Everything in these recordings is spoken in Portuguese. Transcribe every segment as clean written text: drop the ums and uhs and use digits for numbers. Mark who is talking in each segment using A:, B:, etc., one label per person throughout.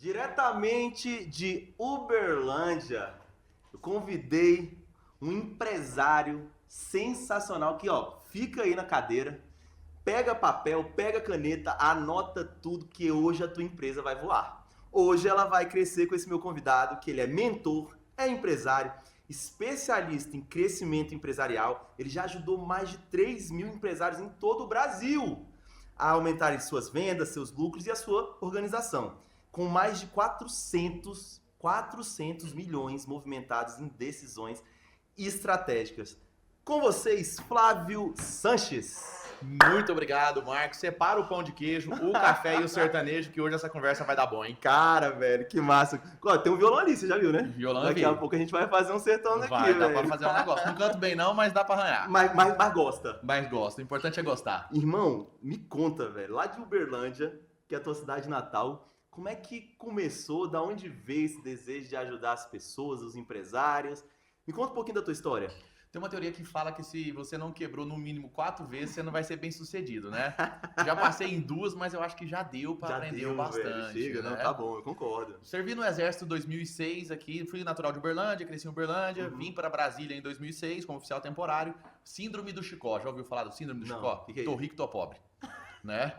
A: Diretamente de Uberlândia, eu convidei um empresário sensacional que, ó, fica aí na cadeira, pega papel, pega caneta, anota tudo que hoje a tua empresa vai voar. Hoje ela vai crescer com esse meu convidado, que ele é mentor, é empresário, especialista em crescimento empresarial. Ele já ajudou mais de 3 mil empresários em todo o Brasil a aumentarem suas vendas, seus lucros e a sua organização. Com mais de 400 milhões movimentados em decisões estratégicas. Com vocês, Flávio Sanches.
B: Muito obrigado, Marcos. Separa o pão de queijo, o café e o sertanejo, que hoje essa conversa vai dar bom, hein?
A: Cara, velho, que massa. Ó, tem um violão ali, você já viu, né?
B: Violão
A: Daqui a pouco a gente vai fazer um sertão daqui,
B: vai, dá
A: velho.
B: pra fazer um negócio. Não canto bem não, mas dá pra arranhar.
A: Mas gosta.
B: Mas gosto. O importante é gostar.
A: Irmão, me conta, velho, lá de Uberlândia, que é a tua cidade natal, como é que começou, da onde veio esse desejo de ajudar as pessoas, os empresários? Me conta um pouquinho da tua história.
B: Tem uma teoria que fala que se você não quebrou no mínimo 4 vezes, você não vai ser bem sucedido, né? Já passei em 2, mas eu acho que já deu pra aprender bastante.
A: Velho, chega,
B: né?
A: Não, tá bom, eu concordo.
B: Servi no Exército em 2006 aqui, fui natural de Uberlândia, cresci em Uberlândia, vim para Brasília em 2006 como oficial temporário. Síndrome do Chicó, já ouviu falar do síndrome do Chicó?
A: Que é
B: tô rico, tô pobre. Né?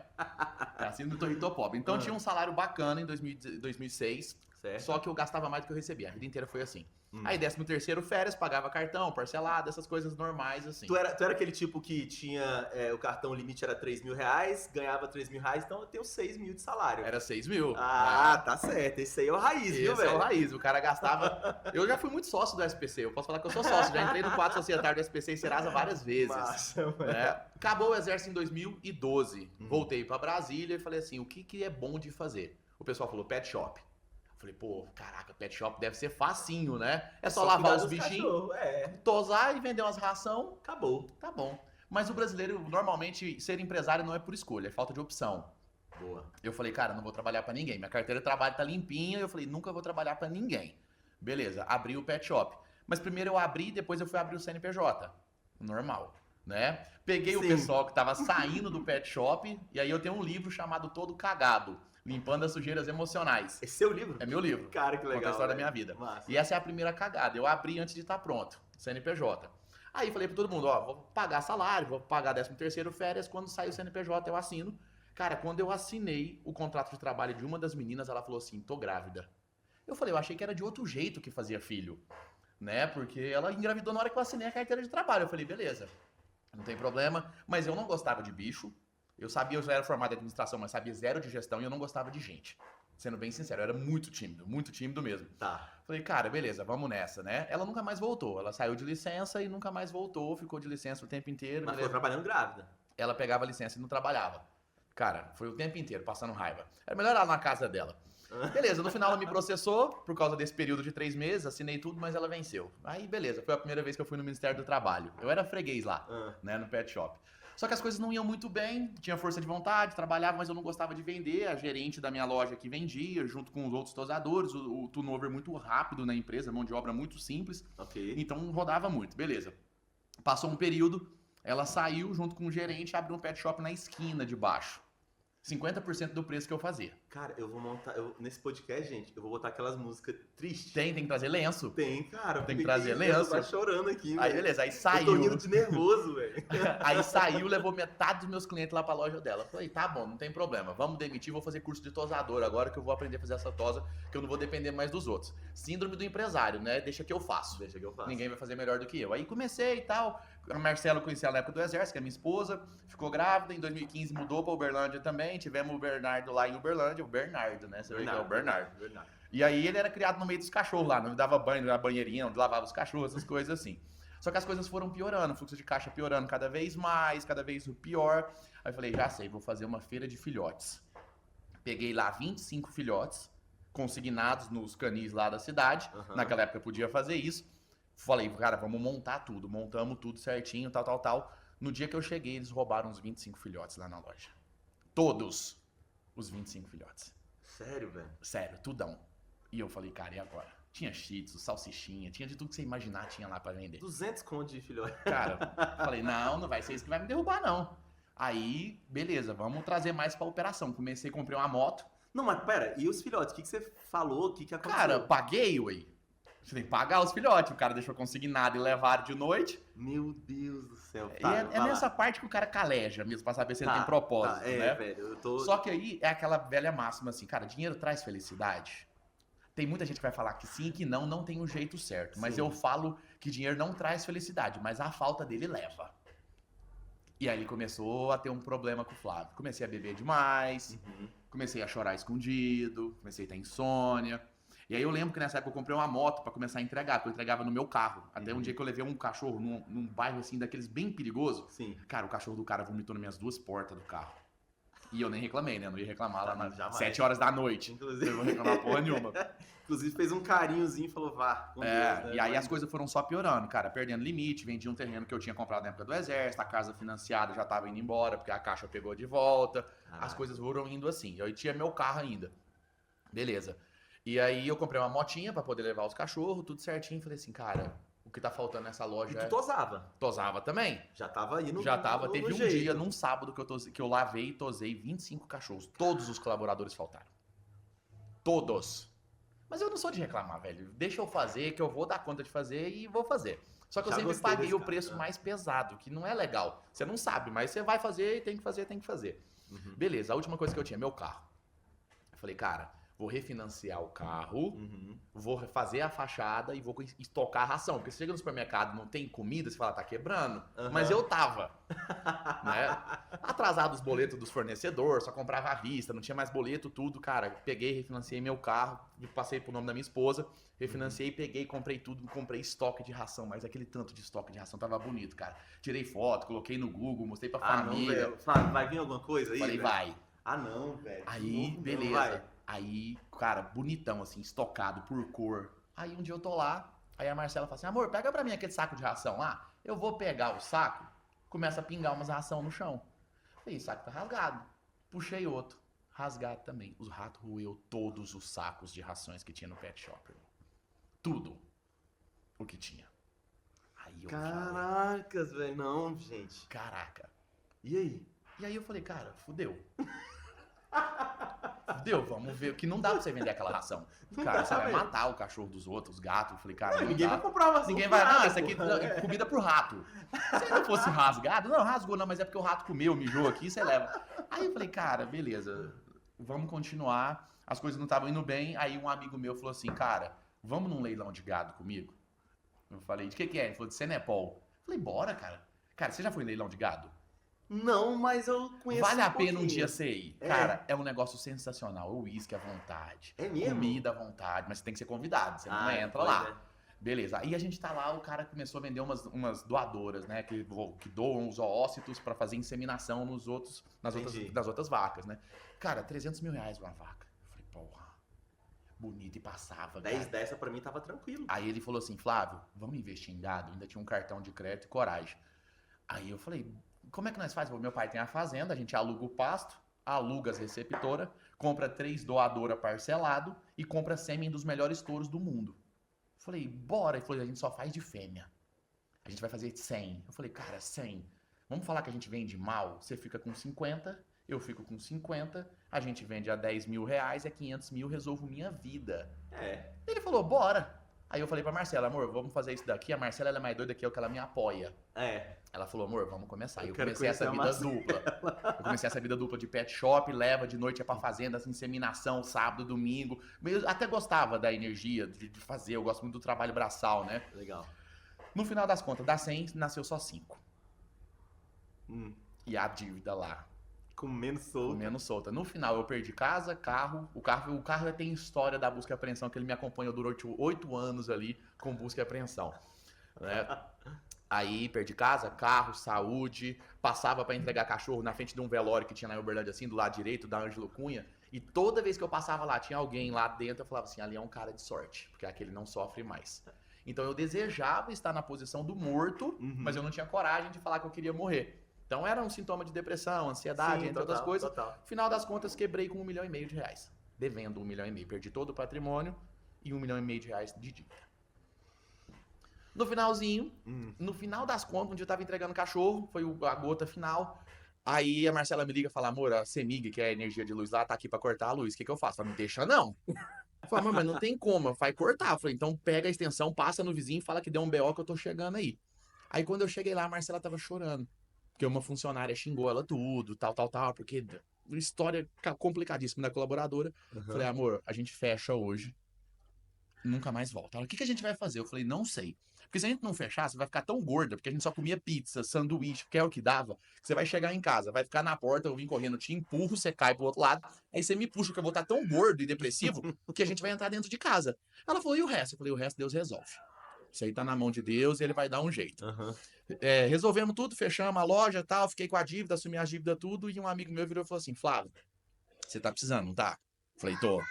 B: É a síndrome do tô rico, tô pobre. Então tinha um salário bacana em 2006,
A: certo.
B: Só que eu gastava mais do que eu recebia. A vida inteira foi assim. Aí 13º férias, pagava cartão, parcelado, essas coisas normais assim.
A: Tu era aquele tipo que tinha, o cartão limite era R$3.000, ganhava R$3.000, então eu tenho 6 mil de salário.
B: Era 6 mil.
A: Tá certo. Esse aí é o raiz, viu, velho?
B: Esse é o raiz. O cara gastava... Eu já fui muito sócio do SPC. Eu posso falar que eu sou sócio. Já entrei no quadro societário do SPC e Serasa várias vezes.
A: Massa,
B: né? Acabou o exército em 2012. Voltei pra Brasília e falei assim, o que é bom de fazer? O pessoal falou, pet shop. Falei, pô, caraca, pet shop deve ser facinho, né? É só lavar os bichinhos, tosar e vender umas ração, acabou. Tá bom. Mas o brasileiro, normalmente, ser empresário não é por escolha, é falta de opção.
A: Boa.
B: Eu falei, cara, não vou trabalhar pra ninguém. Minha carteira de trabalho tá limpinha. Eu falei, nunca vou trabalhar pra ninguém. Beleza, abri o pet shop. Mas primeiro eu abri, depois eu fui abrir o CNPJ. Normal, né? Peguei o pessoal que tava saindo do pet shop, e aí eu tenho um livro chamado Todo Cagado. Limpando as sujeiras emocionais.
A: Esse é seu livro?
B: É meu livro.
A: Cara, que legal.
B: Conta a história da minha vida.
A: Massa.
B: E essa é a primeira cagada. Eu abri antes de estar pronto. CNPJ. Aí falei pra todo mundo, ó, vou pagar salário, vou pagar 13º férias, quando sair o CNPJ eu assino. Cara, quando eu assinei o contrato de trabalho de uma das meninas, ela falou assim, tô grávida. Eu falei, eu achei que era de outro jeito que fazia filho. Né? Porque ela engravidou na hora que eu assinei a carteira de trabalho. Eu falei, beleza, não tem problema. Mas eu não gostava de bicho. Eu já era formado em administração, mas sabia zero de gestão e eu não gostava de gente. Sendo bem sincero, eu era muito tímido mesmo.
A: Tá.
B: Falei, cara, beleza, vamos nessa, né? Ela nunca mais voltou. Ela saiu de licença e nunca mais voltou, ficou de licença o tempo inteiro.
A: Mas ficou trabalhando grávida.
B: Ela pegava licença e não trabalhava. Cara, foi o tempo inteiro passando raiva. Era melhor ela na casa dela. Beleza, no final ela me processou por causa desse período de 3 meses, assinei tudo, mas ela venceu. Aí, beleza, foi a primeira vez que eu fui no Ministério do Trabalho. Eu era freguês lá, né, no pet shop. Só que as coisas não iam muito bem, tinha força de vontade, trabalhava, mas eu não gostava de vender. A gerente da minha loja que vendia, junto com os outros tosadores, o turnover muito rápido na empresa, mão de obra muito simples.
A: Ok.
B: Então rodava muito, beleza. Passou um período, ela saiu junto com o gerente, abriu um pet shop na esquina de baixo. 50% do preço que eu fazia.
A: Cara, eu vou montar... nesse podcast, gente, eu vou botar aquelas músicas tristes.
B: Tem que trazer lenço.
A: Tem, cara.
B: Tem que trazer lenço.
A: Eu tô chorando aqui,
B: Aí, beleza, aí saiu.
A: Eu tô rindo de nervoso, velho.
B: Aí saiu, levou metade dos meus clientes lá pra loja dela. Falei, tá bom, não tem problema. Vamos demitir, vou fazer curso de tosador agora que eu vou aprender a fazer essa tosa, que eu não vou depender mais dos outros. Síndrome do empresário, né? Deixa que eu faço.
A: Deixa que eu faço.
B: Ninguém vai fazer melhor do que eu. Aí comecei e tal. A Marcela eu conheci ela na época do Exército, que é minha esposa. Ficou grávida. Em 2015 mudou pra Uberlândia também. Tivemos o Bernardo lá em Uberlândia. O Bernardo, né? Você vê que é o Bernardo. E aí ele era criado no meio dos cachorros lá. Não dava banho na banheirinha, onde lavava os cachorros, essas coisas assim. Só que as coisas foram piorando. O fluxo de caixa piorando cada vez mais, cada vez pior. Aí eu falei, já sei, vou fazer uma feira de filhotes. Peguei lá 25 filhotes, consignados nos canis lá da cidade. Naquela época eu podia fazer isso. Falei, cara, vamos montar tudo. Montamos tudo certinho, tal. No dia que eu cheguei, eles roubaram os 25 filhotes lá na loja. Todos os 25 filhotes.
A: Sério, velho?
B: Sério, tudão. E eu falei, cara, e agora? Tinha shih tzu, salsichinha, tinha de tudo que você imaginar, tinha lá pra vender.
A: 200 conto de filhote.
B: Cara, falei, não vai ser isso que vai me derrubar, não. Aí, beleza, vamos trazer mais pra operação. Comprei uma moto,
A: Não, mas pera, e os filhotes? O que você falou? O que aconteceu?
B: Cara, paguei, ué. Você tem que pagar os filhotes. O cara deixou consignado e levaram de noite.
A: Meu Deus do céu.
B: E
A: Tá,
B: é
A: vai
B: nessa
A: lá.
B: parte que o cara caleja mesmo, pra saber se ele
A: Tá,
B: tem propósito,
A: tá,
B: né?
A: velho, eu tô...
B: Só que aí é aquela velha máxima assim, cara, dinheiro traz felicidade? Tem muita gente que vai falar que sim e que não tem o jeito certo. Mas
A: Sim.
B: eu falo que dinheiro não traz felicidade, mas a falta dele leva. E aí começou a ter um problema com o Flávio. Comecei a beber demais,
A: Uhum.
B: comecei a chorar escondido, comecei a ter insônia. E aí eu lembro que nessa época eu comprei uma moto pra começar a entregar, porque eu entregava no meu carro. Até um
A: Uhum.
B: dia que eu levei um cachorro num bairro assim, daqueles bem perigoso.
A: Sim.
B: Cara, o cachorro do cara vomitou nas minhas duas portas do carro. E eu nem reclamei, né? Eu não ia reclamar lá nas
A: Jamais.
B: 7 horas da noite.
A: Inclusive...
B: Eu não vou reclamar porra nenhuma.
A: Inclusive fez um carinhozinho e falou, vá, com Deus, né?
B: E aí as coisas foram só piorando, cara, perdendo limite, vendi um terreno que eu tinha comprado na época do exército, a casa financiada já tava indo embora, porque a caixa pegou de volta, as coisas foram indo assim. Eu tinha meu carro ainda. Beleza. E aí eu comprei uma motinha pra poder levar os cachorros, tudo certinho, falei assim, cara, o que tá faltando nessa loja
A: E tu tosava.
B: tosava também.
A: Já tava aí no
B: Já tava,
A: no
B: teve um
A: jeito.
B: dia, num sábado, que eu lavei e tosei 25 cachorros. Todos os colaboradores faltaram. Todos. Mas eu não sou de reclamar, velho. Deixa eu fazer, que eu vou dar conta de fazer e vou fazer. Só que eu
A: Já
B: sempre
A: gostei
B: paguei
A: desse
B: o
A: cara,
B: preço
A: né?
B: mais pesado, que não é legal. Você não sabe, mas você vai fazer e tem que fazer, tem que fazer.
A: Uhum.
B: Beleza, a última coisa que eu tinha, meu carro. Eu falei, cara, vou refinanciar o carro,
A: Uhum.
B: vou fazer a fachada e vou estocar a ração. Porque você chega no supermercado, não tem comida, você fala, tá quebrando.
A: Aham.
B: Mas eu tava, né? Atrasado os boletos dos fornecedores, só comprava à vista, não tinha mais boleto, tudo. Cara, peguei, refinanciei meu carro, passei pro nome da minha esposa, refinanciei, peguei, comprei tudo, comprei estoque de ração. Mas aquele tanto de estoque de ração tava bonito, cara. Tirei foto, coloquei no Google, mostrei pra
A: Ah, não,
B: família.
A: velho. Flávio, vai vir alguma coisa aí?
B: Falei,
A: velho?
B: vai.
A: Ah, não, velho.
B: Aí,
A: Não,
B: beleza.
A: vai.
B: Aí, cara, bonitão, assim, estocado por cor. Aí um dia eu tô lá, aí a Marcela fala assim, amor, pega pra mim aquele saco de ração lá. Eu vou pegar o saco, começa a pingar umas ração no chão. Falei, o saco tá rasgado. Puxei outro, rasgado também. Os ratos roeu todos os sacos de rações que tinha no pet shop. Irmão. Tudo o que tinha. Aí eu falei,
A: Caracas, velho. Não, gente.
B: caraca.
A: E aí?
B: E aí eu falei, cara, fudeu. Fudeu, vamos ver. Que não dá pra você vender aquela ração.
A: Não
B: Cara,
A: dá,
B: você vai
A: velho.
B: matar o cachorro dos outros, os gatos. Eu falei, cara,
A: Não,
B: não
A: ninguém
B: dá.
A: vai comprar uma
B: Ninguém vai, não, isso aqui
A: porra.
B: é comida pro rato. Se não fosse rasgado, não, rasgou não, mas é porque o rato comeu, mijou aqui, você leva. Aí eu falei, cara, beleza, vamos continuar. As coisas não estavam indo bem, aí um amigo meu falou assim, cara, vamos num leilão de gado comigo? Eu falei, de que é? Ele falou, de Senepol. Eu falei, bora, cara. Cara, você já foi em leilão de gado?
A: Não, mas eu conheço
B: Vale a
A: um
B: pena um
A: pouquinho.
B: dia você ir.
A: É.
B: Cara, é um negócio sensacional. O uísque à vontade.
A: É mesmo?
B: Comida à vontade, mas você tem que ser convidado, você não
A: Ah,
B: entra
A: pois
B: lá.
A: é.
B: Beleza. Aí a gente tá lá, o cara começou a vender umas doadoras, né? Que doam os oócitos pra fazer inseminação
A: Entendi.
B: nas outras vacas, né? Cara, 300 mil reais uma vaca. Eu falei, porra, bonito e passava,
A: 10
B: cara.
A: dessa pra mim tava tranquilo.
B: Aí ele falou assim, Flávio, vamos investir em gado? Ainda tinha um cartão de crédito e coragem. Aí eu falei, como é que nós fazemos? Meu pai tem a fazenda, a gente aluga o pasto, aluga as receptoras, compra 3 doadoras parcelado e compra sêmen dos melhores touros do mundo. Falei, bora. Ele falou, a gente só faz de fêmea. A gente vai fazer 100. Eu falei, cara, 100. Vamos falar que a gente vende mal? Você fica com 50, eu fico com 50, a gente vende a 10 mil reais, é 500 mil, resolvo minha vida.
A: É.
B: Ele falou, bora. Aí eu falei pra Marcela, amor, vamos fazer isso daqui. A Marcela ela é mais doida que eu, que ela me apoia.
A: É.
B: Ela falou, amor, vamos começar.
A: Eu
B: Eu
A: quero
B: comecei essa
A: conhecer a
B: vida dupla. Eu comecei essa vida dupla de pet shop, leva de noite é pra fazenda, essa inseminação, sábado, domingo. Eu até gostava da energia de fazer, eu gosto muito do trabalho braçal, né?
A: Legal.
B: No final das contas, das 100, nasceu só 5.
A: Hum.
B: E a dívida lá,
A: Comendo solto.
B: comendo solta. No final, eu perdi casa, carro. O carro tem história da busca e apreensão, que ele me acompanhou durante 8 anos ali com busca e apreensão. Né? Aí perdi casa, carro, saúde, passava pra entregar cachorro na frente de um velório que tinha na Uberlândia, assim, do lado direito, da Ângelo Cunha. E toda vez que eu passava lá, tinha alguém lá dentro, eu falava assim, ali é um cara de sorte, porque aquele não sofre mais. Então eu desejava estar na posição do morto,
A: Uhum.
B: mas eu não tinha coragem de falar que eu queria morrer. Então era um sintoma de depressão, ansiedade,
A: Sim,
B: entre outras
A: total,
B: coisas.
A: total.
B: Final das contas, quebrei com 1,5 milhão de reais. Devendo 1,5 milhão. Perdi todo o patrimônio e 1,5 milhão de reais de dívida. No finalzinho, no final das contas, onde eu tava entregando cachorro, foi a gota final. Aí a Marcela me liga e fala, amor, a CEMIG, que é a energia de luz lá, tá aqui pra cortar a luz. O que que eu faço? Ela, não deixa não. Eu falei, mas não tem como, vai cortar. Eu falei, então pega a extensão, passa no vizinho e fala que deu um BO que eu tô chegando aí. Aí quando eu cheguei lá, a Marcela tava chorando. Porque uma funcionária xingou ela tudo, tal, porque história complicadíssima da colaboradora. Falei, amor, a gente fecha hoje, nunca mais volta. Ela, o que que a gente vai fazer? Eu falei, não sei. Porque se a gente não fechar, você vai ficar tão gorda, porque a gente só comia pizza, sanduíche, que é o que dava, que você vai chegar em casa, vai ficar na porta, eu vim correndo, te empurro, você cai pro outro lado, aí você me puxa, que eu vou estar tão gordo e depressivo, que a gente vai entrar dentro de casa. Ela falou, e o resto? Eu falei, o resto Deus resolve. Isso aí tá na mão de Deus e ele vai dar um jeito. Resolvemos tudo, fechamos a loja e tal, fiquei com a dívida, assumi a dívida tudo, e um amigo meu virou e falou assim, Flávio, você tá precisando, não tá? Eu falei, tô.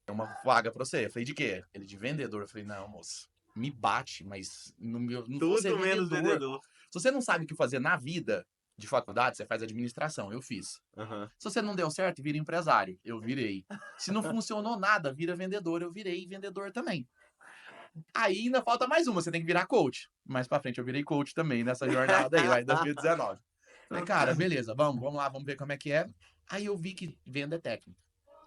B: É uma vaga pra você. Eu falei, de quê? Ele, de vendedor. Eu falei, não, moço, me bate, mas não vou ser
A: Tudo menos
B: vendedor.
A: vendedor.
B: Se você não sabe o que fazer na vida de faculdade, você faz administração. Eu fiz. Se você não deu certo, vira empresário. Eu virei. Se não funcionou nada, vira vendedor. Eu virei vendedor também. Aí ainda falta mais uma, você tem que virar coach. Mais pra frente eu virei coach também nessa jornada aí, lá em 2019. Falei, cara, beleza, vamos lá, vamos ver como é que é. Aí eu vi que venda é técnica.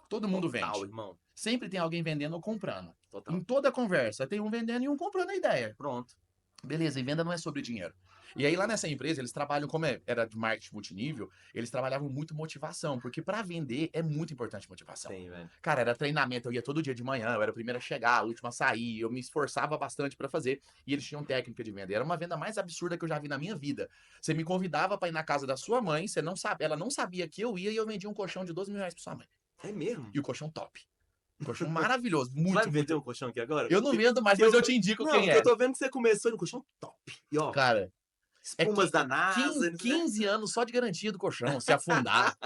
B: Todo mundo
A: Total,
B: vende.
A: irmão.
B: Sempre tem alguém vendendo ou comprando.
A: Total.
B: Em toda conversa, tem um vendendo e um comprando a ideia.
A: Pronto.
B: Beleza, e venda não é sobre dinheiro. E aí lá nessa empresa, eles trabalham, como era de marketing multinível, eles trabalhavam muito motivação, porque para vender é muito importante motivação.
A: Sim, velho.
B: Cara, era treinamento, eu ia todo dia de manhã, eu era o primeiro a chegar, a última a sair, eu me esforçava bastante para fazer, e eles tinham técnica de venda. Era uma venda mais absurda que eu já vi na minha vida. Você me convidava para ir na casa da sua mãe, você não sabe, ela não sabia que eu ia e eu vendia um colchão de 12 mil reais pra sua mãe.
A: É mesmo?
B: E o colchão top. Um colchão maravilhoso, muito,
A: Vai vender
B: muito.
A: um colchão aqui agora?
B: Eu não vendo mais, mas eu te indico
A: Não,
B: quem
A: porque
B: é.
A: eu tô vendo que você começou no colchão top. E ó,
B: Cara, é
A: espumas da NASA.
B: 15 anos só de garantia do colchão, se afundar.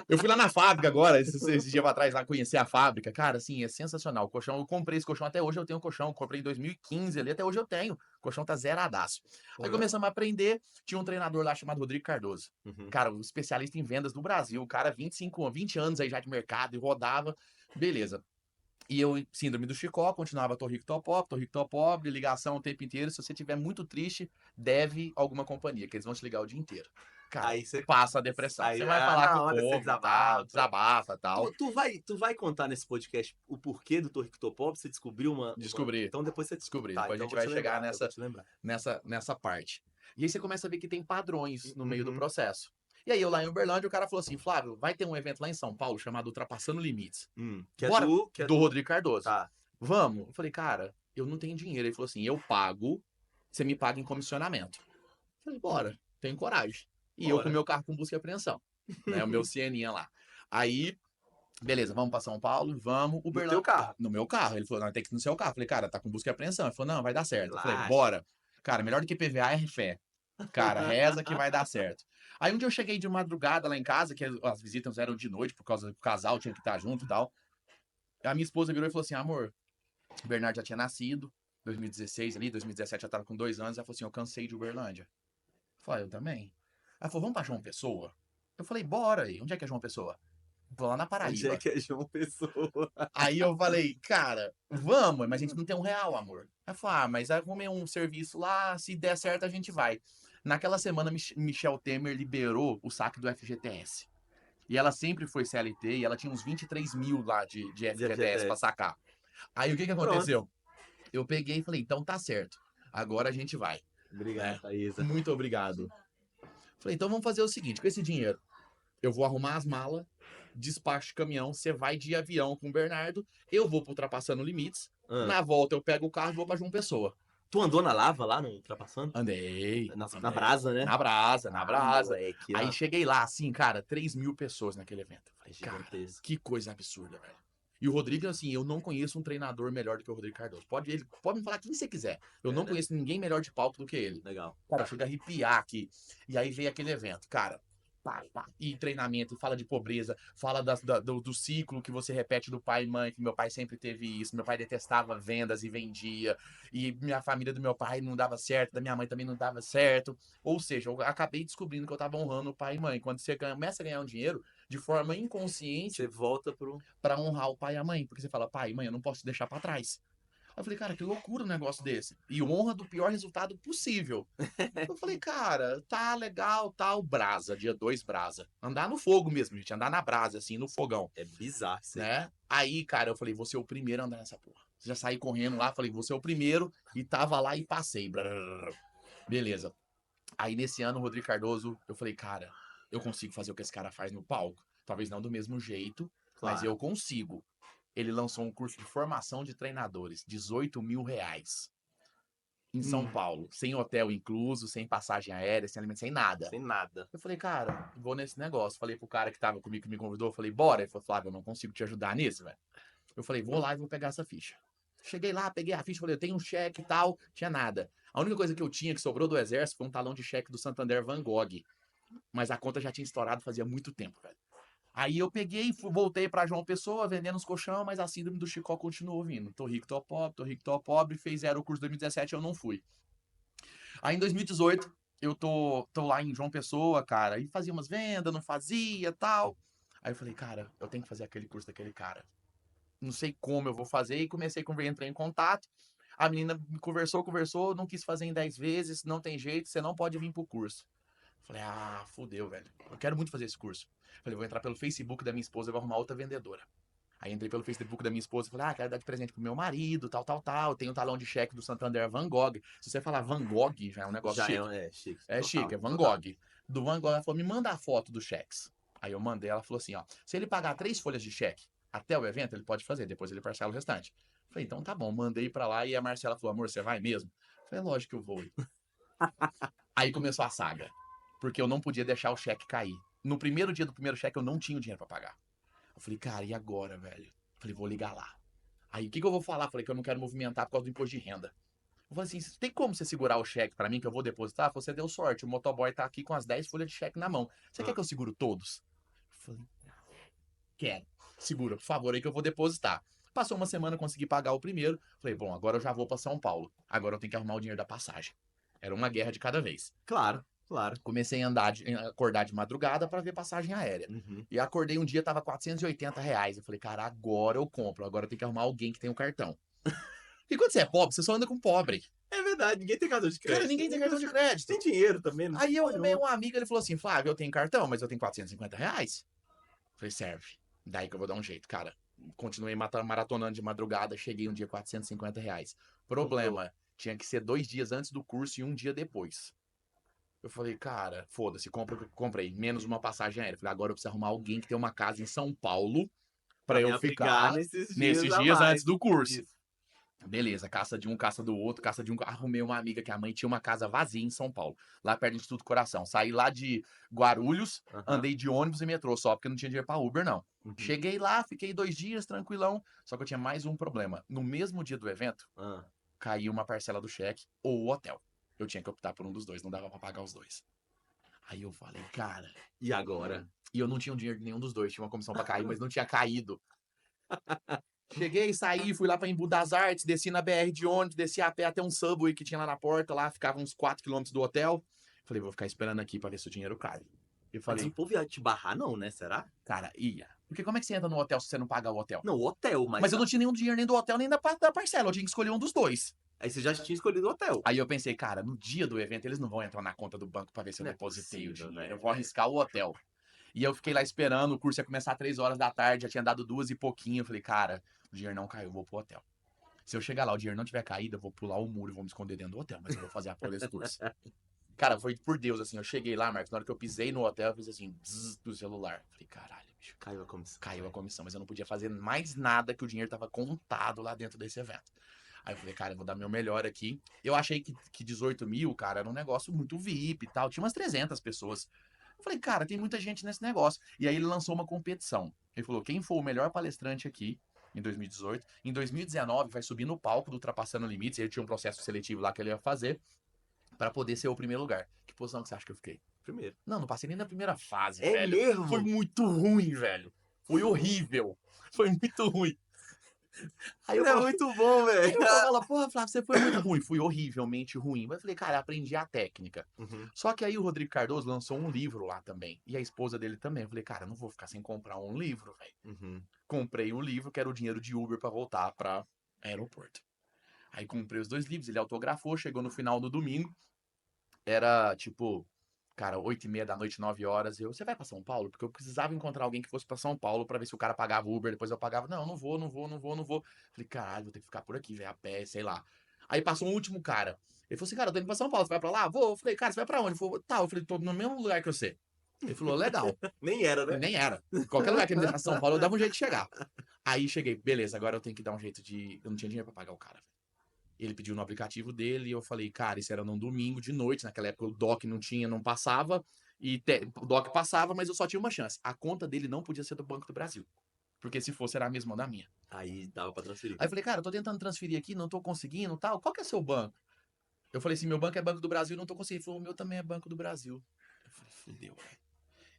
B: Eu fui lá na fábrica agora, esse dia atrás, lá conhecer a fábrica. Cara, assim, é sensacional. O colchão, eu comprei esse colchão, até hoje eu tenho um colchão. Comprei em 2015 ali, até hoje eu tenho. O colchão tá zeradaço. Aí começamos a aprender. Tinha um treinador lá chamado Rodrigo Cardoso. Cara, um especialista em vendas do Brasil. O cara, 20 anos aí já de mercado e rodava. Beleza. E eu, síndrome do Chicó, continuava tô rico, tô pobre, ligação o tempo inteiro. Se você estiver muito triste, deve alguma companhia, que eles vão te ligar o dia inteiro. Cara,
A: Aí você
B: passa a depressão.
A: aí
B: Você vai
A: na
B: falar com o
A: hora você
B: povo, tal, desabafa, tal.
A: Tu vai contar nesse podcast o porquê do Tô Rico, Tô Pobre? Você descobriu
B: Descobri.
A: Então depois você
B: Descobri.
A: Tá,
B: Depois
A: então
B: a gente
A: eu vou
B: vai
A: te
B: chegar
A: lembrar, eu vou te lembrar.
B: nessa parte. E aí você começa a ver que tem padrões no meio do processo. E aí eu lá em Uberlândia, o cara falou assim, Flávio, vai ter um evento lá em São Paulo chamado Ultrapassando Limites.
A: Que
B: Bora,
A: é
B: do Rodrigo Cardoso.
A: Tá.
B: Vamos? Eu falei, cara, eu não tenho dinheiro. Ele falou assim, eu pago, você me paga em comissionamento. Eu falei, bora, tenho coragem. E eu com o meu carro com busca e apreensão, né? O meu Sieninha lá. Aí, beleza, vamos pra São Paulo, vamos.
A: No teu carro.
B: No meu carro. Ele falou, não, tem que ir no seu carro. Eu falei, cara, tá com busca e apreensão. Ele falou, não, vai dar certo. Eu falei,
A: Relaxa.
B: bora. Cara, melhor do que PVA é fé. Cara, reza que vai dar certo. Aí um dia eu cheguei de madrugada lá em casa, que as visitas eram de noite, por causa do casal, tinha que estar junto e tal. A minha esposa virou e falou assim, amor, o Bernardo já tinha nascido, 2016 ali, 2017 já tava com 2 anos. Ela falou assim, eu cansei de Uberlândia. Eu falei, eu também. Ela falou, vamos pra João Pessoa? Eu falei, bora aí. Onde é que é João Pessoa? Vou lá na
A: Onde
B: Paraíba.
A: é que é João Pessoa?
B: Aí eu falei, cara, vamos, mas a gente não tem R$1, amor. Ela falou, ah, mas arrumei um serviço lá, se der certo a gente vai. Naquela semana, Michel Temer liberou o saque do FGTS. E ela sempre foi CLT e ela tinha uns 23 mil lá de FGTS pra sacar. Aí o que aconteceu? Eu peguei e falei, então tá certo. Agora a gente vai.
A: Obrigado, Thaisa.
B: Muito obrigado. Falei, então vamos fazer o seguinte, com esse dinheiro, eu vou arrumar as malas, despacho de caminhão, você vai de avião com o Bernardo, eu vou pro Ultrapassando Limites, na volta eu pego o carro e vou pra João Pessoa.
A: Tu andou na lava lá no Ultrapassando?
B: Andei.
A: Na brasa, né?
B: Na brasa.
A: Moleque,
B: Aí cheguei lá, assim, cara, 3 mil pessoas naquele evento. Falei, cara,
A: gigantesco.
B: que coisa absurda, velho. E o Rodrigo, assim, eu não conheço um treinador melhor do que o Rodrigo Cardoso. Pode me falar quem você quiser. Eu não conheço ninguém melhor de palco do que ele.
A: Legal.
B: Cara, chega a arrepiar aqui. E aí veio aquele evento, cara. E treinamento, fala de pobreza, fala do ciclo que você repete do pai e mãe, que meu pai sempre teve isso, meu pai detestava vendas e vendia, e minha família do meu pai não dava certo, da minha mãe também não dava certo. Ou seja, eu acabei descobrindo que eu tava honrando o pai e mãe. Quando você começa a ganhar um dinheiro, de forma inconsciente,
A: você volta
B: pra honrar o pai e a mãe, porque você fala, pai e mãe, eu não posso te deixar pra trás. Aí eu falei, cara, que loucura um negócio desse. E honra do pior resultado possível. Eu falei, cara, tá legal, tal, brasa, dia 2 brasa. Andar no fogo mesmo, gente, andar na brasa, assim, no fogão,
A: É bizarro isso aí.
B: né? Aí, cara, eu falei, vou ser o primeiro a andar nessa porra. Já saí correndo lá, falei, vou ser o primeiro, e tava lá e passei. Beleza. Aí, nesse ano, o Rodrigo Cardoso, eu falei, cara, eu consigo fazer o que esse cara faz no palco. Talvez não do mesmo jeito, mas
A: Claro.
B: eu consigo. Ele lançou um curso de formação de treinadores, R$ 18.000 em São Paulo, sem hotel incluso, sem passagem aérea, sem alimento, sem nada.
A: Sem nada.
B: Eu falei, cara, vou nesse negócio. Falei pro cara que tava comigo, que me convidou, falei, bora. Ele falou, Flávio, eu não consigo te ajudar nisso, velho. Eu falei, vou lá e vou pegar essa ficha. Cheguei lá, peguei a ficha, falei, eu tenho um cheque e tal, tinha nada. A única coisa que eu tinha que sobrou do exército foi um talão de cheque do Santander Van Gogh. Mas a conta já tinha estourado fazia muito tempo, velho. Aí eu peguei, voltei pra João Pessoa, vendendo os colchão, mas a síndrome do Chicó continuou vindo. Tô rico, tô pobre, tô rico, tô pobre. Fez zero o curso 2017, eu não fui. Aí em 2018, eu tô lá em João Pessoa, cara, e fazia umas vendas, não fazia, tal. Aí eu falei, cara, eu tenho que fazer aquele curso daquele cara. Não sei como eu vou fazer, e comecei a entrar em contato. A menina conversou, não quis fazer em 10 vezes, não tem jeito, você não pode vir pro curso. Falei, ah, fudeu, velho. Eu quero muito fazer esse curso. Falei, vou entrar pelo Facebook da minha esposa e vou arrumar outra vendedora. Aí entrei pelo Facebook da minha esposa e falei, ah, quero dar de presente pro meu marido, tal, tal, tal. Tem um talão de cheque do Santander Van Gogh. Se você falar Van Gogh, já é um negócio
A: Já
B: chique.
A: é chique.
B: É
A: Total,
B: chique, é Van
A: total.
B: Gogh. Do Van Gogh, ela falou, me manda a foto dos cheques. Aí eu mandei, ela falou assim, ó, se ele pagar 3 folhas de cheque até o evento, ele pode fazer, depois ele parcela o restante. Falei, então tá bom, mandei pra lá e a Marcela falou, amor, você vai mesmo? Falei, lógico que eu vou. Aí começou a saga, porque eu não podia deixar o cheque cair. No primeiro dia do primeiro cheque, eu não tinha o dinheiro pra pagar. Eu falei, cara, e agora, velho? Falei, vou ligar lá. Aí, o que eu vou falar? Falei que eu não quero movimentar por causa do imposto de renda. Eu falei assim, tem como você segurar o cheque pra mim que eu vou depositar? Você deu sorte, o motoboy tá aqui com as 10 folhas de cheque na mão. Você quer que eu seguro todos? Eu falei, quero. Segura, por favor, aí que eu vou depositar. Passou uma semana, consegui pagar o primeiro. Falei, bom, agora eu já vou pra São Paulo. Agora eu tenho que arrumar o dinheiro da passagem. Era uma guerra de cada vez.
A: Claro, claro.
B: Comecei a acordar de madrugada para ver passagem aérea.
A: Uhum.
B: E acordei um dia, tava R$ 480. Eu falei, cara, agora eu compro. Agora eu tenho que arrumar alguém que tem um cartão. E quando você é pobre, você só anda com pobre.
A: É verdade, ninguém tem cartão de crédito.
B: Cara, ninguém tem cartão de crédito.
A: Tem dinheiro também, não
B: Aí eu
A: pode
B: arrumei
A: não.
B: um amigo, ele falou assim, Flávio, eu tenho cartão, mas eu tenho R$ 450. Falei, serve. Daí que eu vou dar um jeito, cara. Continuei maratonando de madrugada, cheguei um dia R$ 450. Problema, tinha que ser 2 dias antes do curso e um dia depois. Eu falei, cara, foda-se, comprei. Menos uma passagem aérea. Falei, agora eu preciso arrumar alguém que tem uma casa em São Paulo
A: Pra
B: pra
A: me
B: eu
A: abrigar
B: ficar
A: nesses dias
B: nesses
A: a
B: dias antes
A: mais.
B: do curso.
A: Isso.
B: Beleza, caça de um, caça do outro, caça de um. Arrumei uma amiga que a mãe tinha uma casa vazia em São Paulo, lá perto do Instituto Coração. Saí lá de Guarulhos,
A: Aham.
B: andei de ônibus e metrô só, porque não tinha dinheiro pra Uber, não.
A: Uhum.
B: Cheguei lá, fiquei 2 dias, tranquilão. Só que eu tinha mais um problema. No mesmo dia do evento,
A: Ah.
B: caiu uma parcela do cheque ou o hotel. Eu tinha que optar por um dos dois, não dava pra pagar os dois. Aí eu falei, cara,
A: E agora?
B: e eu não tinha o dinheiro de nenhum dos dois, tinha uma comissão pra cair, mas não tinha caído. Cheguei, saí, fui lá pra Embu das Artes, desci na BR de ônibus, desci a pé até um Subway que tinha lá na porta, lá ficava uns 4 quilômetros do hotel. Falei, vou ficar esperando aqui pra ver se o dinheiro cai. Eu
A: Mas
B: falei,
A: o povo ia te barrar, não, né? Será?
B: cara, ia. Porque como é que você entra no hotel se você não pagar o hotel?
A: Não, o hotel,
B: Mas eu não tinha nenhum dinheiro nem do hotel, nem da parcela, eu tinha que escolher um dos dois.
A: Aí você já tinha escolhido o hotel.
B: Aí eu pensei, cara, no dia do evento eles não vão entrar na conta do banco pra ver se eu
A: Não é
B: depositei o
A: possível,
B: dinheiro.
A: velho.
B: Eu vou arriscar o hotel. E eu fiquei lá esperando, o curso ia começar às 3 horas da tarde, já tinha dado 2 e pouquinho. Eu falei, cara, o dinheiro não caiu, eu vou pro hotel. Se eu chegar lá, o dinheiro não tiver caído, eu vou pular o muro e vou me esconder dentro do hotel, mas eu vou fazer a porra desse curso. Cara, foi por Deus, assim, eu cheguei lá, Marcos, na hora que eu pisei no hotel, eu fiz assim, zzz, do celular. Falei, caralho, bicho,
A: Caiu a comissão.
B: caiu a comissão, mas eu não podia fazer mais nada que o dinheiro tava contado lá dentro desse evento. Aí eu falei, cara, eu vou dar meu melhor aqui. Eu achei que 18 mil, cara, era um negócio muito VIP e tal, tinha umas 300 pessoas. Eu falei, cara, tem muita gente nesse negócio. E aí ele lançou uma competição. Ele falou, quem for o melhor palestrante aqui, em 2018, em 2019 vai subir no palco do Ultrapassando Limites, ele tinha um processo seletivo lá que ele ia fazer, pra poder ser o primeiro lugar. Que posição que você acha que eu fiquei?
A: Primeiro.
B: Não, não passei nem na primeira fase,
A: É
B: velho.
A: mesmo?
B: Foi muito ruim, velho. Foi horrível. Foi muito ruim. Aí eu
A: É
B: falei,
A: muito bom,
B: aí
A: velho.
B: eu falo, porra, Flávio, você foi muito ruim. Fui horrivelmente ruim. Mas eu falei, cara, aprendi a técnica.
A: Uhum.
B: Só que aí o Rodrigo Cardoso lançou um livro lá também. E a esposa dele também. Eu falei, cara, não vou ficar sem comprar um livro, velho.
A: Uhum.
B: Comprei o livro, que era o dinheiro de Uber pra voltar pra aeroporto. Aí comprei os 2 livros, ele autografou, chegou no final do domingo, era tipo, cara, 8h30 da noite, 9 horas. Você vai pra São Paulo? Porque eu precisava encontrar alguém que fosse pra São Paulo pra ver se o cara pagava Uber, depois eu pagava. Não, não vou, não vou, não vou, não vou. Falei, caralho, vou ter que ficar por aqui, velho, a pé, sei lá. Aí passou um último cara. Ele falou assim, cara, eu tô indo pra São Paulo, você vai pra lá? Vou. Eu falei, cara, você vai pra onde? Ele falou, tá, eu falei, tô no mesmo lugar que você. Ele falou, legal.
A: Nem era,
B: Falei,
A: né?
B: nem era. Qualquer lugar que ele me deixasse em São Paulo, eu dava um jeito de chegar. Aí cheguei, beleza, agora eu tenho que dar um jeito de. Eu não tinha dinheiro pra pagar o cara, velho. Ele pediu no aplicativo dele e eu falei, cara, isso era num domingo de noite. Naquela época o DOC não tinha, não passava. O DOC passava, mas eu só tinha uma chance. A conta dele não podia ser do Banco do Brasil. Porque se fosse, era a mesma da minha.
A: Aí dava pra transferir.
B: Aí eu falei, cara, eu tô tentando transferir aqui, não tô conseguindo tal. Qual que é seu banco? Eu falei assim, meu banco é Banco do Brasil, não tô conseguindo. Ele falou, o meu também é Banco do Brasil. Eu falei, fudeu, velho.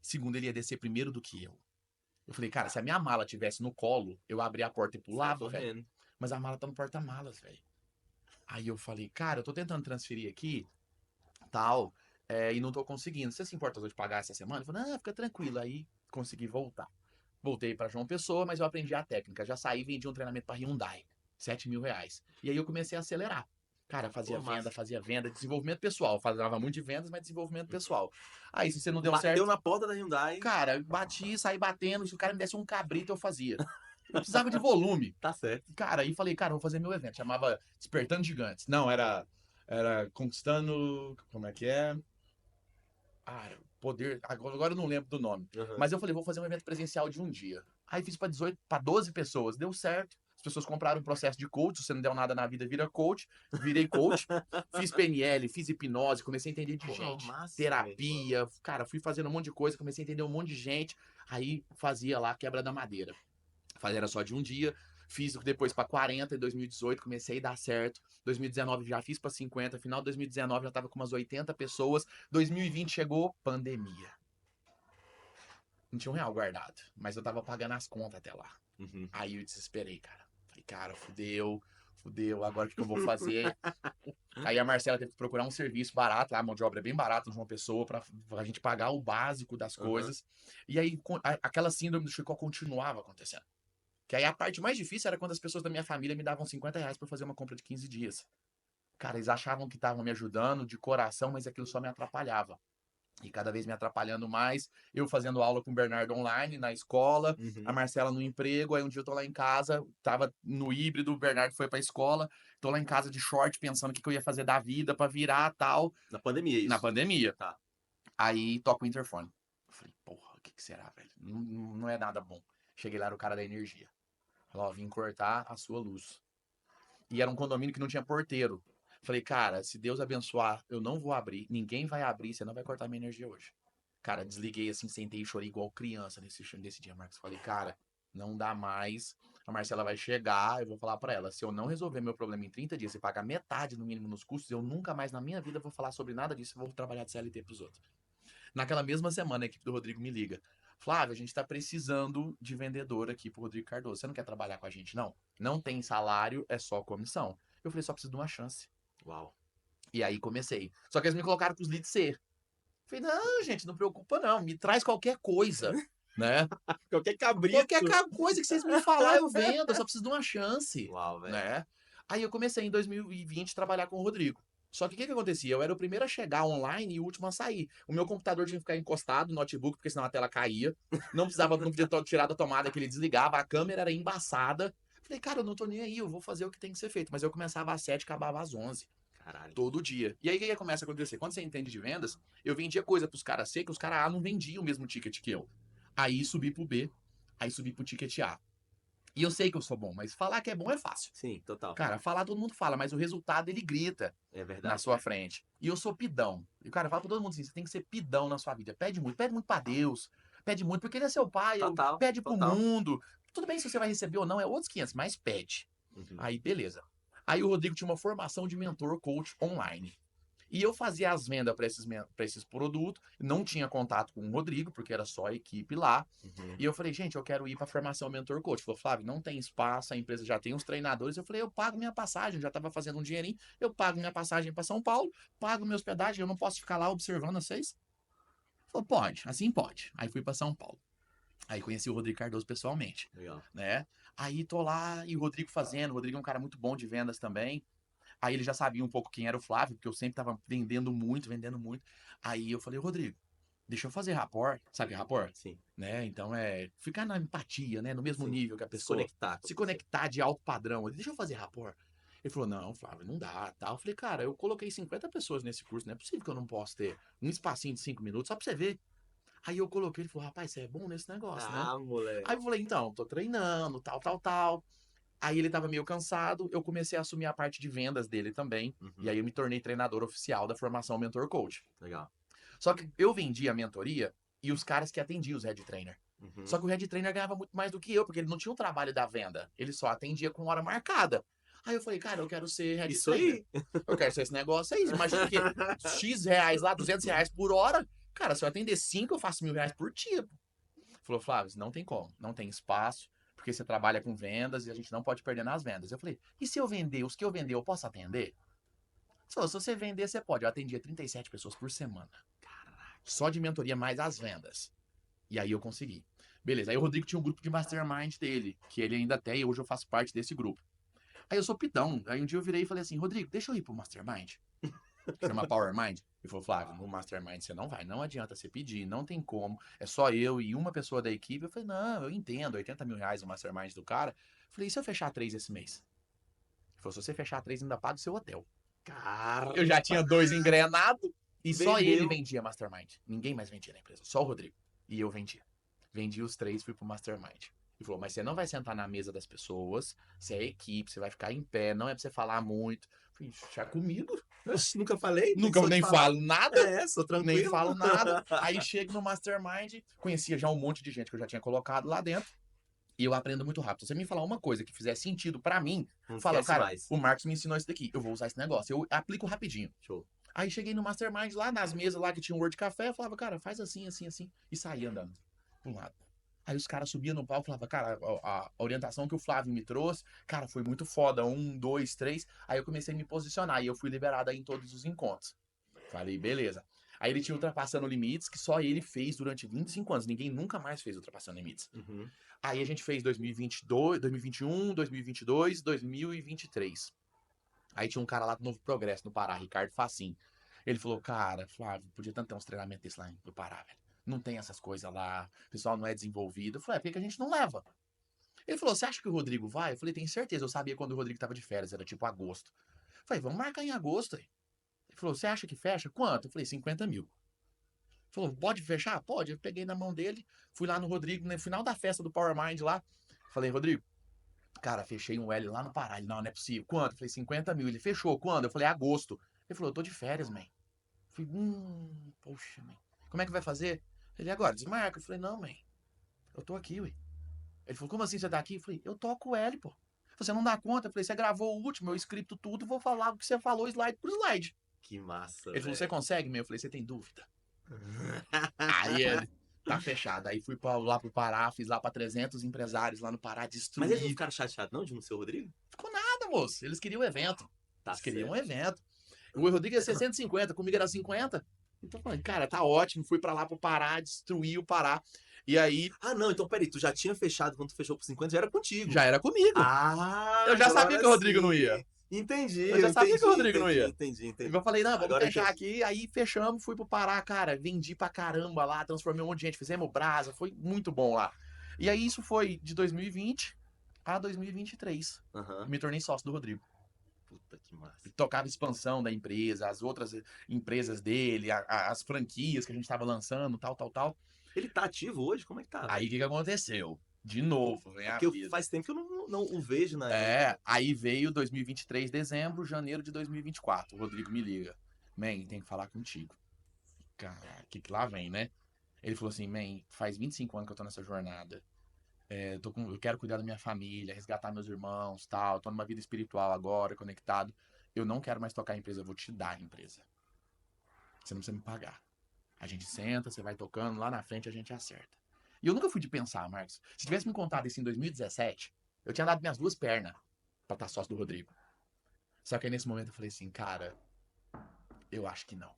B: Segundo, ele ia descer primeiro do que eu. Eu falei, cara, se a minha mala tivesse no colo, eu abria a porta e pulava, velho. Mas a mala tá no porta-malas, velho. Aí eu falei, cara, eu tô tentando transferir aqui, tal, e não tô conseguindo. Você se importa de pagar essa semana? Ele falou, não, fica tranquilo. Aí consegui voltar. Voltei pra João Pessoa, mas eu aprendi a técnica. Já saí e vendi um treinamento pra Hyundai. R$ 7.000. E aí eu comecei a acelerar. Cara,
A: Pô, massa.
B: fazia venda, desenvolvimento pessoal. Falava muito de vendas, mas desenvolvimento pessoal. Aí, se você não deu
A: Bateu
B: certo,
A: na porta da Hyundai.
B: cara, eu bati, saí batendo. Se o cara me desse um cabrito, eu fazia. Eu precisava de volume.
A: Tá certo.
B: Cara, aí falei, cara, vou fazer meu evento. Chamava Despertando Gigantes. Não, era Conquistando. Como é que é? Ah, poder. Agora eu não lembro do nome.
A: Uhum.
B: Mas eu falei, vou fazer um evento presencial de um dia. Aí fiz para 18, para 12 pessoas. Deu certo. As pessoas compraram um processo de coach. Se você não deu nada na vida, vira coach. Virei coach. Fiz PNL, fiz hipnose, comecei a entender de
A: Pô,
B: gente.
A: massa,
B: Terapia. Cara, fui fazendo um monte de coisa, comecei a entender um monte de gente. Aí fazia lá quebra da madeira. Era só de um dia. Fiz depois para 40 em 2018, comecei a dar certo. 2019 já fiz para 50, final de 2019 já tava com umas 80 pessoas. 2020 chegou, pandemia. Não tinha R$ 1 guardado, mas eu tava pagando as contas até lá.
A: Uhum.
B: Aí eu desesperei, cara. Falei, cara, fudeu, agora o que eu vou fazer? Aí a Marcela teve que procurar um serviço barato, lá a mão de obra é bem barata de uma pessoa, pra gente pagar o básico das coisas. E aí aquela síndrome do Chicó continuava acontecendo. Que aí a parte mais difícil era quando as pessoas da minha família me davam R$ 50 por fazer uma compra de 15 dias. Cara, eles achavam que estavam me ajudando de coração, mas aquilo só me atrapalhava. E cada vez me atrapalhando mais, eu fazendo aula com o Bernardo online na escola, a Marcela no emprego, aí um dia eu tô lá em casa, tava no híbrido, o Bernardo foi pra escola, tô lá em casa de short pensando o que eu ia fazer da vida pra virar tal.
A: Na pandemia,
B: Na
A: isso.
B: pandemia.
A: Tá.
B: Aí toca o interfone. Eu falei, porra, o que será, velho? Não é nada bom. Cheguei lá, era o cara da energia. Falou, ó, vim cortar a sua luz. E era um condomínio que não tinha porteiro. Falei, cara, se Deus abençoar, eu não vou abrir, ninguém vai abrir, você não vai cortar minha energia hoje. Cara, desliguei assim, sentei e chorei igual criança nesse dia, Marcos. Falei, cara, não dá mais. A Marcela vai chegar, eu vou falar pra ela, se eu não resolver meu problema em 30 dias e pagar metade no mínimo nos custos, eu nunca mais na minha vida vou falar sobre nada disso, eu vou trabalhar de CLT pros outros. Naquela mesma semana, a equipe do Rodrigo me liga. Flávio, a gente tá precisando de vendedor aqui pro Rodrigo Cardoso. Você não quer trabalhar com a gente, não? Não tem salário, é só comissão. Eu falei, só preciso de uma chance.
A: Uau.
B: E aí comecei. Só que eles me colocaram pros leads C. Falei, não, gente, não preocupa não, me traz qualquer coisa, né?
A: Qualquer cabrito.
B: Qualquer coisa que vocês me falar eu vendo, eu só preciso de uma chance,
A: Uau, velho.
B: né? Aí eu comecei em 2020 a trabalhar com o Rodrigo. Só que o que acontecia? Eu era o primeiro a chegar online e o último a sair. O meu computador tinha que ficar encostado no notebook, porque senão a tela caía. Não podia tirar da tomada que ele desligava, a câmera era embaçada. Falei, cara, eu não tô nem aí, eu vou fazer o que tem que ser feito. Mas eu começava às 7 e acabava às 11.
A: Caralho.
B: Todo dia. E aí o que começa a acontecer? Quando você entende de vendas, eu vendia coisa pros caras C que os caras A não vendiam o mesmo ticket que eu. Aí subi pro B, aí subi pro ticket A. E eu sei que eu sou bom, mas falar que é bom é fácil.
A: Sim, total.
B: Cara, falar todo mundo fala, mas o resultado ele grita
A: É verdade.
B: na sua frente. E eu sou pidão. E o cara fala pra todo mundo assim: você tem que ser pidão na sua vida. Pede muito pra Deus. Pede muito, porque ele é seu pai.
A: Total,
B: Pede pro
A: total.
B: mundo. Tudo bem se você vai receber ou não, é outros 500, mas pede.
A: Uhum.
B: Aí, beleza. Aí o Rodrigo tinha uma formação de mentor coach online. E eu fazia as vendas para esses produtos, não tinha contato com o Rodrigo, porque era só a equipe lá. E eu falei, gente, eu quero ir para a formação Mentor Coach. Ele falou, Flávio, não tem espaço, a empresa já tem os treinadores. Eu falei, eu pago minha passagem, já estava fazendo um dinheirinho, eu pago minha passagem para São Paulo, pago minha hospedagem, eu não posso ficar lá observando vocês? Ele falou, pode, assim pode. Aí fui para São Paulo. Aí conheci o Rodrigo Cardoso pessoalmente.
A: Legal.
B: Né? Aí tô lá e o Rodrigo fazendo. O Rodrigo é um cara muito bom de vendas também. Aí ele já sabia um pouco quem era o Flávio, porque eu sempre tava vendendo muito, vendendo muito. Aí eu falei, Rodrigo, deixa eu fazer rapport. Sabe rapport?
A: Sim,
B: Né? Então é ficar na empatia, né? No mesmo
A: sim.
B: nível que a
A: Se
B: pessoa.
A: conectar com a
B: Se
A: pessoa.
B: conectar de alto padrão. Deixa eu fazer rapport. Ele falou, não, Flávio, não dá, tal. Eu falei, cara, eu coloquei 50 pessoas nesse curso, não é possível que eu não possa ter um espacinho de 5 minutos só pra você ver. Aí eu coloquei, ele falou, rapaz, você é bom nesse negócio, né?
A: Ah, moleque.
B: Aí eu falei, então, tô treinando, tal, tal, tal. Aí ele tava meio cansado, eu comecei a assumir a parte de vendas dele também. E
A: Uhum.
B: aí eu me tornei treinador oficial da formação Mentor Coach.
A: Legal.
B: Só que eu vendia a mentoria e os caras que atendiam os head trainer. Só
A: Uhum.
B: que o head trainer ganhava muito mais do que eu, porque ele não tinha o trabalho da venda. Ele só atendia com hora marcada. Aí eu falei, cara, eu quero ser head
A: Isso
B: trainer.
A: aí.
B: Eu quero ser esse negócio aí. Imagina que X reais lá, R$ 200 por hora. Cara, se eu atender 5, eu faço R$ 1.000 por dia. Falou, Flávio, não tem como, não tem espaço, porque você trabalha com vendas e a gente não pode perder nas vendas. Eu falei, e se eu vender os que eu vender, eu posso atender? Se você vender, você pode. Eu atendia 37 pessoas por semana. Só de mentoria mais as vendas. E aí eu consegui. Beleza, aí o Rodrigo tinha um grupo de mastermind dele, que ele ainda tem, e hoje eu faço parte desse grupo. Aí eu sou pitão. Aí um dia eu virei e falei assim, Rodrigo, deixa eu ir pro mastermind. Chama Power Mind. Ele falou, Flávio, no Mastermind você não vai, não adianta você pedir, não tem como. É só eu e uma pessoa da equipe. Eu falei, não, eu entendo, R$ 80.000 o Mastermind do cara. Eu falei, e se eu fechar 3 esse mês? Ele falou, se você fechar 3, ainda paga o seu hotel.
A: Cara,
B: Eu já tinha 2 engrenados e só ele
A: vendeu.
B: vendia Mastermind. Ninguém mais vendia na empresa, só o Rodrigo. E eu vendia. Vendi os 3, fui pro Mastermind. Ele falou, mas você não vai sentar na mesa das pessoas, você é equipe, você vai ficar em pé, não é pra você falar muito. Eu falei, já comigo?
A: Oxe, nunca falei?
B: Nunca
A: Só te
B: nem
A: falar.
B: falo nada,
A: Sou
B: nem
A: tranquilo.
B: falo nada. Aí chego no Mastermind, conhecia já um monte de gente que eu já tinha colocado lá dentro. E eu aprendo muito rápido. Se você me falar uma coisa que fizer sentido pra mim,
A: Não
B: fala,
A: esquece
B: cara,
A: mais.
B: o Marcos me ensinou isso daqui, eu vou usar esse negócio. Eu aplico rapidinho.
A: Show.
B: Aí cheguei no Mastermind lá, nas mesas lá que tinha um Word Café, eu falava, cara, faz assim, assim, assim. E saía andando pra um lado. Aí os caras subiam no palco e falavam, cara, a orientação que o Flávio me trouxe, cara, foi muito foda. 1, 2, 3. Aí eu comecei a me posicionar e eu fui liberado aí em todos os encontros. Falei, beleza. Aí ele tinha Ultrapassando Limites, que só ele fez durante 25 anos. Ninguém nunca mais fez Ultrapassando Limites.
A: Uhum.
B: Aí a gente fez 2022, 2021, 2022, 2023. Aí tinha um cara lá do Novo Progresso, no Pará, Ricardo Facim. Ele falou, cara, Flávio, podia tanto ter uns treinamentos desses lá no Pará, velho. Não tem essas coisas lá, o pessoal não é desenvolvido. Eu falei, por que que a gente não leva? Ele falou, você acha que o Rodrigo vai? Eu falei, tenho certeza. Eu sabia quando o Rodrigo tava de férias, era tipo agosto. Eu falei, vamos marcar em agosto aí. Ele falou, você acha que fecha? Quanto? Eu falei, 50 mil. Ele falou, pode fechar? Pode. Eu peguei na mão dele, fui lá no Rodrigo, no final da festa do Power Mind lá. Falei, Rodrigo, cara, fechei um L lá no Pará. Ele, não, não é possível. Quanto? Eu falei, 50 mil. Ele, fechou. Quando? Eu falei, agosto. Ele falou, eu tô de férias, man. Eu falei, poxa, man. Como é que vai fazer? Ele, agora, desmarca. Eu falei, não, man. Eu tô aqui, ué. Ele falou, como assim você tá aqui? Eu falei, eu toco o L, pô. Você não dá conta? Eu falei, você gravou o último, eu escrito tudo, vou falar o que você falou slide por slide.
A: Que massa,
B: Ele falou, você
A: velho.
B: consegue, meu? Eu falei, você tem dúvida? Aí ele, tá fechado. Aí fui lá pro Pará, fiz lá pra 300 empresários lá no Pará,
A: Mas eles não
B: destruí.
A: ficaram chateados, não, de não ser o Rodrigo?
B: Ficou nada, moço. Eles queriam o evento.
A: Tá
B: Eles queriam
A: certo.
B: um evento. O Rodrigo ia ser 150, comigo era 50. Então, falei, cara, tá ótimo. Fui pra lá pro Pará, destruí o Pará. E aí,
A: Ah, não, então peraí, tu já tinha fechado quando tu fechou por 50, já era contigo.
B: já era comigo.
A: Ah,
B: Eu já sabia
A: agora
B: que o Rodrigo não
A: sim.
B: ia.
A: Entendi,
B: Eu já sabia que o Rodrigo não ia.
A: entendi.
B: Eu falei, não, vamos
A: Agora eu
B: fechar
A: entendi.
B: aqui. Aí fechamos, fui pro Pará, cara. Vendi pra caramba lá, transformei um monte de gente, fizemos brasa, foi muito bom lá. E aí isso foi de 2020 a 2023.
A: Aham.
B: Me tornei sócio do Rodrigo.
A: Puta que massa.
B: Tocava expansão da empresa, as outras empresas dele, as franquias que a gente estava lançando, tal, tal, tal.
A: Ele tá ativo hoje? Como é que tá,
B: Aí o
A: velho?
B: que, que aconteceu? De novo, vem
A: É
B: a
A: porque
B: vida.
A: faz tempo que eu não o vejo na.
B: Aí veio 2023, dezembro, janeiro de 2024. O Rodrigo me liga. Man, tem que falar contigo. Cara, que lá vem, né? Ele falou assim, man, faz 25 anos que eu tô nessa jornada. Eu quero cuidar da minha família, resgatar meus irmãos, tal. Tô numa vida espiritual agora, conectado. Eu não quero mais tocar a empresa, eu vou te dar a empresa. Você não precisa me pagar. A gente senta, você vai tocando, lá na frente a gente acerta. E eu nunca fui de pensar, Marcos. Se tivesse me contado isso em 2017, eu tinha dado minhas 2 pernas pra estar sócio do Rodrigo. Só que aí nesse momento eu falei assim, cara, eu acho que não.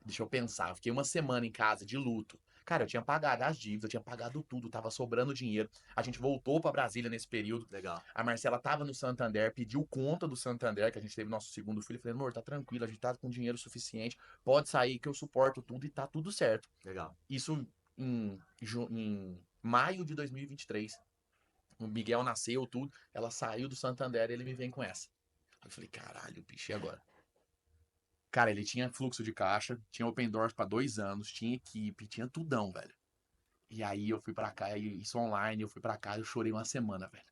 B: Deixa eu pensar. Eu fiquei uma semana em casa de luto. Cara, eu tinha pagado as dívidas, eu tinha pagado tudo, tava sobrando dinheiro. A gente voltou pra Brasília nesse período.
A: Legal.
B: A Marcela tava no Santander, pediu conta do Santander, que a gente teve nosso segundo filho. Eu falei, amor, tá tranquilo, a gente tá com dinheiro suficiente, pode sair que eu suporto tudo e tá tudo certo.
A: Legal.
B: Isso em maio de 2023. O Miguel nasceu, tudo. Ela saiu do Santander e ele me vem com essa. Eu falei, caralho, bicho, e agora? Cara, ele tinha fluxo de caixa, tinha open doors pra 2 anos, tinha equipe, tinha tudão, velho. E aí eu fui pra cá, isso online, eu fui pra cá, eu chorei uma semana, velho.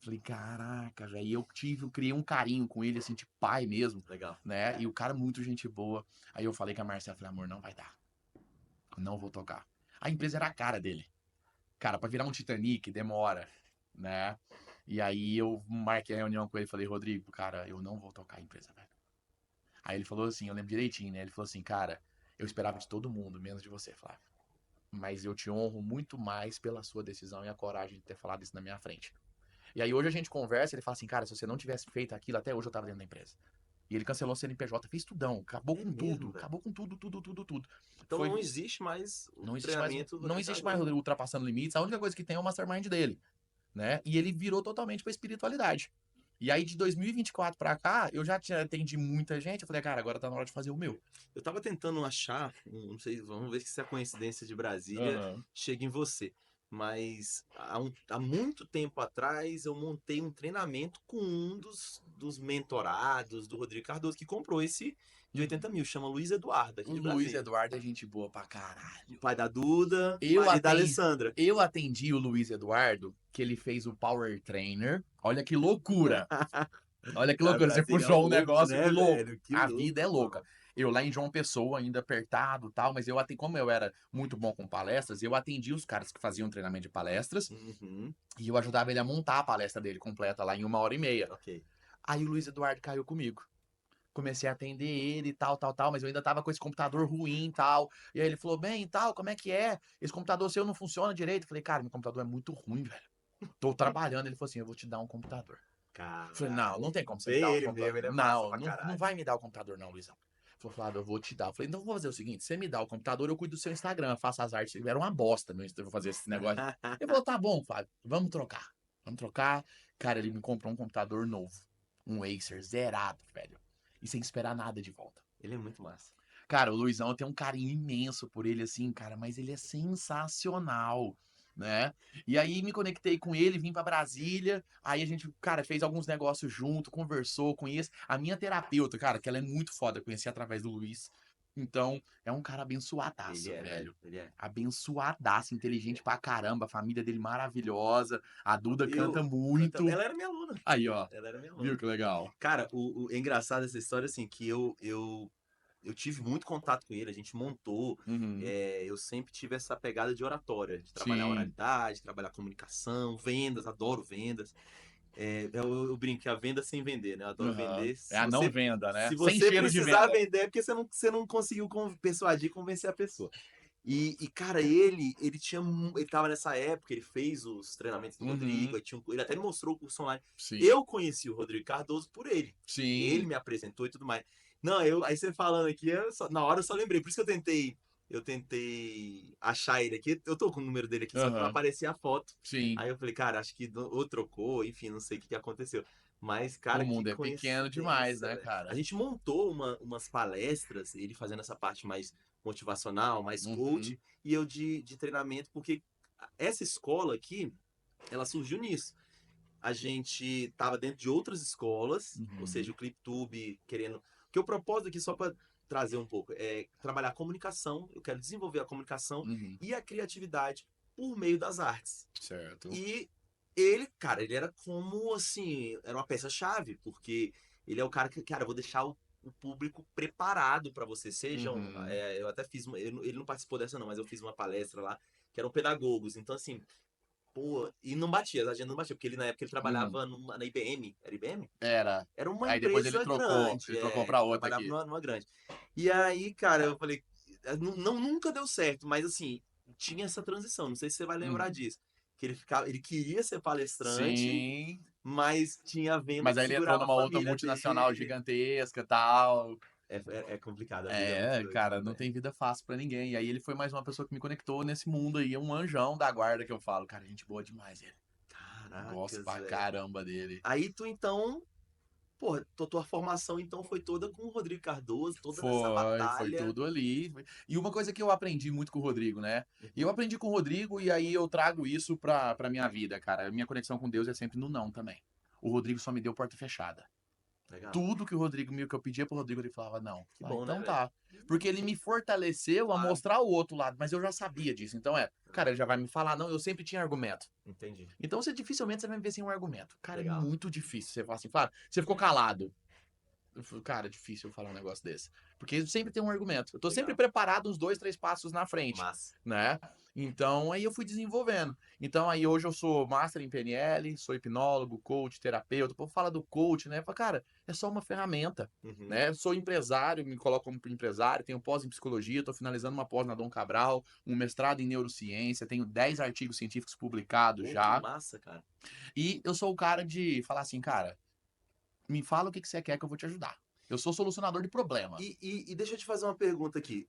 B: Falei, caraca, velho. E eu criei um carinho com ele, assim, de pai mesmo,
A: Legal.
B: né? E o cara, muito gente boa. Aí eu falei com a Marcela, falei, amor, não vai dar. Não vou tocar. A empresa era a cara dele. Cara, pra virar um Titanic, demora, né? E aí eu marquei a reunião com ele e falei, Rodrigo, cara, eu não vou tocar a empresa, velho. Aí ele falou assim, eu lembro direitinho, né? Ele falou assim, cara, eu esperava de todo mundo, menos de você, Flávio. Mas eu te honro muito mais pela sua decisão e a coragem de ter falado isso na minha frente. E aí hoje a gente conversa, ele fala assim, cara, se você não tivesse feito aquilo, até hoje eu tava dentro da empresa. E ele cancelou o CNPJ, fez tudão, acabou com
A: mesmo,
B: tudo,
A: velho?
B: acabou com tudo, tudo, tudo, tudo.
A: Então
B: Foi,
A: não existe mais o
B: não existe mais,
A: treinamento do
B: não
A: Rodrigo
B: existe mais
A: Cardoso.
B: ultrapassando limites, a única coisa que tem é o mastermind dele, né? E ele virou totalmente pra espiritualidade. E aí de 2024 pra cá, eu já atendi muita gente, eu falei, cara, agora tá na hora de fazer o meu.
A: Eu tava tentando achar, não sei, vamos ver se a coincidência de Brasília
B: Aham.
A: chega em você. Mas há muito tempo atrás eu montei um treinamento com um dos mentorados do Rodrigo Cardoso, que comprou esse de 80 mil, chama Luiz Eduardo, aqui
B: O
A: de
B: Luiz
A: Brasília.
B: Eduardo é gente boa pra
A: O
B: caralho.
A: pai da Duda,
B: Eu
A: marido da
B: atendi,
A: Alessandra.
B: eu atendi o Luiz Eduardo, que ele fez o Power Trainer. Olha que loucura. Olha que
A: Cara,
B: loucura. Você
A: Brasília é
B: puxou um
A: louco,
B: negócio
A: né,
B: louco.
A: velho? Que
B: A vida é
A: louco,
B: louca.
A: mano.
B: Eu lá em João Pessoa, ainda apertado e tal, mas eu atendi, como eu era muito bom com palestras, eu atendi os caras que faziam treinamento de palestras
A: Uhum,
B: e eu ajudava ele a montar a palestra dele completa lá em 1 hora e meia.
A: ok.
B: Aí o Luiz Eduardo caiu comigo. Comecei a atender ele e tal, tal, tal, mas eu ainda tava com esse computador ruim e tal. E aí ele falou, bem, e tal, como é que é? Esse computador seu não funciona direito. Eu falei, cara, meu computador é muito ruim, velho. Tô trabalhando. Ele falou assim, eu vou te dar um computador. Eu falei, não, não
A: Caralho.
B: tem como você me
A: Bem
B: dar um
A: ele mesmo,
B: computador.
A: ele é massa
B: Não,
A: pra
B: não
A: caralho.
B: vai me dar o computador não, Luizão. Ele falou, Flávio, eu vou te dar. Eu falei, então vou fazer o seguinte, você me dá o computador, eu cuido do seu Instagram, eu faço as artes. Era uma bosta meu Instagram, vou fazer esse negócio. Ele falou, tá bom, Flávio, vamos trocar. Vamos trocar. Cara, ele me comprou um computador novo. Um Acer, zerado, velho. E sem esperar nada de volta.
A: Ele é muito massa.
B: Cara, o Luizão, eu tenho um carinho imenso por ele, assim, cara, mas ele é sensacional, né? E aí me conectei com ele, vim pra Brasília, aí a gente, cara, fez alguns negócios junto, conversou com isso. A minha terapeuta, cara, que ela é muito foda, eu conheci através do Luiz. Então, é um cara
A: Ele
B: abençoadaço,
A: é, velho.
B: velho.
A: Ele é.
B: Abençoadaço, inteligente pra caramba, a família dele maravilhosa, a Duda canta
A: Ela
B: muito.
A: era minha aluna.
B: Aí, ó,
A: Ela era minha
B: viu
A: aluna.
B: que legal?
A: Cara, é engraçado essa história, assim, que eu tive muito contato com ele, a gente montou.
B: Uhum.
A: Eu sempre tive essa pegada de oratória, de trabalhar
B: Sim.
A: oralidade, trabalhar comunicação, vendas, adoro vendas. Eu brinco que a venda sem vender, né? Eu adoro
B: Aham.
A: vender.
B: É
A: Se
B: a não
A: você,
B: venda, né?
A: se
B: Sem
A: você
B: cheiro de
A: precisar
B: venda.
A: vender, é porque você não conseguiu persuadir, convencer a pessoa. Cara, ele tinha. Ele tava nessa época, ele fez os treinamentos do Rodrigo,
B: Uhum.
A: aí ele até me mostrou o curso online.
B: Sim.
A: Eu conheci o Rodrigo Cardoso por ele. Ele
B: Sim.
A: me apresentou e tudo mais. Não, aí você falando aqui, na hora eu só lembrei. Por isso que eu tentei achar ele aqui. Eu tô com o número dele aqui, só que não
B: Aham.
A: aparecia a foto.
B: Sim.
A: Aí eu falei, cara, acho que ou trocou, enfim, não sei o que aconteceu. Mas,
B: O
A: cara, que
B: mundo é pequeno demais,
A: coincidência,
B: né,
A: velho. A
B: cara?
A: gente montou umas palestras, ele fazendo essa parte mais motivacional, mais
B: Uhum.
A: coach, e eu de treinamento, porque essa escola aqui, ela surgiu nisso. A gente tava dentro de outras escolas, ou seja,
B: Uhum.
A: o ClipTube querendo. Que o propósito aqui, só para trazer um pouco, é trabalhar a comunicação. Eu quero desenvolver a comunicação
B: Uhum.
A: e a criatividade por meio das artes.
B: Certo.
A: E ele, cara, ele era como assim, era uma peça-chave, porque ele é o cara que, cara, eu vou deixar o público preparado para você. Sejam,
B: Uhum.
A: eu até fiz, ele não participou dessa não, mas eu fiz uma palestra lá que eram pedagogos. Então assim, pô, e não batia, a agenda não batia, porque ele na época ele
B: Uhum.
A: trabalhava na IBM, era IBM?
B: Era.
A: Era uma
B: Aí depois
A: empresa grande,
B: ele trocou
A: ele
B: pra outra
A: trabalhava
B: aqui.
A: numa grande. E aí, cara, eu falei, nunca deu certo, mas assim, tinha essa transição, não sei se você vai lembrar
B: Uhum.
A: disso. Que ele queria ser palestrante,
B: Sim.
A: mas tinha a venda
B: Mas
A: que
B: aí ele entrou
A: segurava a
B: numa outra
A: família
B: multinacional
A: dele.
B: gigantesca e tal.
A: É complicado, a vida é muito doida,
B: Cara,
A: né,
B: não
A: velho?
B: tem vida fácil pra ninguém. E aí ele foi mais uma pessoa que me conectou nesse mundo aí, um anjão da guarda que eu falo. Cara, gente boa demais ele. Gosto
A: Caracas,
B: pra
A: velho.
B: caramba dele.
A: Aí tu então, pô, tua formação então foi toda com o Rodrigo Cardoso, toda nessa
B: Foi
A: batalha.
B: tudo ali. E uma coisa que eu aprendi muito com o Rodrigo, né? E eu
A: Uhum.
B: aprendi com o Rodrigo e aí eu trago isso pra minha vida, cara. A minha conexão com Deus é sempre no não também. O Rodrigo só me deu porta fechada.
A: Legal.
B: Tudo que o Rodrigo que eu pedia pro Rodrigo, ele falava não.
A: Que
B: Ah,
A: bom, né,
B: então
A: velho?
B: tá. Porque ele me fortaleceu a
A: Claro.
B: mostrar o outro lado, mas eu já sabia disso. Então cara, ele já vai me falar, não, eu sempre tinha argumento.
A: Entendi.
B: Então dificilmente você vai me ver sem um argumento. Cara, é
A: Legal.
B: muito difícil. Você fala assim, Flávio, você ficou calado. Eu falo, cara, é difícil eu falar um negócio desse. Porque sempre tem um argumento. Eu tô sempre
A: Legal.
B: preparado uns 2, 3 passos na frente,
A: Massa.
B: né? Então, aí eu fui desenvolvendo. Então, aí hoje eu sou master em PNL, sou hipnólogo, coach, terapeuta. O povo fala do coach, né? Fala, cara, é só uma ferramenta,
A: Uhum.
B: né? Sou empresário, me coloco como empresário, tenho pós em psicologia, tô finalizando uma pós na Dom Cabral, um mestrado em neurociência, tenho 10 artigos científicos publicados
A: Pô, que
B: já.
A: massa, cara.
B: E eu sou o cara de falar assim, cara, me fala o que você quer que eu vou te ajudar. Eu sou solucionador de problema.
A: E deixa eu te fazer uma pergunta aqui.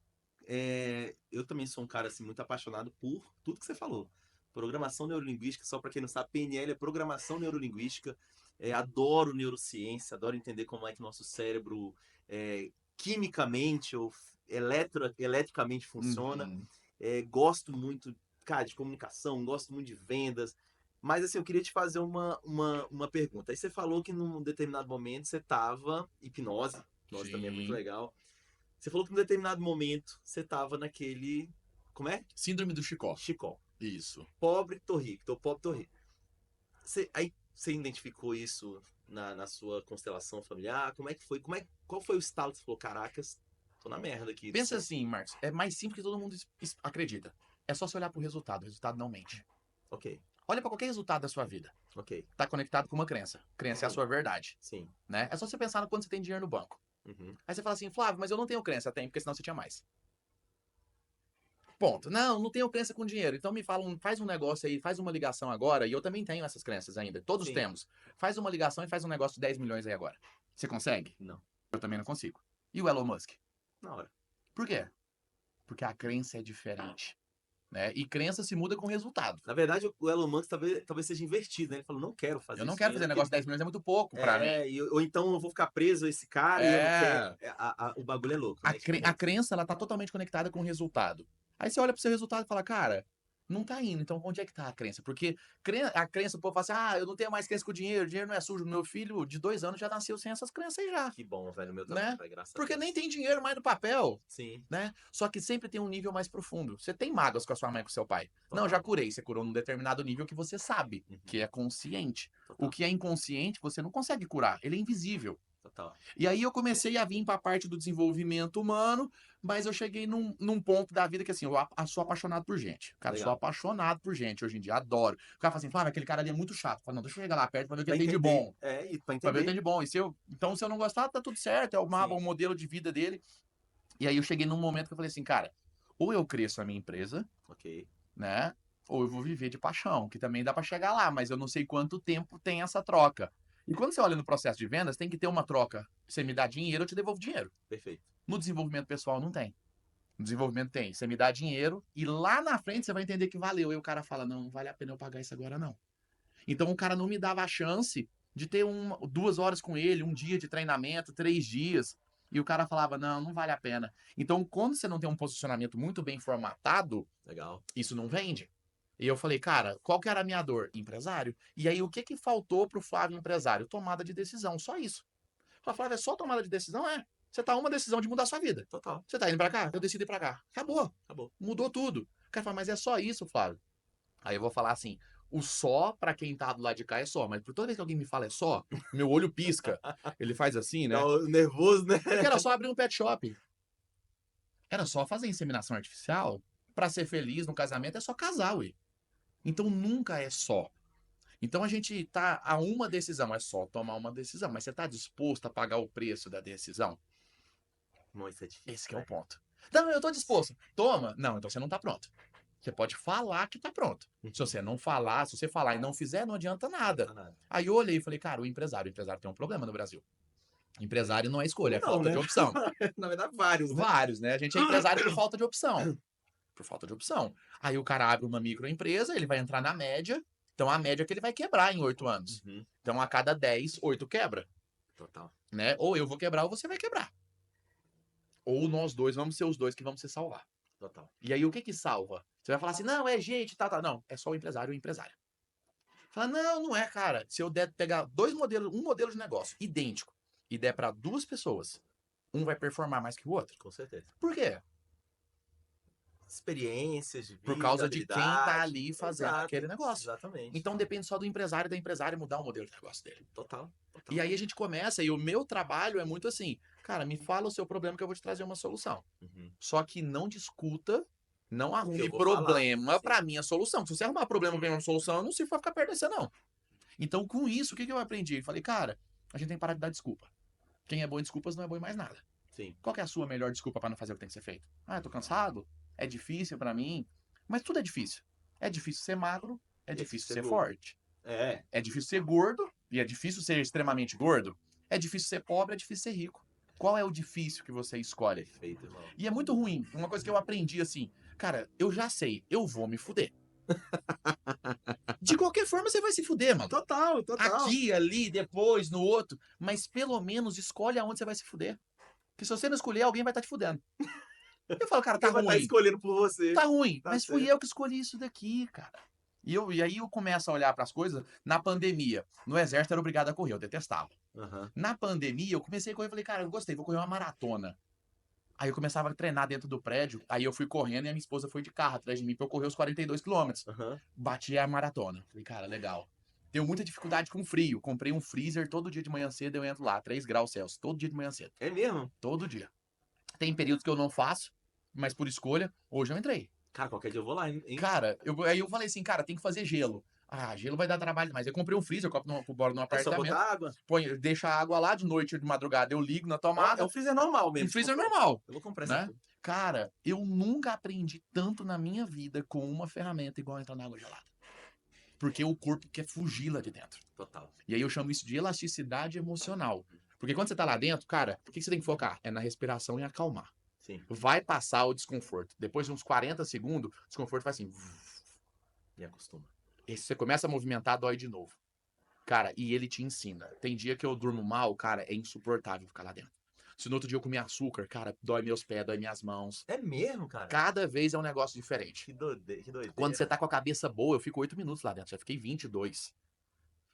A: Eu também sou um cara assim, muito apaixonado por tudo que você falou. Programação neurolinguística, só para quem não sabe, PNL é programação neurolinguística. Adoro neurociência, adoro entender como é que nosso cérebro quimicamente ou eletricamente funciona.
B: Uhum.
A: Gosto muito, cara, de comunicação, gosto muito de vendas. Mas assim, eu queria te fazer uma pergunta. Aí você falou que num determinado momento você estava hipnose. Hipnose também é muito
B: Sim.
A: legal. Você falou que num determinado momento você estava naquele. Como é?
B: Síndrome do Chicó.
A: Chicó.
B: Isso.
A: Pobre, tô rico. Tô pobre, tô rico. Aí você identificou isso na sua constelação familiar? Como é que foi? Qual foi o estalo que você falou? Caracas, tô na merda aqui.
B: Pensa assim, Marcos, é mais simples que todo mundo acredita. É só você olhar pro resultado. O resultado não mente.
A: Ok,
B: Olha pra qualquer resultado da sua vida.
A: ok.
B: Tá conectado com uma crença. Crença é a
A: Sim,
B: sua verdade,
A: sim.
B: né? É só você pensar no quanto você tem dinheiro no banco.
A: Uhum.
B: Aí você fala assim, Flávio, mas eu não tenho crença. Tem, porque senão você tinha mais. Ponto. Não, não tenho crença com dinheiro. Então me fala, faz um negócio aí, faz uma ligação agora. E eu também tenho essas crenças ainda. Todos
A: Sim.
B: temos. Faz uma ligação e faz um negócio de 10 milhões aí agora. Você consegue?
A: Não.
B: Eu também não consigo. E o Elon Musk?
A: Na hora.
B: Por quê? Porque a crença é diferente. Né? E crença se muda com resultado.
A: Na verdade, o Elon Musk talvez seja invertido, né? Ele falou, não quero fazer
B: Eu não
A: isso
B: quero fazer
A: mesmo.
B: negócio de 10 milhões, é muito pouco pra mim.
A: Ou então eu vou ficar preso a esse cara e eu não quero.
B: É.
A: O bagulho é louco,
B: A,
A: né?
B: a crença, ela tá totalmente conectada com o resultado. Aí você olha pro seu resultado e fala, cara, não tá indo. Então onde é que tá a crença? Porque a crença, o povo fala assim, eu não tenho mais crença com o dinheiro não é sujo. Meu filho de 2 anos já nasceu sem essas crenças aí já.
A: Que bom, velho, o meu também,
B: Né?
A: velho, graças a
B: Porque
A: Deus.
B: nem tem dinheiro mais no papel.
A: Sim,
B: Né? Só que sempre tem um nível mais profundo. Você tem mágoas com a sua mãe e com o seu pai. Não,
A: total.
B: já curei. Você curou num determinado nível que você sabe,
A: Uhum,
B: que é consciente. O
A: total,
B: que é inconsciente, você não consegue curar. Ele é invisível.
A: total.
B: E aí eu comecei a vir para a parte do desenvolvimento humano, mas eu cheguei num ponto da vida que assim, eu sou apaixonado por gente. Cara, eu sou
A: Legal.
B: apaixonado por gente hoje em dia, adoro. O cara fala assim, Flávio, aquele cara ali é muito chato. Fala, não, deixa eu chegar lá perto para ver o que
A: Pra
B: ele tem de
A: entender.
B: bom.
A: E pra
B: Pra ver o que tem
A: entender.
B: de bom. Então, se eu não gostar, tá tudo certo. É o
A: Sim.
B: modelo de vida dele. E aí eu cheguei num momento que eu falei assim, cara, ou eu cresço a minha empresa,
A: Ok.
B: né? Ou eu vou viver de paixão, que também dá para chegar lá, mas eu não sei quanto tempo tem essa troca. E quando você olha no processo de vendas, tem que ter uma troca. Você me dá dinheiro, eu te devolvo dinheiro.
A: Perfeito.
B: No desenvolvimento pessoal não tem. No desenvolvimento tem. Você me dá dinheiro e lá na frente você vai entender que valeu. E o cara fala, não vale a pena eu pagar isso agora não. Então o cara não me dava a chance de ter 2 horas com ele, um dia de treinamento, 3 dias. E o cara falava, não vale a pena. Então, quando você não tem um posicionamento muito bem formatado,
A: Legal.
B: isso não vende. E eu falei, cara, qual que era a minha dor? Empresário. E aí, o que faltou pro Flávio empresário? Tomada de decisão, só isso. Flávio, é só tomada de decisão? É. Você tá uma decisão de mudar a sua vida.
A: Total.
B: Você tá indo pra cá? Eu decido ir pra cá. Acabou.
A: Acabou.
B: Mudou tudo. O cara fala, mas é só isso, Flávio. Aí eu vou falar assim, o só pra quem tá do lado de cá é só, mas por toda vez que alguém me fala é só, meu olho pisca. Ele faz assim,
A: Dá
B: né?
A: o nervoso, né?
B: Porque era só abrir um pet shop. Era só fazer inseminação artificial. Pra ser feliz no casamento é só casar, ué. Então nunca é só. Então a gente tá a uma decisão, é só tomar uma decisão, mas você tá disposto a pagar o preço da decisão?
A: Não, isso é difícil.
B: Esse que é o
A: Né?
B: ponto. Não, eu tô disposto. Toma. Não, então você não tá pronto. Você pode falar que tá pronto. Se você não falar, se você falar e não fizer, não adianta nada.
A: Não dá nada.
B: Aí eu olhei e falei, cara, o empresário tem um problema no Brasil. Empresário não é escolha, é
A: Não,
B: falta
A: né?
B: de opção.
A: Na verdade, vários, né?
B: Vários, né? A gente é empresário por falta de opção. Por falta de opção. Aí o cara abre uma microempresa, ele vai entrar na média. Então a média é que ele vai quebrar em 8 anos.
A: Uhum.
B: Então a cada 10, 8 quebra,
A: Total.
B: né? Ou eu vou quebrar ou você vai quebrar. Ou nós dois vamos ser os dois que vamos se salvar.
A: Total.
B: E aí o que que salva? Você vai falar assim, não, é gente, tá. Não, é só o empresário e o empresário. Fala, não, não é, cara. Se eu der pegar um modelo de negócio idêntico e der para duas pessoas, um vai performar mais que o outro.
A: Com certeza.
B: Por quê?
A: Experiências de
B: Por
A: vida,
B: causa de quem tá
A: habilidade.
B: ali fazendo
A: Exato,
B: aquele negócio.
A: exatamente.
B: Então depende só do empresário e da empresária mudar o modelo de negócio dele.
A: Total. Total.
B: E aí a gente começa, e o meu trabalho é muito assim, cara, me fala o seu problema que eu vou te trazer uma solução.
A: Uhum.
B: Só que não discuta, não
A: eu
B: arrume
A: vou
B: problema
A: falar,
B: pra minha solução. Se você arrumar problema pra minha solução, eu não sirvo pra ficar perto desse, não. Então, com isso, o que que eu aprendi? Falei, cara, a gente tem que parar de dar desculpa. Quem é bom em desculpas não é bom em mais nada.
A: Sim.
B: Qual que é a sua melhor desculpa pra não fazer o que tem que ser feito? Ah, eu tô cansado, é difícil pra mim. Mas tudo é difícil. É difícil ser magro, é difícil ser forte. É difícil ser gordo, e é difícil ser extremamente gordo. É difícil ser pobre, é difícil ser rico. Qual é o difícil que você escolhe?
A: Perfeito, irmão.
B: E é muito ruim. Uma coisa que eu aprendi assim, cara, eu já sei, eu vou me fuder. De qualquer forma, você vai se fuder, mano.
A: Total.
B: Aqui, ali, depois, no outro. Mas pelo menos escolhe aonde você vai se fuder. Porque se você não escolher, alguém vai estar te fudendo. Eu falo, cara, tá
A: Quem vai estar
B: ruim.
A: escolhendo por você.
B: Tá ruim,
A: Tá
B: mas fui
A: certo.
B: eu que escolhi isso daqui, cara. E aí eu começo a olhar para as coisas. Na pandemia, no exército era obrigado a correr, eu detestava.
A: Uhum.
B: Na pandemia, eu comecei a correr, falei, cara, eu gostei, vou correr uma maratona. Aí eu começava a treinar dentro do prédio, aí eu fui correndo e a minha esposa foi de carro atrás de mim pra eu correr os 42 quilômetros.
A: Uhum.
B: Bati a maratona. Falei, cara, legal. Tenho muita dificuldade com frio. Comprei um freezer todo dia de manhã cedo, eu entro lá, 3 graus Celsius, todo dia de manhã cedo.
A: É mesmo?
B: Todo dia. Tem períodos que eu não faço, mas por escolha, hoje eu entrei.
A: Cara, qualquer dia eu vou lá, hein?
B: Cara, aí eu falei assim, cara, tem que fazer gelo. Ah, gelo vai dar trabalho, mas eu comprei um freezer, eu moro num
A: É só
B: apartamento,
A: botar água.
B: deixa a água lá de noite ou de madrugada, eu ligo na
A: É
B: tomada,
A: um freezer normal mesmo.
B: um freezer
A: comprou.
B: normal,
A: Eu vou comprar essa
B: né?
A: porra.
B: Cara, eu nunca aprendi tanto na minha vida com uma ferramenta igual entrar na água gelada. Porque o corpo quer fugir lá de dentro.
A: Total.
B: E aí eu chamo isso de elasticidade emocional. Porque quando você tá lá dentro, cara, por que você tem que focar? É na respiração e acalmar.
A: Sim.
B: Vai passar o desconforto. Depois de uns 40 segundos, o desconforto faz assim.
A: Me acostuma.
B: E se você começa a movimentar, dói de novo. Cara, e ele te ensina. Tem dia que eu durmo mal, cara, é insuportável ficar lá dentro. Se no outro dia eu comer açúcar, cara, dói meus pés, dói minhas mãos.
A: É mesmo, cara?
B: Cada vez é um negócio diferente.
A: Que doideira.
B: Quando você tá com a cabeça boa, eu fico 8 minutos lá dentro. Já fiquei 22.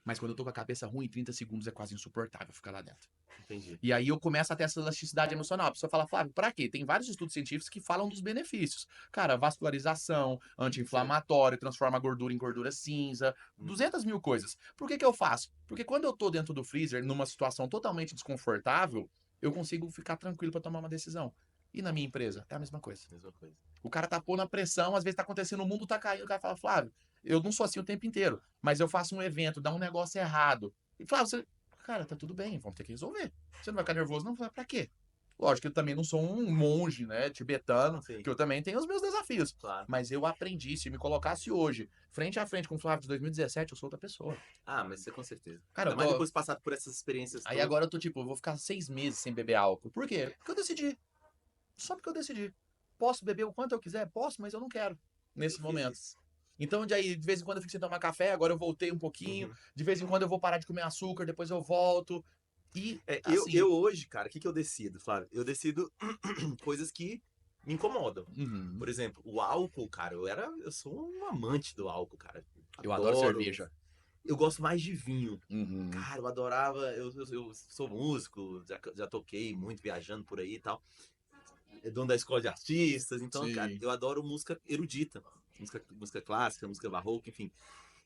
B: Mas quando eu tô com a cabeça ruim, 30 segundos é quase insuportável ficar lá dentro.
A: Entendi.
B: E aí eu começo a ter essa elasticidade emocional. A pessoa fala, Flávio, pra quê? Tem vários estudos científicos que falam dos benefícios. Cara, vascularização, anti-inflamatório, transforma a gordura em gordura cinza, 200 mil coisas. Por que que eu faço? Porque quando eu tô dentro do freezer, numa situação totalmente desconfortável, eu consigo ficar tranquilo pra tomar uma decisão. E na minha empresa, é a mesma coisa.
A: Mesma coisa.
B: O cara tá pondo a pressão, às vezes tá acontecendo, o mundo tá caindo, o cara fala, Flávio, eu não sou assim o tempo inteiro, mas eu faço um evento, dá um negócio errado. E Flávio, você... Cara, tá tudo bem, vamos ter que resolver. Você não vai ficar nervoso, não? Pra quê? Lógico que eu também não sou um monge, né, tibetano,
A: Sim.
B: que eu também tenho os meus desafios.
A: Claro.
B: Mas eu aprendi, se me colocasse hoje, frente a frente com o Flávio de 2017, eu sou outra pessoa.
A: Ah, mas você com certeza.
B: Cara,
A: Ainda mais depois de passar por essas experiências
B: Aí
A: todas.
B: agora eu tô tipo, eu vou ficar 6 meses sem beber álcool. Por quê? Porque eu decidi. Só porque eu decidi. Posso beber o quanto eu quiser? Posso, mas eu não quero nesse
A: Eu fiz
B: momento.
A: isso.
B: Então, de aí, de vez em quando eu fico sem tomar café, agora eu voltei um pouquinho.
A: Uhum.
B: De vez em quando eu vou parar de comer açúcar, depois eu volto. E, assim...
A: Eu hoje, cara, o que eu decido, Flávio? Eu decido coisas que me incomodam.
B: Uhum.
A: Por exemplo, o álcool, cara, eu sou um amante do álcool, cara.
B: Eu adoro cerveja.
A: Eu gosto mais de vinho.
B: Uhum.
A: Cara, eu adorava. Eu sou músico, já toquei muito viajando por aí e tal. É dono da escola de artistas, então,
B: Sim.
A: cara, eu adoro música erudita. Música clássica, música barroca, enfim.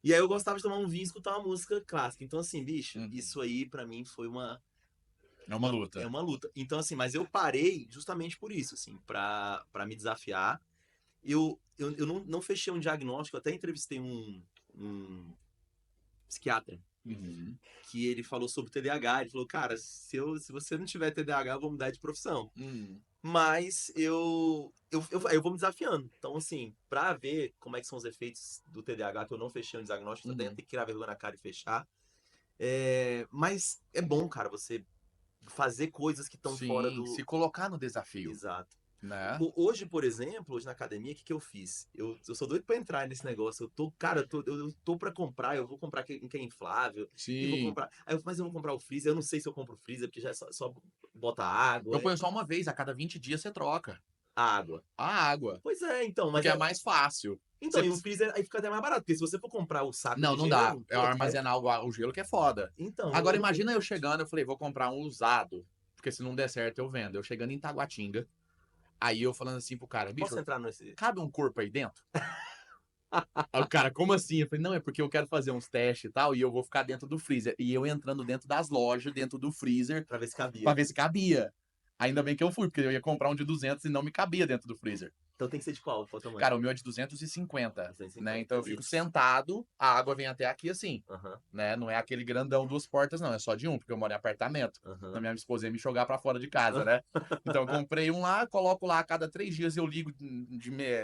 A: E aí eu gostava de tomar um vinho e escutar uma música clássica. Então, assim, bicho,
B: Uhum.
A: isso aí pra mim foi
B: É uma luta.
A: é uma luta. Então, assim, mas eu parei justamente por isso, assim, pra me desafiar. Eu não fechei um diagnóstico, eu até entrevistei um psiquiatra,
B: Uhum.
A: que ele falou sobre TDAH. Ele falou, cara, se você não tiver TDAH, eu vou mudar de profissão.
B: Uhum.
A: Mas eu vou me desafiando. Então, assim, pra ver como é que são os efeitos do TDAH, que eu não fechei um diagnóstico, eu tenho que tirar a vergonha na cara e fechar. Mas é bom, cara, você fazer coisas que estão fora
B: Sim,
A: do...
B: se colocar no desafio,
A: Exato.
B: né?
A: Hoje, por exemplo, hoje na academia, o que eu fiz? Eu sou doido pra entrar nesse negócio. Cara, eu tô pra comprar, eu vou comprar que é inflável, e vou
B: Sim.
A: comprar. Mas eu vou comprar o freezer, eu não sei se eu compro o freezer, porque já é só bota água.
B: Eu ponho só uma vez, a cada 20 dias você troca
A: Água.
B: a água,
A: Pois é, então, mas
B: porque é mais fácil.
A: Então,
B: Você
A: e o
B: precisa-
A: freezer aí fica até mais barato, porque se você for comprar o saco
B: Não,
A: de
B: não dá.
A: gelo,
B: É
A: pô,
B: armazenar o gelo que é foda.
A: Então,
B: Agora
A: eu não tenho.
B: imagina eu chegando, eu falei, vou comprar um usado, porque se não der certo eu vendo. Eu chegando em Taguatinga, aí eu falando assim pro cara,
A: Posso
B: bicho,
A: entrar nesse.
B: cabe um corpo aí dentro? Aí o cara, como assim? Eu falei, não, é porque eu quero fazer uns testes e tal, e eu vou ficar dentro do freezer. E eu entrando dentro das lojas, dentro do freezer,
A: Pra ver se
B: pra
A: cabia.
B: ver se cabia. Ainda bem que eu fui, porque eu ia comprar um de 200 e não me cabia dentro do freezer.
A: Então tem que ser de qual? Qual tamanho?
B: Cara, o meu é de 250, né?
A: 250.
B: Então eu fico sentado, a água vem até aqui assim,
A: Aham,
B: né? Não é aquele grandão duas portas, não, é só de um, porque eu moro em apartamento. A
A: aham.
B: minha esposa ia me jogar pra fora de casa, né? Então eu comprei um lá, coloco lá a cada 3 dias eu ligo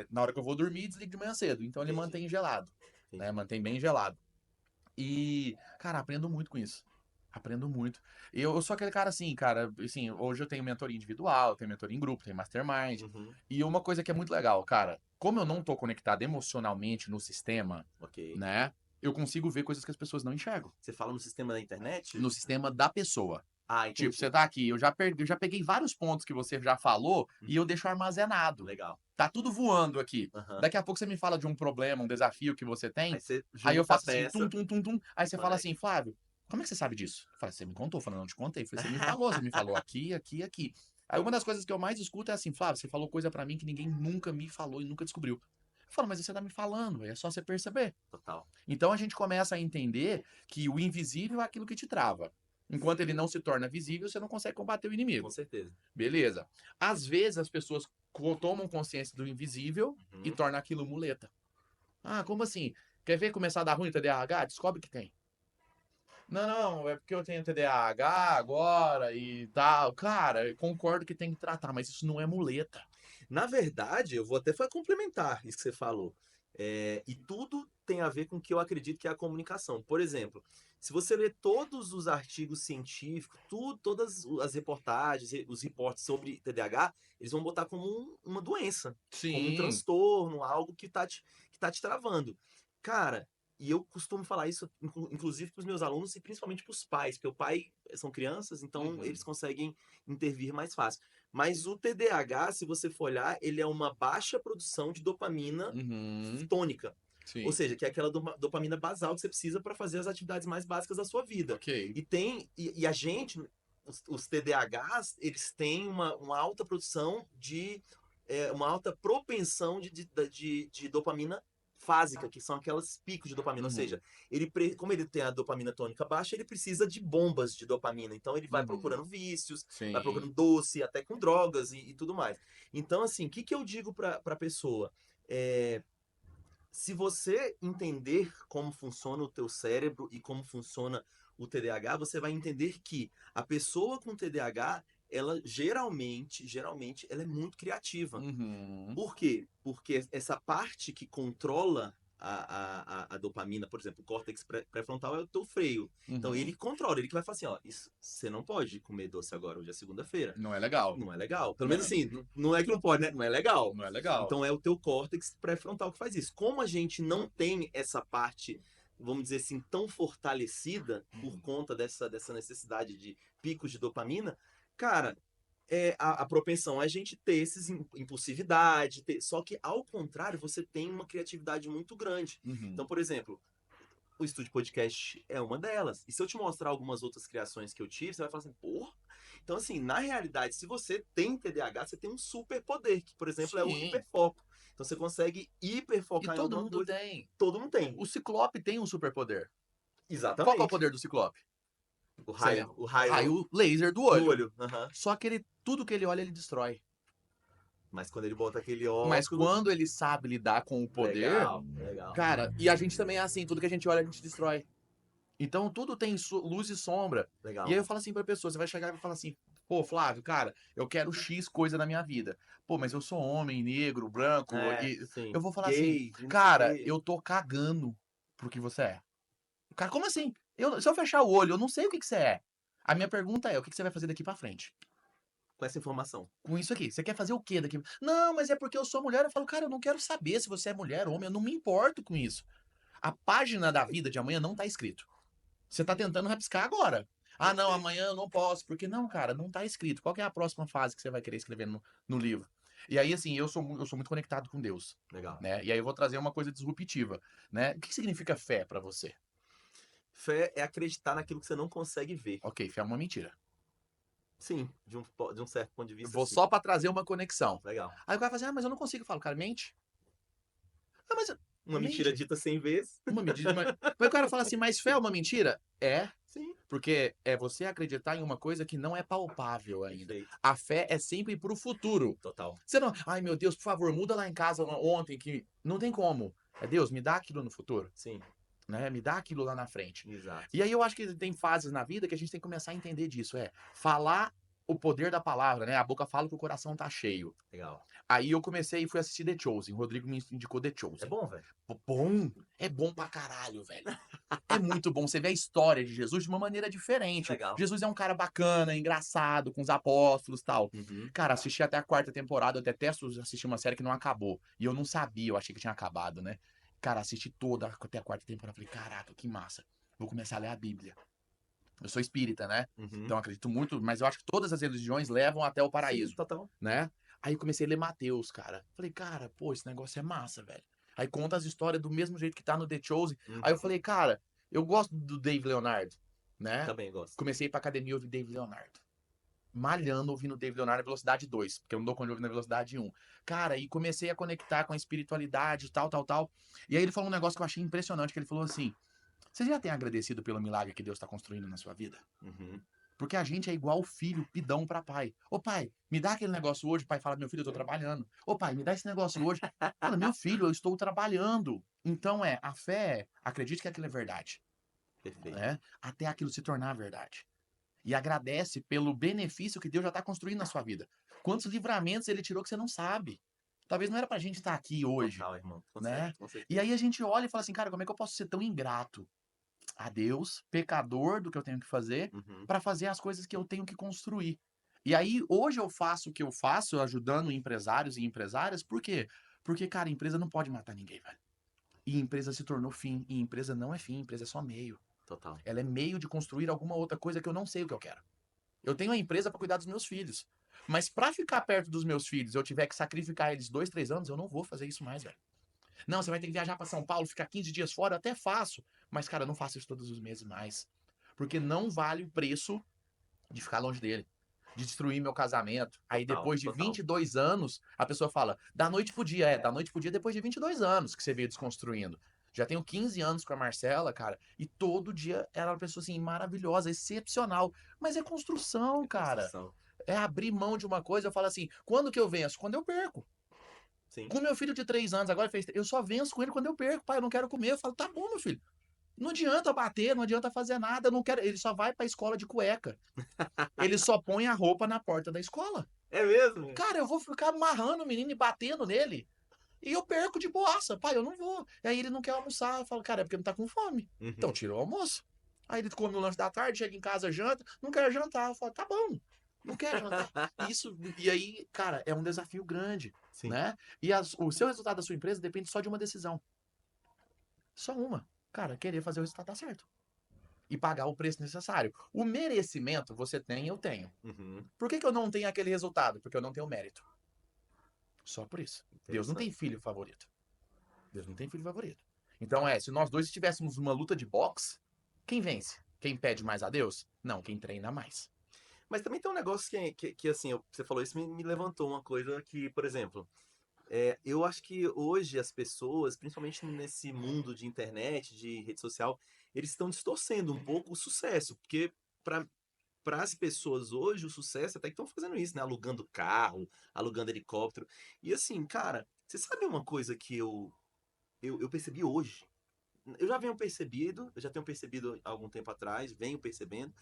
B: na hora que eu vou dormir e desligo de manhã cedo. Então ele
A: Entendi,
B: mantém gelado, né?
A: entendi.
B: Mantém bem gelado. E, cara, aprendo muito com isso. Aprendo muito. Eu sou aquele cara assim, cara, assim, hoje eu tenho mentoria individual, tenho mentoria em grupo, tenho mastermind.
A: Uhum,
B: E uma coisa que é muito legal, cara, como eu não tô conectado emocionalmente no sistema,
A: ok.
B: né? Eu consigo ver coisas que as pessoas não enxergam.
A: Você fala no sistema da internet?
B: No sistema da pessoa.
A: Ah,
B: Tipo, você
A: entendi.
B: tá aqui, eu já peguei vários pontos que você já falou e eu deixo armazenado.
A: Legal.
B: Tá tudo voando aqui.
A: Aham.
B: Daqui a pouco você me fala de um problema, um desafio que você
A: Aí
B: tem.
A: você
B: Aí eu
A: junta a
B: faço assim, tum,
A: peça
B: tum, tum, tum. Aí
A: e
B: você fala assim,
A: conecta.
B: Flávio, como é que você sabe disso? Eu falei, você me contou? Eu falei, não te contei. Eu falei, você me falou aqui, aqui, aqui. Aí uma das coisas que eu mais escuto é assim, Flávio, você falou coisa pra mim que ninguém nunca me falou e nunca descobriu. Eu falo, mas você tá me falando, é só você perceber.
A: Total.
B: Então a gente começa a entender que o invisível é aquilo que te trava. Enquanto ele não se torna visível, você não consegue combater o
A: Com
B: inimigo.
A: certeza.
B: Beleza. Às vezes as pessoas tomam consciência do invisível e
A: Uhum.
B: tornam aquilo muleta. Ah, como assim? Quer ver começar a dar ruim o TDAH? Descobre que tem. Não, não, é porque eu tenho TDAH agora e tal. Cara, eu concordo que tem que tratar, mas isso não é muleta.
A: Na verdade, eu vou até complementar isso que você falou. E tudo tem a ver com o que eu acredito que é a comunicação. Por exemplo, se você ler todos os artigos científicos, todas as reportagens, os reportes sobre TDAH, eles vão botar como uma doença, como um
B: Sim.
A: transtorno, algo que tá te travando. Cara, e eu costumo falar isso, inclusive para os meus alunos e principalmente para os pais, porque o pai são crianças, então
B: Uhum.
A: eles conseguem intervir mais fácil. Mas o TDAH, se você for olhar, ele é uma baixa produção de dopamina
B: Uhum.
A: tônica. Ou
B: Sim.
A: seja, que é aquela dopamina basal que você precisa para fazer as atividades mais básicas da sua vida.
B: Ok.
A: E a gente, os TDAHs, eles têm uma alta produção uma alta propensão de dopamina fásica, que são aquelas picos de dopamina. Ou
B: Uhum.
A: seja, como ele tem a dopamina tônica baixa, ele precisa de bombas de dopamina. Então ele vai
B: Uhum.
A: procurando vícios, vai
B: Sim.
A: procurando doce, até com drogas e tudo mais. Então, assim, o que eu digo para a pessoa? É, se você entender como funciona o teu cérebro e como funciona o TDAH, você vai entender que a pessoa com TDAH, ela geralmente, ela é muito criativa.
B: Uhum.
A: Por quê? Porque essa parte que controla a dopamina, por exemplo, o córtex pré-frontal é o teu freio. Então ele
B: Uhum.
A: controla, ele que vai falar assim, ó, isso, você não pode comer doce agora, hoje é segunda-feira.
B: Não é legal.
A: Não é legal. Pelo menos
B: Né?
A: assim, não é que não pode, né? Não é legal.
B: Não é legal.
A: Então é o teu córtex pré-frontal que faz isso. Como a gente não tem essa parte, vamos dizer assim, tão fortalecida por
B: Uhum.
A: conta dessa necessidade de picos de dopamina, cara, a propensão é a gente ter esses impulsividade, só que ao contrário, você tem uma criatividade muito grande.
B: Uhum.
A: Então, por exemplo, o Estúdio Podcast é uma delas. E se eu te mostrar algumas outras criações que eu tive, você vai falar assim, porra. Então, assim, na realidade, se você tem TDAH, você tem um superpoder, que, por exemplo, é o
B: Sim.
A: hiperfoco. Então, você consegue
B: E
A: hiperfocar em
B: todo
A: alguma
B: mundo
A: coisa.
B: tem.
A: Todo mundo tem.
B: O Ciclope tem um superpoder. Qual que é o
A: Exatamente.
B: poder do Ciclope?
A: O
B: Você
A: raio,
B: lembra?
A: o
B: O
A: raio
B: raio laser do
A: do
B: olho.
A: olho. Aham.
B: Só que ele, tudo que ele olha, ele destrói.
A: Mas quando ele bota aquele
B: Mas
A: óculos,
B: quando ele sabe lidar com o poder,
A: legal, legal,
B: cara, e a gente também é assim, tudo que a gente olha, a gente destrói. Então tudo tem luz e sombra. E aí
A: legal.
B: eu falo assim pra pessoa, você vai chegar e vai falar assim, pô, Flávio, cara, eu quero X coisa na minha vida. Pô, mas eu sou homem, negro, branco,
A: É,
B: e eu
A: sim.
B: vou falar assim,
A: Gay, não sei o
B: cara,
A: quê.
B: eu tô cagando pro que você é. O cara, como assim? Se eu fechar o olho, eu não sei o que que você é. A minha pergunta é, o que que você vai fazer daqui pra frente?
A: Com essa informação.
B: Com isso aqui, você quer fazer o quê daqui? Não, mas é porque eu sou mulher. Eu falo, cara, eu não quero saber se você é mulher ou homem, eu não me importo com isso. A página da vida de amanhã não tá escrito. Você tá tentando rabiscar agora. Ah, não, amanhã eu não posso. Porque não, cara, não tá escrito. Qual que é a próxima fase que você vai querer escrever no livro? E aí, assim, eu sou muito conectado com Deus,
A: Legal.
B: né? E aí eu vou trazer uma coisa disruptiva, né? O que significa fé pra você?
A: Fé é acreditar naquilo que você não consegue ver.
B: Ok, fé é uma mentira.
A: Sim, de um certo ponto de
B: Eu
A: vista,
B: vou
A: sim.
B: só pra trazer uma conexão.
A: Legal.
B: Aí o cara fala assim, ah, mas eu não consigo. Eu falo, cara, mente. Ah, mas
A: Uma mentira
B: mente.
A: dita 100 vezes.
B: Uma medida. Mas o cara fala assim, mas fé é uma mentira? É,
A: Sim.
B: porque é você acreditar em uma coisa que não é palpável ainda.
A: Perfeito.
B: A fé é sempre pro futuro.
A: Total.
B: Você não, ai meu Deus, por favor, muda lá em casa ontem que não tem como. É Deus, me dá aquilo no futuro,
A: Sim,
B: né? Me dá aquilo lá na frente.
A: exato.
B: E aí eu acho que tem fases na vida que a gente tem que começar a entender disso, falar o poder da palavra, né? A boca fala que o coração tá cheio.
A: Legal.
B: Aí eu comecei e fui assistir The Chosen. O Rodrigo me indicou The
A: É
B: Chosen.
A: bom, velho?
B: Bom, é bom pra caralho, velho. É muito bom. Você vê a história de Jesus de uma maneira diferente.
A: Legal.
B: Jesus é um cara bacana, engraçado, com os apóstolos e tal.
A: Uhum.
B: Cara, assisti até a quarta temporada, eu detesto assistir uma série que não acabou. E eu não sabia, eu achei que tinha acabado, né? Cara, assisti toda até a quarta temporada. Falei, caraca, que massa. Vou começar a ler a Bíblia. Eu sou espírita, né?
A: Uhum.
B: Então acredito muito, mas eu acho que todas as religiões levam até o
A: Sim,
B: paraíso,
A: total.
B: né? Aí comecei a ler Mateus, cara. Falei, cara, pô, esse negócio é massa, velho. Aí conta as histórias do mesmo jeito que tá no The Chosen. Aí eu
A: Uhum.
B: falei, cara, eu gosto do Dave Leonardo, né?
A: Também gosto.
B: Comecei a ir pra academia e ouvir Dave Leonardo. Malhando ouvindo Dave Leonardo na velocidade 2, porque eu não dou conta de ouvir na velocidade 1. Cara, e comecei a conectar com a espiritualidade, tal, tal, tal. E aí ele falou um negócio que eu achei impressionante, que ele falou assim, você já tem agradecido pelo milagre que Deus está construindo na sua vida?
A: Uhum.
B: Porque a gente é igual filho pidão para pai. Ô pai, me dá aquele negócio hoje. O pai fala, meu filho, eu tô trabalhando. Ô pai, me dá esse negócio hoje. Fala, meu filho, eu estou trabalhando. Então a fé, acredite que aquilo é verdade,
A: Perfeito.
B: né? Até aquilo se tornar verdade. E agradece pelo benefício que Deus já está construindo na sua vida. Quantos livramentos ele tirou que você não sabe. Talvez não era pra gente estar aqui hoje,
A: Total, irmão.
B: né?
A: Com
B: E
A: certeza.
B: aí a gente olha e fala assim, cara, como é que eu posso ser tão ingrato a Deus, pecador do que eu tenho que fazer,
A: Uhum.
B: para fazer as coisas que eu tenho que construir? E aí, hoje eu faço o que eu faço, ajudando empresários e empresárias, por quê? Porque, cara, empresa não pode matar ninguém, velho. E empresa se tornou fim. E empresa não é fim, empresa é só meio.
A: Total.
B: Ela é meio de construir alguma outra coisa que eu não sei o que eu quero. Eu tenho a empresa para cuidar dos meus filhos. Mas para ficar perto dos meus filhos, eu tiver que sacrificar eles 2, 3 anos, eu não vou fazer isso mais, velho. Não, você vai ter que viajar para São Paulo, ficar 15 dias fora, eu até faço. Mas, cara, eu não faço isso todos os meses mais. Porque não vale o preço de ficar longe dele. De destruir meu casamento. Aí
A: Total.
B: depois de
A: Total.
B: 22 anos, a pessoa fala, da noite pro dia. Da noite pro dia depois de 22 anos que você veio desconstruindo. Já tenho 15 anos com a Marcela, cara, e todo dia ela é uma pessoa assim maravilhosa, excepcional. Mas é construção,
A: É
B: cara.
A: construção.
B: É abrir mão de uma coisa. Eu falo assim, quando que eu venço? Quando eu perco.
A: Sim.
B: Com meu filho de 3 anos, agora fez. Eu só venço com ele quando eu perco. Pai, eu não quero comer. Eu falo, tá bom, meu filho. Não adianta bater, não adianta fazer nada. Eu não quero. Ele só vai pra escola de cueca. Ele só põe a roupa na porta da escola.
A: É mesmo?
B: Cara, eu vou ficar amarrando o menino e batendo nele. E eu perco de boaça. Pai, eu não vou. Aí ele não quer almoçar. Eu falo, cara, é porque não tá com fome. Então
A: Uhum.
B: tira o almoço. Aí ele come o lanche da tarde, chega em casa, janta. Não quer jantar. Eu falo, tá bom. Não quer jantar. E aí, cara, é um desafio grande,
A: Sim.
B: né? E o seu resultado da sua empresa depende só de uma decisão. Só uma. Cara, querer fazer o resultado dar certo. E pagar o preço necessário. O merecimento você tem, eu tenho.
A: Uhum.
B: Por que eu não tenho aquele resultado? Porque eu não tenho mérito. Só por isso. Deus não tem
A: Interessante.
B: filho favorito. Deus não tem filho favorito. Então se nós dois estivéssemos uma luta de boxe, quem vence? Quem pede mais a Deus? Não, quem treina mais.
A: Mas também tem um negócio que assim, você falou isso, me levantou uma coisa que, por exemplo, eu acho que hoje as pessoas, principalmente nesse mundo de internet, de rede social, eles estão distorcendo um pouco o sucesso, porque para as pessoas hoje, o sucesso até que estão fazendo isso, né? Alugando carro, alugando helicóptero. E assim, cara, você sabe uma coisa que eu percebi hoje? Eu já tenho percebido há algum tempo atrás, venho percebendo,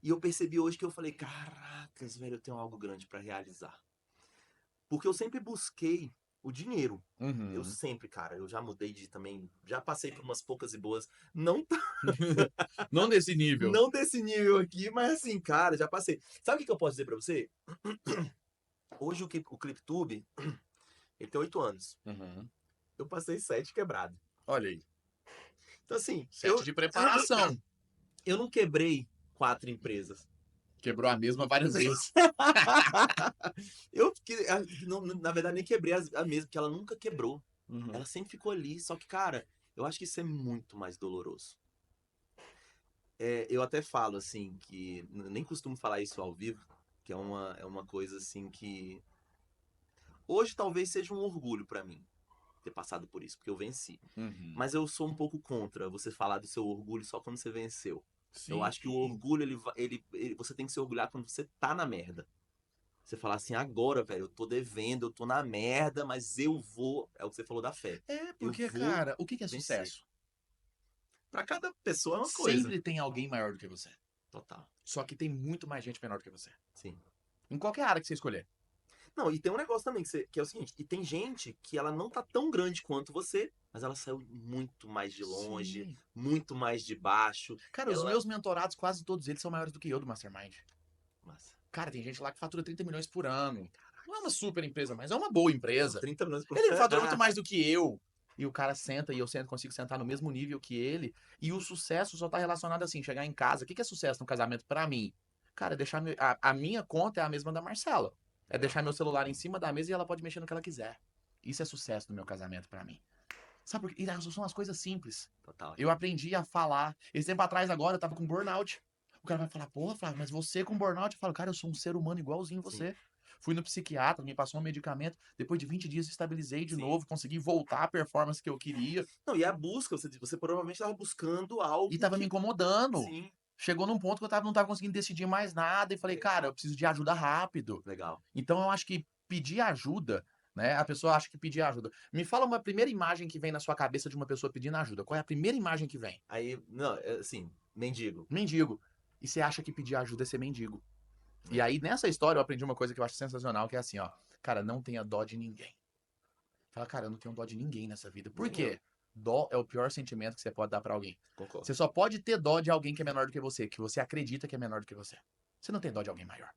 A: e eu percebi hoje que eu falei, caracas, velho, eu tenho algo grande para realizar. Porque eu sempre busquei o dinheiro.
B: Uhum.
A: Eu sempre, cara, eu já mudei de também, já passei por umas poucas e boas, não
B: Não nesse nível.
A: não desse nível aqui, mas assim, cara, já passei. Sabe o que eu posso dizer pra você? Hoje o ClipTube, ele tem 8 anos.
B: Uhum.
A: Eu passei 7 quebrado.
B: Olha aí.
A: Então assim,
B: 7 de preparação.
A: eu não quebrei 4 empresas.
B: Quebrou a mesma várias vezes.
A: Eu, não, na verdade, nem quebrei a mesma, porque ela nunca quebrou.
B: Uhum.
A: Ela sempre ficou ali. Só que, cara, eu acho que isso é muito mais doloroso. Eu até falo, assim, que nem costumo falar isso ao vivo, que é uma coisa, assim, que hoje talvez seja um orgulho pra mim ter passado por isso, porque eu venci.
B: Uhum.
A: Mas eu sou um pouco contra você falar do seu orgulho só quando você venceu. Eu
B: Sim.
A: acho que o orgulho, você tem que se orgulhar quando você tá na merda. Você falar assim, agora, velho, eu tô devendo, eu tô na merda, mas eu vou. É o que você falou da fé.
B: É,
A: Eu
B: porque,
A: vou
B: cara, o que é
A: vencer.
B: sucesso?
A: Pra cada pessoa é uma coisa.
B: Sempre tem alguém maior do que você.
A: Total.
B: Só que tem muito mais gente menor do que você.
A: Sim.
B: Em qualquer área que você escolher.
A: Não, e tem um negócio também que é o seguinte: e tem gente que ela não tá tão grande quanto você, mas ela saiu muito mais de longe,
B: Sim.
A: muito mais de baixo.
B: Cara, os
A: Ela.
B: meus mentorados, quase todos eles são maiores do que eu do Mastermind.
A: Massa.
B: Cara, tem gente lá que fatura 30 milhões por ano. Não é uma super empresa, mas é uma boa empresa.
A: 30 milhões por
B: Ele fatura muito mais do que eu. E o cara senta e eu consigo sentar no mesmo nível que ele. E o sucesso só tá relacionado assim, chegar em casa. O que é sucesso no casamento pra mim? Cara, deixar a minha conta é a mesma da Marcela. É deixar meu celular em cima da mesa e ela pode mexer no que ela quiser. Isso é sucesso no meu casamento pra mim. Sabe por quê? E são as coisas simples.
A: Total.
B: Eu aprendi a falar. Esse tempo atrás agora eu tava com burnout. O cara vai falar, porra, Flávio, mas você com burnout? Eu falo, cara, eu sou um ser humano igualzinho você.
A: Sim.
B: Fui no psiquiatra, me passou um medicamento. Depois de 20 dias estabilizei de
A: Sim.
B: novo, consegui voltar à performance que eu queria.
A: Não, e a busca, você provavelmente estava buscando algo
B: E tava me incomodando.
A: Sim.
B: Chegou num ponto que eu não tava conseguindo decidir mais nada. E falei, cara, eu preciso de ajuda rápido.
A: Legal.
B: Então eu acho que pedir ajuda, né? A pessoa acha que pedir ajuda. Me fala uma primeira imagem que vem na sua cabeça de uma pessoa pedindo ajuda. Qual é a primeira imagem que vem?
A: Aí, não, assim, mendigo.
B: Mendigo. E você acha que pedir ajuda é ser mendigo. E aí, nessa história, eu aprendi uma coisa que eu acho sensacional, que é assim, ó. Cara, não tenha dó de ninguém. Fala, cara, eu não tenho dó de ninguém nessa vida. Por
A: Nem
B: quê? Dó é o pior sentimento que você pode dar pra alguém.
A: Concordo.
B: Você só pode ter dó de alguém que é menor do que você acredita que é menor do que você. Você não tem dó de alguém maior.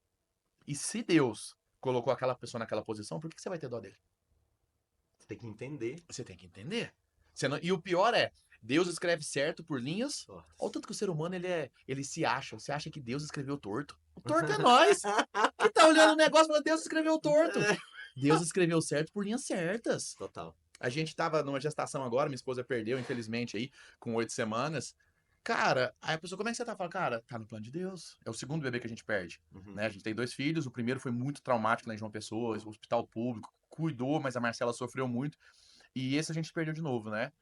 B: E se Deus colocou aquela pessoa naquela posição, por que você vai ter dó dele?
A: Você tem que entender.
B: Você tem que entender. E o pior é, Deus escreve certo por linhas. Olha o tanto que o ser humano ele se acha. Você acha que Deus escreveu torto? O torto é nós. Que tá olhando o negócio e falando, Deus escreveu torto. Deus escreveu certo por linhas certas.
A: Total.
B: A gente tava numa gestação agora, minha esposa perdeu, infelizmente, aí, com 8 semanas. Cara, aí a pessoa, como é que você tá? Fala, cara, tá no plano de Deus. É o segundo bebê que a gente perde. Né? A gente tem 2 filhos, o primeiro foi muito traumático lá em João Pessoa, hospital público, cuidou, mas a Marcela sofreu muito. E esse a gente perdeu de novo, né?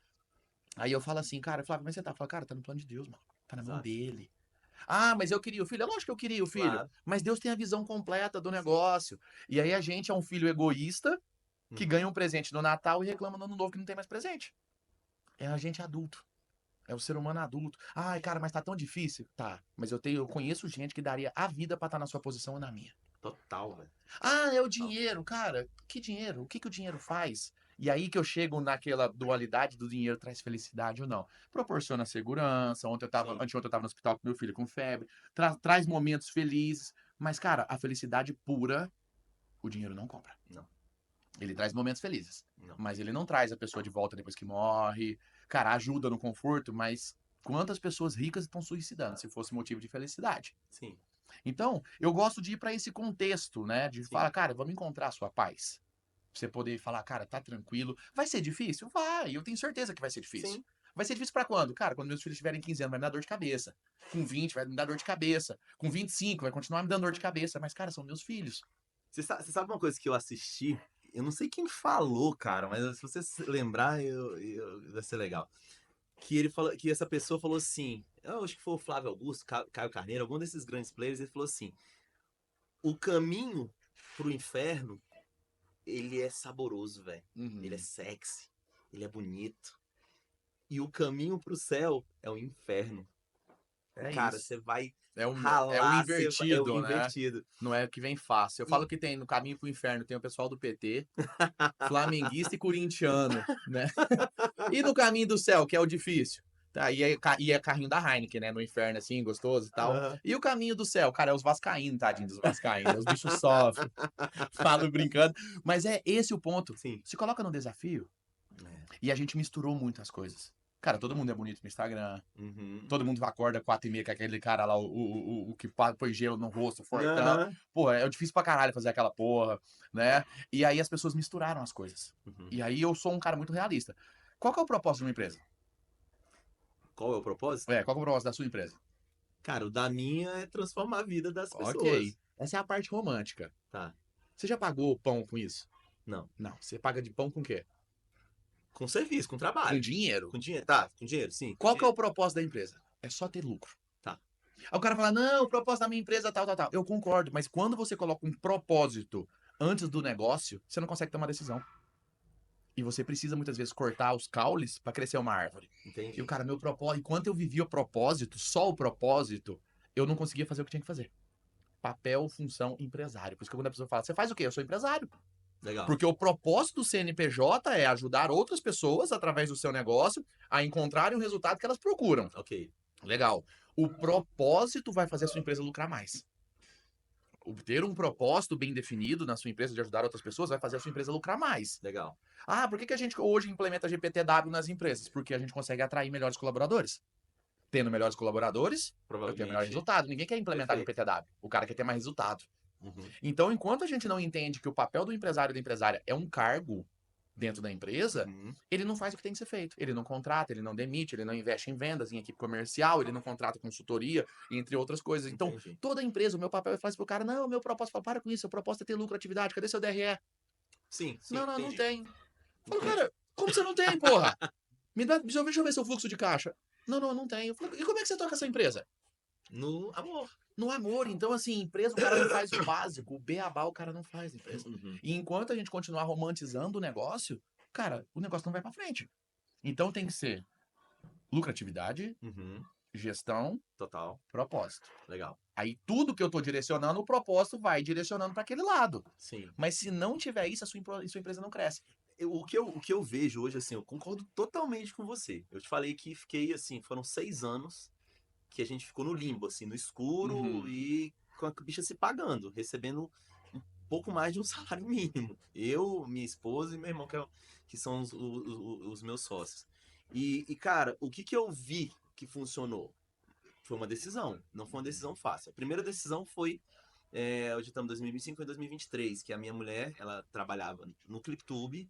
B: Aí eu falo assim, cara, Flávio, como é que você tá? Fala, cara, tá no plano de Deus, mano. Tá na mão dele. Ah, mas eu queria o filho. É lógico que eu queria o filho.
A: Claro.
B: Mas Deus tem a visão completa do negócio. E aí a gente é um filho egoísta que ganha um presente no Natal e reclama no Ano Novo que não tem mais presente. É a gente adulto. É o ser humano adulto. Ai, cara, mas tá tão difícil. Tá, mas eu conheço gente que daria a vida pra estar na sua posição ou na minha.
A: Total, velho.
B: Ah, é o dinheiro, cara. Que dinheiro? O que o dinheiro faz? E aí que eu chego naquela dualidade do dinheiro traz felicidade ou não. Proporciona segurança. Anteontem eu tava no hospital com meu filho com febre. Traz momentos felizes. Mas, cara, a felicidade pura, o dinheiro não compra.
A: Não.
B: Ele traz momentos felizes.
A: Não.
B: Mas ele não traz a pessoa de volta depois que morre. Cara, ajuda no conforto, mas quantas pessoas ricas estão suicidando se fosse motivo de felicidade?
A: Sim.
B: Então, eu gosto de ir para esse contexto, né? De falar, cara, vamos encontrar a sua paz. Pra você poder falar, cara, tá tranquilo. Vai ser difícil? Vai. Eu tenho certeza que vai ser difícil.
A: Sim.
B: Vai ser difícil pra quando? Cara, quando meus filhos tiverem 15 anos, vai me dar dor de cabeça. Com 20, vai me dar dor de cabeça. Com 25, vai continuar me dando dor de cabeça. Mas, cara, são meus filhos.
A: Você sabe uma coisa que eu assisti? Eu não sei quem falou, cara, mas se você se lembrar, vai ser legal. Que ele falou, que essa pessoa falou assim, eu acho que foi o Flávio Augusto, Caio Carneiro, algum desses grandes players, ele falou assim: o caminho pro inferno, ele é saboroso, velho. Ele é sexy, ele é bonito. E o caminho pro céu é o inferno.
B: É
A: cara,
B: isso.
A: você vai
B: É o
A: ralar, é o
B: invertido, né?
A: invertido.
B: Não é o que vem fácil. Eu
A: E
B: falo que tem no caminho pro inferno, tem o pessoal do PT, flamenguista e corintiano, né? E no caminho do céu, que é o difícil. Tá, e é carrinho da Heineken, né? No inferno, assim, gostoso e tal.
A: Aham.
B: E o caminho do céu, cara, é os vascaínos, tadinho dos vascaínos. Os bichos sofrem, falo brincando. Mas é esse o ponto.
A: Sim.
B: Se coloca no desafio
A: É.
B: e a gente misturou muitas coisas. Cara, todo mundo é bonito no Instagram.
A: Uhum.
B: Todo mundo acorda 4h30 com aquele cara lá, o que põe gelo no rosto, fortão.
A: Aham.
B: Pô, é difícil pra caralho fazer aquela porra, né? E aí as pessoas misturaram as coisas.
A: Uhum.
B: E aí eu sou um cara muito realista. Qual que é o propósito de uma empresa?
A: Qual é o propósito?
B: Qual que é o propósito da sua empresa?
A: Cara, o da minha é transformar a vida das
B: Ok.
A: pessoas.
B: Essa é a parte romântica.
A: Tá.
B: Você já pagou pão com isso?
A: Não.
B: Não. Você paga de pão com o quê?
A: Com serviço, com
B: Com
A: trabalho.
B: dinheiro.
A: Com dinheiro. Tá, com dinheiro, sim, com
B: Qual que é o
A: dinheiro.
B: propósito da empresa? É só ter lucro.
A: Tá.
B: Aí o cara fala, não, o propósito da minha empresa é tal, tal, tal. Eu concordo, mas quando você coloca um propósito antes do negócio, você não consegue tomar decisão. E você precisa muitas vezes cortar os caules para crescer uma árvore. E
A: Entendi.
B: o cara, meu propósito, enquanto eu vivia o propósito, só o propósito, eu não conseguia fazer o que tinha que fazer. Papel, função, empresário. Por isso que quando a pessoa fala, você faz o quê? Eu sou empresário.
A: Legal.
B: Porque o propósito do CNPJ é ajudar outras pessoas, através do seu negócio, a encontrarem o resultado que elas procuram.
A: Ok.
B: Legal. O propósito vai fazer a sua empresa lucrar mais. Ter um propósito bem definido na sua empresa de ajudar outras pessoas vai fazer a sua empresa lucrar mais.
A: Legal.
B: Ah, por que a gente hoje implementa GPTW nas empresas? Porque a gente consegue atrair melhores colaboradores. Tendo melhores colaboradores, eu tenho melhor
A: Provavelmente.
B: resultado. Ninguém quer implementar
A: Perfeito.
B: GPTW. O cara quer ter mais resultado.
A: Uhum.
B: Então, enquanto a gente não entende que o papel do empresário e da empresária é um cargo dentro da empresa,
A: Uhum.
B: ele não faz o que tem que ser feito. Ele não contrata, ele não demite, ele não investe em vendas, em equipe comercial, ele não contrata consultoria, entre outras coisas. Então,
A: Entendi.
B: toda empresa, o meu papel é falar isso pro cara, não, meu propósito, fala, para com isso, seu propósito é ter lucratividade, cadê seu DRE?
A: Sim, sim,
B: Não, não, não
A: entendi.
B: tem. Falo,
A: Entendi.
B: cara, como você não tem, porra? Deixa eu ver seu fluxo de caixa. Não, não, não tem. Eu falo, e como é que você toca essa empresa?
A: No amor.
B: No amor. Então, assim, empresa o cara não faz o básico, o beabá o cara não faz na empresa.
A: Uhum.
B: E enquanto a gente continuar romantizando o negócio, cara, o negócio não vai pra frente. Então tem que ser lucratividade,
A: Uhum.
B: gestão,
A: Total.
B: propósito.
A: Legal.
B: Aí tudo que eu tô direcionando, o propósito vai direcionando para aquele lado.
A: Sim.
B: Mas se não tiver isso, sua empresa não cresce.
A: O que eu vejo hoje, assim, eu concordo totalmente com você. Eu te falei que fiquei, assim, foram 6 anos que a gente ficou no limbo, assim, no escuro
B: Uhum.
A: e com a bicha se pagando, recebendo um pouco mais de um salário mínimo. Eu, minha esposa e meu irmão, que são os meus sócios. Cara, o que eu vi que funcionou? Foi uma decisão, não foi uma decisão fácil. A primeira decisão foi, hoje estamos em 2025, foi em 2023, que a minha mulher, ela trabalhava no ClipTube,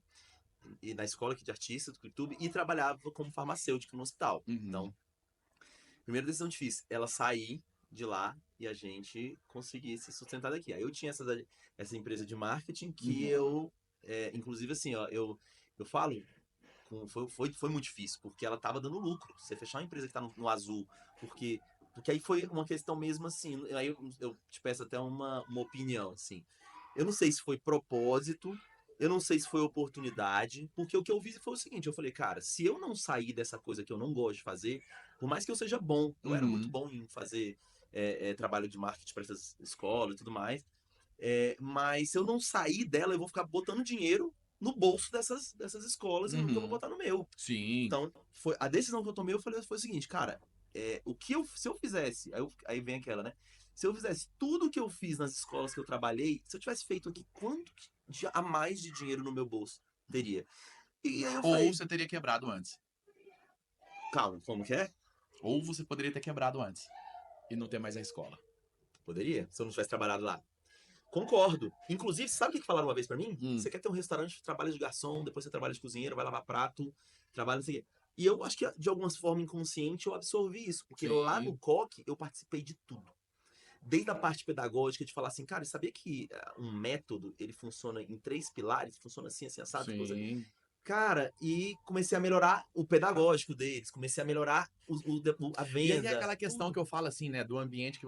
A: e na escola aqui de artista do ClipTube, e trabalhava como farmacêutica no hospital.
B: Uhum.
A: Então, primeira decisão difícil, ela sair de lá e a gente conseguir se sustentar daqui. Aí eu tinha essa empresa de marketing que
B: Uhum.
A: inclusive assim, ó, eu falo, foi muito difícil, porque ela tava dando lucro. Você fechar uma empresa que tá no azul, porque aí foi uma questão mesmo assim, aí eu te peço até uma opinião, assim. Eu não sei se foi propósito, eu não sei se foi oportunidade, porque o que eu vi foi o seguinte, eu falei, cara, se eu não sair dessa coisa que eu não gosto de fazer, por mais que eu seja bom, eu era muito
B: Uhum.
A: bom em fazer trabalho de marketing para essas escolas e tudo mais, mas se eu não sair dela, eu vou ficar botando dinheiro no bolso dessas escolas e nunca vou
B: Uhum.
A: botar no meu.
B: Sim.
A: Então, a decisão que eu tomei, foi o seguinte, cara, se eu fizesse, aí vem aquela, né? Se eu fizesse tudo o que eu fiz nas escolas que eu trabalhei, se eu tivesse feito aqui, quanto a mais de dinheiro no meu bolso teria? E aí eu
B: Ou
A: falei,
B: você teria quebrado antes.
A: calma, como que é?
B: Ou você poderia ter quebrado antes e não ter mais a escola.
A: Poderia, se eu não tivesse trabalhado lá. Concordo. Inclusive, sabe o que falaram uma vez pra mim?
B: Hum.
A: Você quer ter um restaurante, trabalha de garçom, depois você trabalha de cozinheiro, vai lavar prato, trabalha não sei o quê. E eu acho que, de alguma forma inconsciente, eu absorvi isso. Porque lá no
B: Sim.
A: COC, eu participei de tudo. Desde a parte pedagógica, de falar assim, cara, sabia que um método, ele funciona em 3 pilares? Funciona assim, assim, assado, coisa.
B: Sim.
A: Cara, e comecei a melhorar o pedagógico deles, comecei a melhorar a
B: E aí é
A: venda,
B: aquela questão
A: tudo.
B: que eu falo assim, né, do ambiente que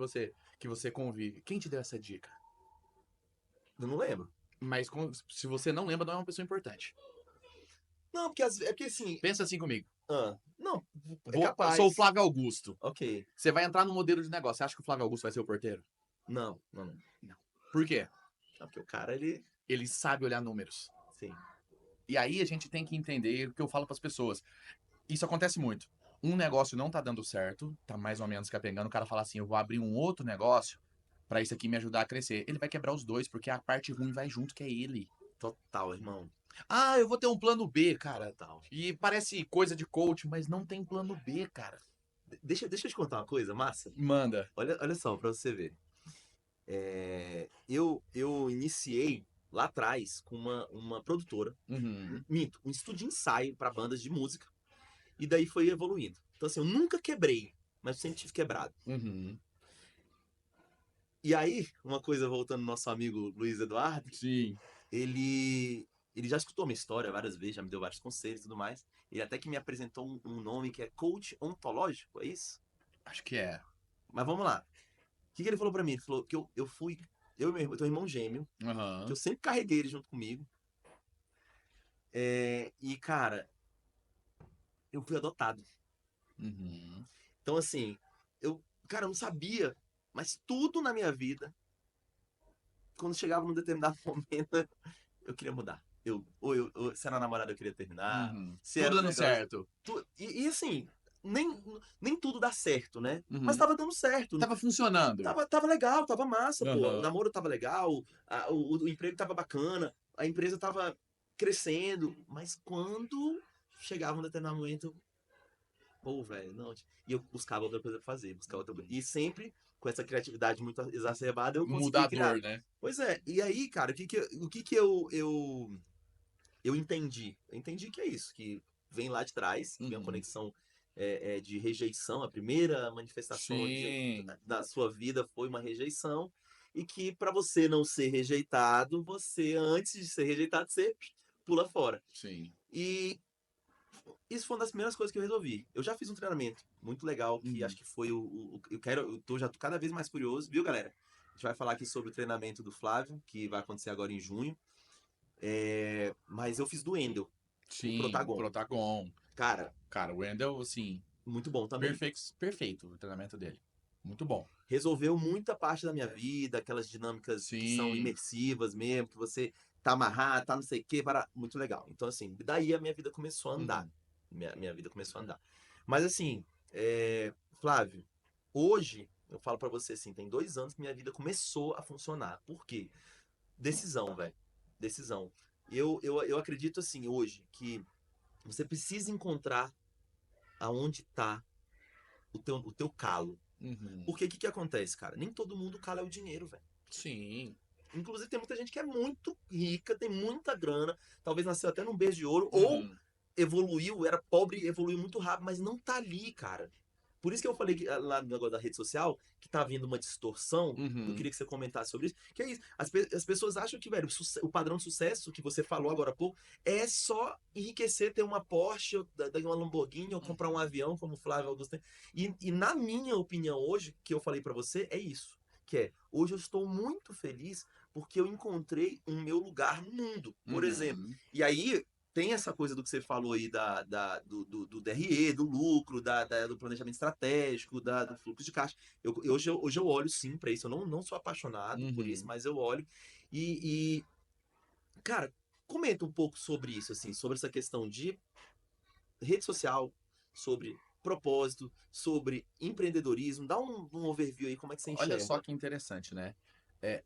B: você convive. Quem te deu essa dica?
A: Eu não lembro.
B: Mas se você não lembra, não é uma pessoa importante.
A: Não, porque, é porque assim,
B: Pensa assim comigo.
A: Não, é
B: Eu
A: capaz.
B: sou o Flávio Augusto.
A: Ok.
B: Você vai entrar no modelo de negócio. Você acha que o Flávio Augusto vai ser o porteiro?
A: Não.
B: Por quê?
A: Não, porque o cara, ele...
B: Ele sabe olhar números.
A: Sim.
B: E aí a gente tem que entender o que eu falo pras pessoas. Isso acontece muito. Um negócio não tá dando certo, tá mais ou menos capengando, o cara fala assim, eu vou abrir um outro negócio pra isso aqui me ajudar a crescer. Ele vai quebrar os dois, porque a parte ruim vai junto, que é ele.
A: Total, irmão.
B: Ah, eu vou ter um plano B, cara.
A: Total.
B: E parece coisa de coach, mas não tem plano B, cara.
A: Deixa eu te contar uma coisa, massa.
B: Manda.
A: Olha só, pra você ver. Eu iniciei lá atrás com uma produtora,
B: Uhum.
A: minto, um estúdio de ensaio pra bandas de música. E daí foi evoluindo. Então, assim, eu nunca quebrei, mas sempre tive quebrado.
B: Uhum.
A: E aí, uma coisa voltando ao nosso amigo Luiz Eduardo,
B: Sim.
A: ele já escutou minha história várias vezes, já me deu vários conselhos e tudo mais. Ele até que me apresentou um nome que é coach ontológico, é isso?
B: Acho que é.
A: Mas vamos lá. O que ele falou pra mim? Ele falou que eu fui. Eu e meu irmão, eu tenho um irmão gêmeo, que
B: Aham.
A: eu sempre carreguei ele junto comigo. E, cara, eu fui adotado.
B: Uhum.
A: Então, assim, cara, eu não sabia, mas tudo na minha vida, quando chegava num determinado momento, eu queria mudar. Se era namorada, eu queria terminar.
B: Uhum.
A: Se
B: Tudo
A: era um
B: dando
A: negócio.
B: certo.
A: E assim, nem tudo dá certo, né?
B: Uhum.
A: Mas tava dando certo.
B: Tava funcionando.
A: Tava legal, tava massa, pô. O
B: Aham.
A: namoro tava legal, o emprego tava bacana, a empresa tava crescendo. Mas quando chegava um determinado momento, pô, velho, não. E eu buscava outra coisa pra fazer, buscava outra coisa. E sempre, com essa criatividade muito exacerbada, eu conseguia criar.
B: Mudador, né?
A: Pois é, e aí, cara, o que que eu entendi? Eu entendi que é isso, que vem lá de trás, que vem uma
B: Uhum.
A: conexão de rejeição, a primeira manifestação
B: Sim.
A: da sua vida foi uma rejeição, e que para você não ser rejeitado, você, antes de ser rejeitado, você pula fora.
B: Sim.
A: E isso foi uma das primeiras coisas que eu resolvi. Eu já fiz um treinamento muito legal, que acho que foi já tô cada vez mais curioso, viu, galera? A gente vai falar aqui sobre o treinamento do Flávio, que vai acontecer agora em junho. Mas eu fiz do Endel, o
B: Sim, o
A: Protagon.
B: Protagon.
A: Cara,
B: Cara, o Wendel, assim,
A: muito bom também.
B: perfeito o treinamento dele. Muito bom.
A: Resolveu muita parte da minha vida, aquelas dinâmicas que são
B: Sim.
A: imersivas mesmo, que você tá amarrado, tá não sei o que, muito legal. Então, assim, daí a minha vida começou a andar. Minha vida começou a andar. Mas, assim, Flávio, hoje, eu falo pra você assim, tem 2 anos que minha vida começou a funcionar. Por quê? Decisão, velho. Decisão. Eu acredito, assim, hoje, que você precisa encontrar aonde tá o teu calo.
B: Uhum.
A: Porque o que acontece, cara? Nem todo mundo cala é o dinheiro, velho.
B: Sim.
A: Inclusive, tem muita gente que é muito rica, tem muita grana, talvez nasceu até num berço de ouro,
B: Uhum.
A: ou evoluiu, era pobre, evoluiu muito rápido, mas não tá ali, cara. Por isso que eu falei lá no negócio da rede social que tá vindo uma distorção.
B: Uhum.
A: Eu queria que você comentasse sobre isso. Que é isso. As pessoas acham que, velho, o padrão de sucesso que você falou agora há pouco é só enriquecer, ter uma Porsche, uma Lamborghini, ou comprar um avião, como o Flávio Augusto tem. E na minha opinião hoje, que eu falei pra você, é isso. Que é, hoje eu estou muito feliz porque eu encontrei um meu lugar no mundo, por exemplo. E aí, tem essa coisa do que você falou aí do DRE, do lucro, do planejamento estratégico, do fluxo de caixa. Hoje eu olho sim para isso. Eu não sou apaixonado por isso, mas eu olho. Cara, comenta um pouco sobre isso, assim, sobre essa questão de rede social, sobre propósito, sobre empreendedorismo. Dá um overview aí, como é que você enxerga?
B: Olha só que interessante, né?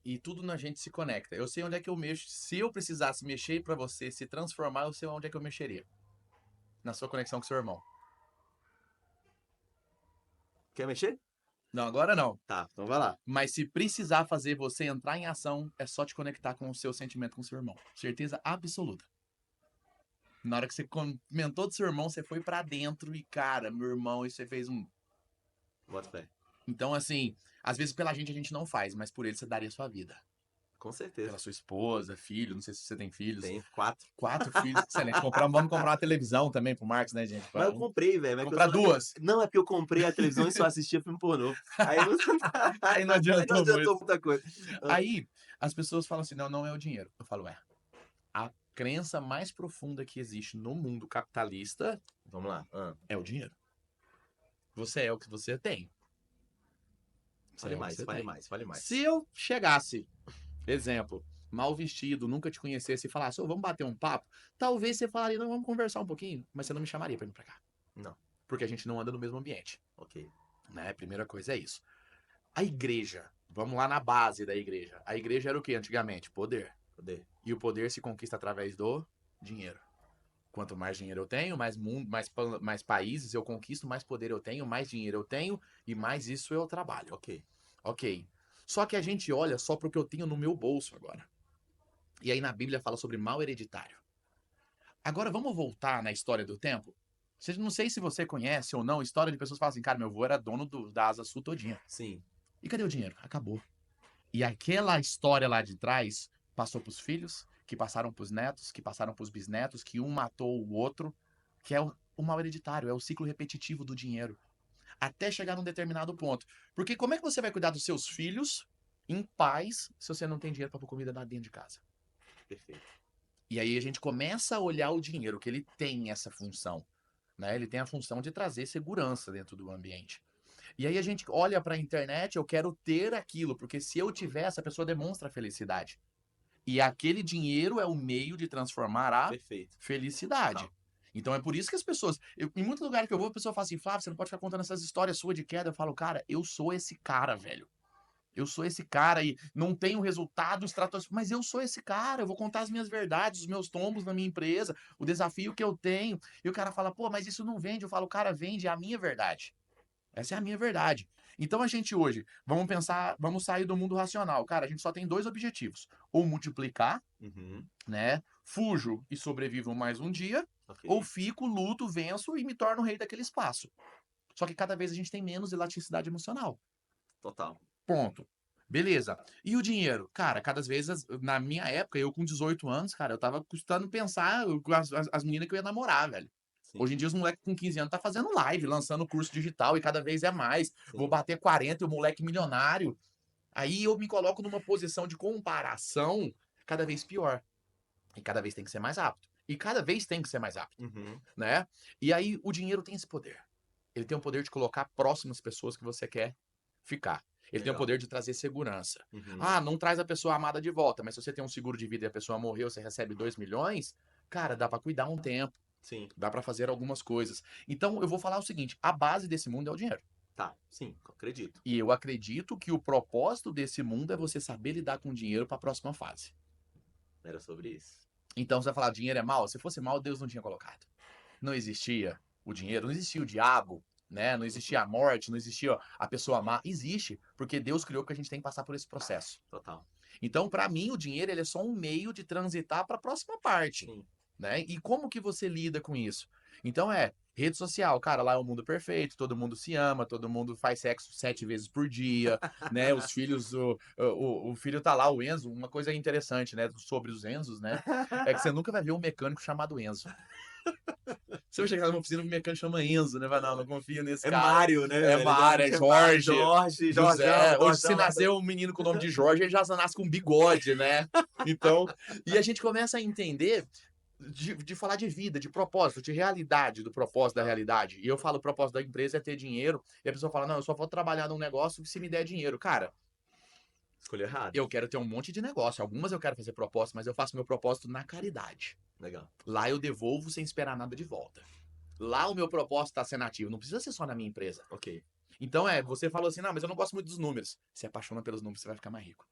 B: E tudo na gente se conecta. Eu sei onde é que eu mexo. Se eu precisasse mexer pra você se transformar, eu sei onde é que eu mexeria. Na sua conexão com seu irmão.
A: Quer mexer?
B: Não, agora não.
A: Tá, então vai lá.
B: Mas se precisar fazer você entrar em ação, é só te conectar com o seu sentimento com o seu irmão. Certeza absoluta. Na hora que você comentou do seu irmão, você foi pra dentro e, cara, meu irmão, e você fez um...
A: Bota fé.
B: Então, assim, às vezes pela gente a gente não faz, mas por ele você daria a sua vida.
A: Com certeza.
B: Pela sua esposa, filho, não sei se você tem filhos.
A: Tem 4.
B: 4 filhos, excelente. Vamos comprar uma televisão também pro Marcos, né, gente?
A: Mas eu comprei, velho.
B: Comprar 2.
A: Não, é porque eu comprei a televisão e só assistia filme pornô. Aí não,
B: Aí não adiantou muito.
A: muita coisa.
B: Aí as pessoas falam assim, não é o dinheiro. Eu falo, crença mais profunda que existe no mundo capitalista
A: Vamos lá.
B: é o dinheiro. Você é o que você tem.
A: Fale mais.
B: Se eu chegasse, exemplo, mal vestido, nunca te conhecesse e falasse, vamos bater um papo, talvez você falaria, não, vamos conversar um pouquinho, mas você não me chamaria pra vir pra cá.
A: Não.
B: Porque a gente não anda no mesmo ambiente.
A: Ok.
B: Né? Primeira coisa é isso. A igreja, vamos lá na base da igreja. A igreja era o que antigamente? Poder. E o poder se conquista através do dinheiro. Quanto mais dinheiro eu tenho, mais mundo, mais países eu conquisto, mais poder eu tenho, mais dinheiro eu tenho e mais isso eu trabalho. Ok. Só que a gente olha só para o que eu tenho no meu bolso agora. E aí na Bíblia fala sobre mal hereditário. Agora vamos voltar na história do tempo? Não sei se você conhece ou não a história de pessoas que falam assim, cara, meu avô era dono da Asa Sul todinha.
A: Sim.
B: E cadê o dinheiro? Acabou. E aquela história lá de trás passou pros filhos, que passaram pros netos, que passaram pros bisnetos, que um matou o outro, que é o mal hereditário, é o ciclo repetitivo do dinheiro. Até chegar num determinado ponto. Porque como é que você vai cuidar dos seus filhos em paz se você não tem dinheiro para pôr comida lá dentro de casa?
A: Perfeito.
B: E aí a gente começa a olhar o dinheiro, que ele tem essa função. Né? Ele tem a função de trazer segurança dentro do ambiente. E aí a gente olha para a internet, eu quero ter aquilo, porque se eu tiver, essa pessoa demonstra felicidade. E aquele dinheiro é o meio de transformar a felicidade. Então é por isso que as pessoas... em muitos lugares que eu vou, a pessoa fala assim, Flávio, você não pode ficar contando essas histórias suas de queda. Eu falo, cara, eu sou esse cara, velho. Eu sou esse cara e não tenho resultado estratosférico, mas eu sou esse cara, eu vou contar as minhas verdades, os meus tombos na minha empresa, o desafio que eu tenho. E o cara fala, pô, mas isso não vende. Eu falo, cara, vende, é a minha verdade. Essa é a minha verdade. Então a gente hoje, vamos pensar, vamos sair do mundo racional. Cara, a gente só tem dois objetivos. Ou multiplicar, né? Fujo e sobrevivo mais um dia. Ou fico, luto, venço e me torno o rei daquele espaço. Só que cada vez a gente tem menos elasticidade emocional.
A: Total.
B: Ponto. Beleza. E o dinheiro? Cara, cada vez, na minha época, eu com 18 anos, cara, eu tava custando pensar as meninas que eu ia namorar, velho. Sim. Hoje em dia os moleques com 15 anos tá fazendo live, lançando curso digital e cada vez é mais. Sim. Vou bater 40 e o moleque milionário. Aí eu me coloco numa posição de comparação cada vez pior. E cada vez tem que ser mais rápido. E cada vez tem que ser mais rápido. Né? E aí o dinheiro tem esse poder. Ele tem o poder de colocar próximas pessoas que você quer ficar. Ele tem o poder de trazer segurança. Ah, não traz a pessoa amada de volta, mas se você tem um seguro de vida e a pessoa morreu, você recebe 2 milhões, cara, dá pra cuidar um tempo.
A: Sim.
B: Dá pra fazer algumas coisas. Então, eu vou falar o seguinte, a base desse mundo é o dinheiro.
A: Tá, sim, acredito.
B: E eu acredito que o propósito desse mundo é você saber lidar com o dinheiro pra próxima fase.
A: Era sobre isso.
B: Então, você vai falar, dinheiro é mal? Se fosse mal, Deus não tinha colocado. Não existia o dinheiro, não existia o diabo, né? Não existia a morte, não existia a pessoa má. Existe, porque Deus criou que a gente tem que passar por esse processo.
A: Total.
B: Então, para mim, o dinheiro ele é só um meio de transitar para a próxima parte.
A: Sim.
B: Né? E como que você lida com isso? Então rede social, cara, lá é o mundo perfeito, todo mundo se ama, todo mundo faz sexo 7 vezes por dia, né? Os filhos, o filho tá lá, o Enzo, uma coisa interessante, né, sobre os Enzos, né? É que você nunca vai ver um mecânico chamado Enzo. Você vai chegar numa oficina, um mecânico chama Enzo, né? Vai, não confio nesse cara.
A: É Mário, né?
B: É Mário, é Jorge.
A: José.
B: Hoje, se nascer um menino com o nome de Jorge, ele já nasce com bigode, né? Então, e a gente começa a entender de falar de vida, de propósito, de realidade, do propósito da realidade. E eu falo, o propósito da empresa é ter dinheiro, e a pessoa fala, não, eu só vou trabalhar num negócio se me der dinheiro. Cara,
A: escolha errada.
B: Eu quero ter um monte de negócio. Algumas eu quero fazer propósito, mas eu faço meu propósito na caridade.
A: Legal.
B: Lá eu devolvo sem esperar nada de volta. Lá o meu propósito tá sendo ativo. Não precisa ser só na minha empresa.
A: Ok.
B: Então você falou assim, não, mas eu não gosto muito dos números. Se apaixona pelos números, você vai ficar mais rico.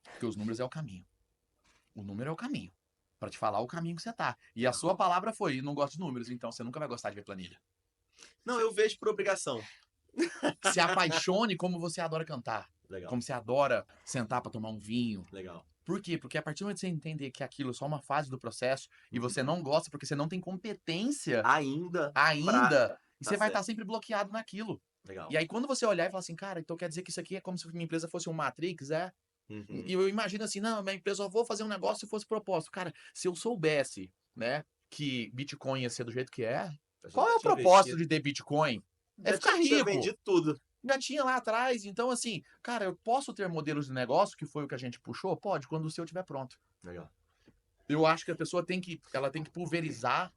B: Porque os números é o caminho. O número é o caminho. Pra te falar o caminho que você tá. E a sua palavra foi, não gosto de números, então você nunca vai gostar de ver planilha.
A: Não, eu vejo por obrigação.
B: Se apaixone como você adora cantar.
A: Legal.
B: Como você adora sentar pra tomar um vinho.
A: Legal.
B: Por quê? Porque a partir do momento que você entender que aquilo é só uma fase do processo e você não gosta porque você não tem competência
A: ainda
B: e você vai estar sempre bloqueado naquilo.
A: Legal.
B: E aí quando você olhar e falar assim, cara, então quer dizer que isso aqui é como se minha empresa fosse um Matrix, E eu imagino assim, não, minha empresa só vou fazer um negócio se fosse propósito. Cara, se eu soubesse, né, que Bitcoin ia ser do jeito que é, qual é o propósito de ter Bitcoin? É ficar rico.
A: Já vendi tudo.
B: Já tinha lá atrás, então assim, cara, eu posso ter modelos de negócio, que foi o que a gente puxou? Pode, quando o seu estiver pronto.
A: Legal.
B: Eu acho que a pessoa ela tem que pulverizar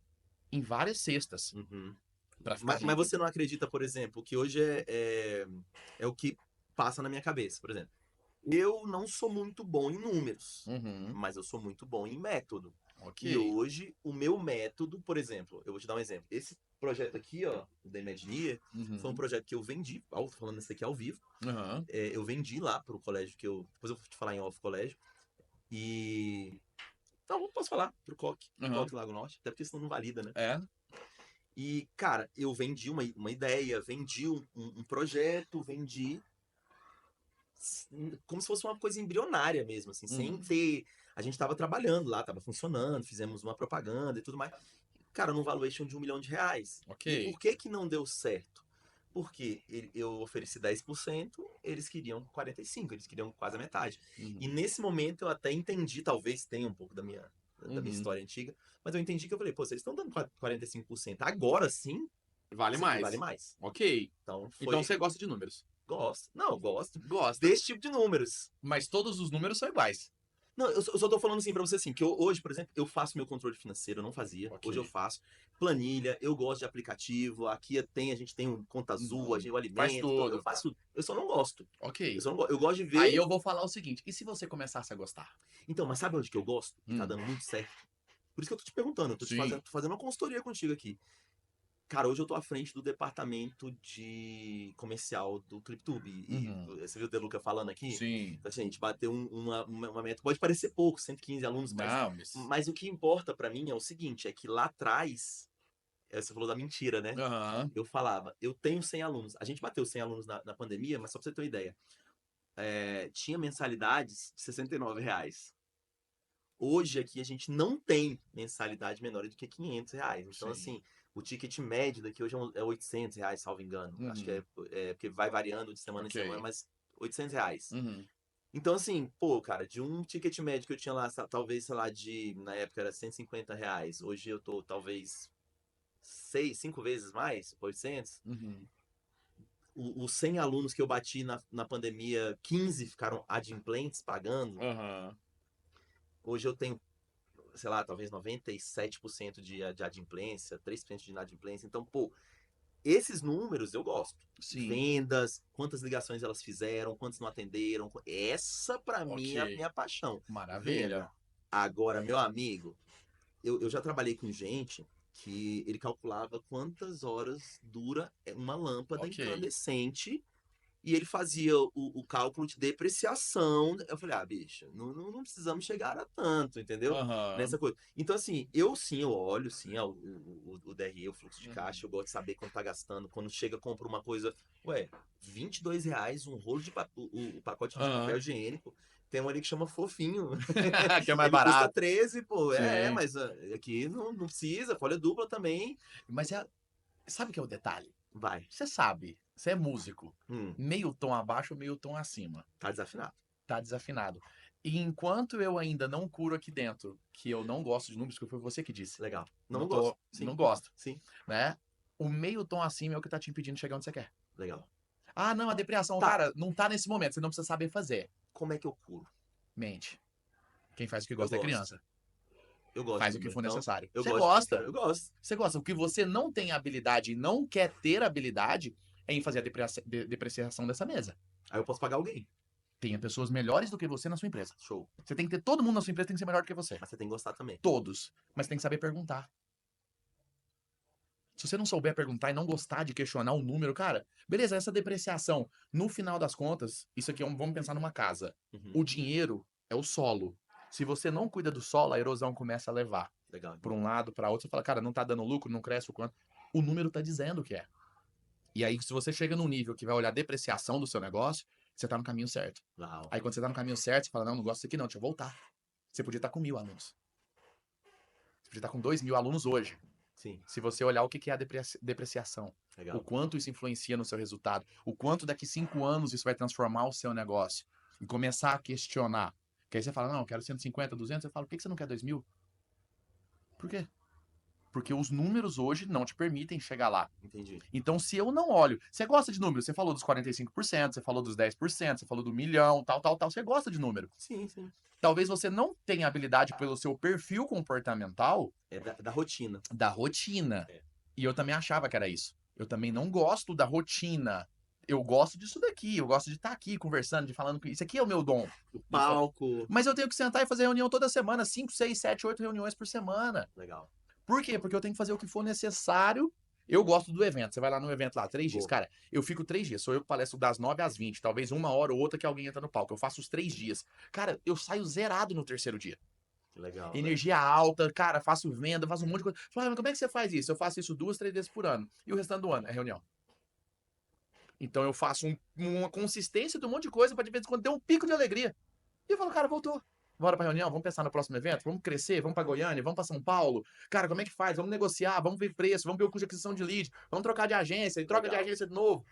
B: em várias cestas
A: Uhum.
B: pra ficar
A: Mas
B: rico.
A: você não acredita, por exemplo, que hoje é o que passa na minha cabeça, por exemplo. Eu não sou muito bom em números,
B: Uhum.
A: mas eu sou muito bom em método. E
B: Ok.
A: hoje, o meu método, por exemplo, eu vou te dar um exemplo. Esse projeto aqui, ó, da Imagineer, foi um
B: Uhum.
A: projeto que eu vendi, falando isso aqui ao vivo,
B: Uhum.
A: eu vendi lá pro colégio que eu. Depois eu vou te falar em off colégio. E. Então, eu posso falar pro
B: Uhum.
A: Coque Lago Norte, até porque senão não valida, né?
B: É.
A: E, cara, eu vendi uma ideia, vendi um projeto, vendi como se fosse uma coisa embrionária mesmo, assim, sem
B: Uhum.
A: ter. A gente tava trabalhando lá, tava funcionando, fizemos uma propaganda e tudo mais. Cara, num valuation de R$ 1 milhão. E
B: Ok.
A: por que que não deu certo? Porque eu ofereci 10%, eles queriam 45%, eles queriam quase a metade. E
B: Uhum.
A: nesse momento eu até entendi, talvez tenha um pouco da minha
B: Uhum.
A: história antiga, mas eu entendi que eu falei, pô, vocês estão dando 45%, agora sim,
B: Vale
A: isso aqui vale
B: mais.
A: mais.
B: Ok.
A: Então
B: Então
A: foi,
B: você gosta de números.
A: gosto. Não, eu gosto
B: Gosta.
A: desse tipo de números.
B: Mas todos os números são iguais.
A: Não, eu só tô falando assim pra você assim, que hoje, por exemplo, eu faço meu controle financeiro, eu não fazia,
B: Ok.
A: hoje eu faço. Planilha, eu gosto de aplicativo, aqui a gente tem um conta azul,
B: Uhum.
A: o
B: Faz
A: alimento, eu
B: tudo.
A: faço tudo. Eu só não gosto. Eu
B: Ok.
A: só não gosto. Eu gosto de
B: Aí
A: ver.
B: eu vou falar o seguinte: e se você começasse a gostar?
A: Então, mas sabe onde que eu gosto? E tá
B: Hum.
A: dando muito certo. Por isso que eu tô te perguntando, eu tô te fazendo,
B: Sim.
A: tô fazendo uma consultoria contigo aqui. Cara, hoje eu tô à frente do departamento de comercial do ClipTube. E
B: Uhum.
A: você viu o Deluca falando aqui?
B: Sim.
A: Então, assim, a gente bateu uma meta. Pode parecer pouco, 115 alunos, mas,
B: Não, mas.
A: mas o que importa pra mim é o seguinte: é que lá atrás, você falou da mentira, né?
B: Aham.
A: Eu falava, eu tenho 100 alunos. A gente bateu 100 alunos na pandemia, mas só pra você ter uma ideia. Tinha mensalidades de R$ 69. Hoje aqui a gente não tem mensalidade menor do que R$ 500. Então,
B: Sim.
A: assim, o ticket médio daqui hoje é R$ 800, salvo engano. Acho que
B: Uhum.
A: porque vai variando de semana em semana,
B: Ok.
A: mas R$ 800.
B: Uhum.
A: Então, assim, pô, cara, de um ticket médio que eu tinha lá, talvez, sei lá, na época era R$ 150. Hoje eu tô, talvez, 5 vezes mais, 800.
B: Uhum.
A: Os 100 alunos que eu bati na pandemia, 15 ficaram adimplentes pagando.
B: Aham.
A: Hoje eu tenho, sei lá, talvez 97% de adimplência, 3% de inadimplência. Então, pô, esses números eu gosto.
B: Sim.
A: Vendas, quantas ligações elas fizeram, quantos não atenderam. Essa, pra mim, é a
B: Ok.
A: minha paixão.
B: Maravilha.
A: Venda. Agora, meu amigo, eu já trabalhei com gente que ele calculava quantas horas dura uma lâmpada
B: Ok.
A: incandescente e ele fazia o cálculo de depreciação. Eu falei, bicho, não precisamos chegar a tanto, entendeu?
B: Aham.
A: Nessa coisa. Então, assim, eu olho, sim, o DRE, o fluxo de caixa,
B: Uhum.
A: eu gosto de saber quanto tá gastando. Quando chega, compra uma coisa, ué, R$ 22, um rolo o pacote de papel
B: Aham.
A: higiênico. Tem um ali que chama fofinho.
B: Que é mais
A: Ele custa
B: barato.
A: 13, pô.
B: Sim.
A: Mas aqui não precisa, folha dupla também.
B: Mas sabe o que é o detalhe?
A: Vai.
B: Você sabe, você é músico.
A: Hum,
B: Meio tom abaixo, meio tom acima.
A: tá desafinado.
B: Tá desafinado. E enquanto eu ainda não curo aqui dentro, que eu não gosto de números, que foi você que disse.
A: Legal.
B: Não
A: Não gosto.
B: tô, não
A: Sim,
B: gosto,
A: sim.
B: né? O meio tom acima é o que tá te impedindo de chegar onde você quer.
A: Legal.
B: Ah, não, a depreciação,
A: Tá,
B: cara, não tá nesse momento, você não precisa saber fazer.
A: como é que eu curo?
B: Mente. Quem faz o que
A: Eu
B: gosta é
A: gosto.
B: criança.
A: Eu gosto
B: Faz
A: de
B: o que
A: número.
B: for
A: Então,
B: necessário.
A: eu
B: Você
A: gosto de dinheiro.
B: gosta.
A: Eu gosto.
B: Você gosta. O que você não tem habilidade e não quer ter habilidade é em fazer a depreciação dessa mesa.
A: Aí eu posso pagar alguém.
B: Tenha pessoas melhores do que você na sua empresa.
A: Show.
B: Você tem que ter todo mundo na sua empresa tem que ser melhor do que você.
A: Mas você tem que gostar também.
B: Todos. Mas tem que saber perguntar. Se você não souber perguntar e não gostar de questionar o número, cara, beleza, essa depreciação, no final das contas, isso aqui vamos pensar numa casa.
A: Uhum.
B: O dinheiro é o solo. Se você não cuida do solo, a erosão começa a levar
A: Legal,
B: para
A: irmão.
B: um lado, para outro, você fala, cara, não tá dando lucro, não cresce o quanto. O número tá dizendo que é. E aí, se você chega num nível que vai olhar a depreciação do seu negócio, você tá no caminho certo.
A: Uau.
B: Aí quando você tá no caminho certo, você fala, não gosto disso aqui não, deixa eu voltar. Você podia estar com 1.000 alunos. Você podia estar com 2.000 alunos hoje.
A: Sim.
B: Se você olhar o que é a depreciação, o
A: Legal.
B: quanto isso influencia no seu resultado, o quanto daqui 5 anos isso vai transformar o seu negócio, e começar a questionar. Que aí você fala, não, eu quero 150, 200, você fala, por que você não quer 2.000? Por quê? Porque os números hoje não te permitem chegar lá.
A: Entendi.
B: Então, se eu não olho... Você gosta de números, você falou dos 45%, você falou dos 10%, você falou do milhão, tal, tal, tal. Você gosta de número.
A: Sim, sim.
B: Talvez você não tenha habilidade pelo seu perfil comportamental
A: É da rotina.
B: da rotina.
A: É.
B: E eu também achava que era isso. Eu também não gosto da rotina. Eu gosto disso daqui. Eu gosto de estar aqui conversando, de falando com isso aqui é o meu dom.
A: O palco.
B: Mas eu tenho que sentar e fazer reunião toda semana, 5, 6, 7, 8 reuniões por semana.
A: Legal.
B: Por quê? Porque eu tenho que fazer o que for necessário. Eu gosto do evento. Você vai lá no evento lá, 3 dias.
A: Boa.
B: Cara, eu fico 3 dias. Sou eu que palestro das 9 às 20. Talvez uma hora ou outra que alguém entra no palco. Eu faço os 3 dias. Cara, eu saio zerado no terceiro dia.
A: Legal.
B: Energia alta, cara, faço venda, faço um monte de coisa. Flávio, como é que você faz isso? Eu faço isso 2, 3 vezes por ano. E o restante do ano é reunião. Então eu faço uma consistência de um monte de coisa pra de vez em quando ter um pico de alegria. E eu falo, cara, voltou. Bora pra reunião, vamos pensar no próximo evento, vamos crescer, vamos pra Goiânia, vamos pra São Paulo. Cara, como é que faz? Vamos negociar, vamos ver preço, vamos ver o custo de aquisição de lead, vamos trocar de agência, e troca de agência de novo.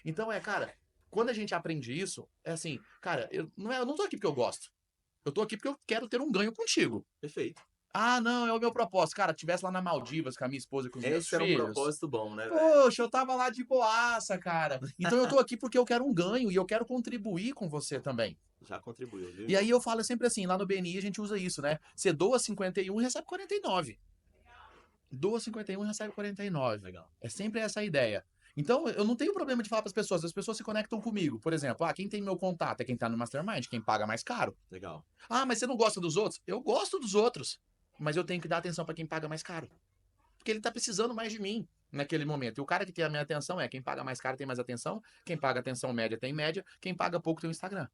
B: Então cara, quando a gente aprende isso, é assim, cara, eu não tô aqui porque eu gosto. Eu tô aqui porque eu quero ter um ganho contigo.
A: Perfeito.
B: Ah, não, é o meu propósito. Cara, tivesse lá na Maldivas com a minha esposa e com os meus
A: Esse era um
B: filhos.
A: propósito bom, né?
B: Poxa, eu tava lá de boaça, cara. Então eu tô aqui porque eu quero um ganho e eu quero contribuir com você também.
A: Já contribuiu, viu?
B: E aí eu falo sempre assim, lá no BNI a gente usa isso, né? Você doa 51 e recebe 49. Doa 51 e recebe 49.
A: Legal.
B: É sempre essa a ideia. Então, eu não tenho problema de falar para as pessoas se conectam comigo. Por exemplo, quem tem meu contato é quem tá no Mastermind, quem paga mais caro.
A: Legal.
B: Ah, mas você não gosta dos outros? Eu gosto dos outros, mas eu tenho que dar atenção para quem paga mais caro. Porque ele tá precisando mais de mim naquele momento. E o cara que tem a minha atenção quem paga mais caro tem mais atenção, quem paga atenção média tem média, quem paga pouco tem o Instagram.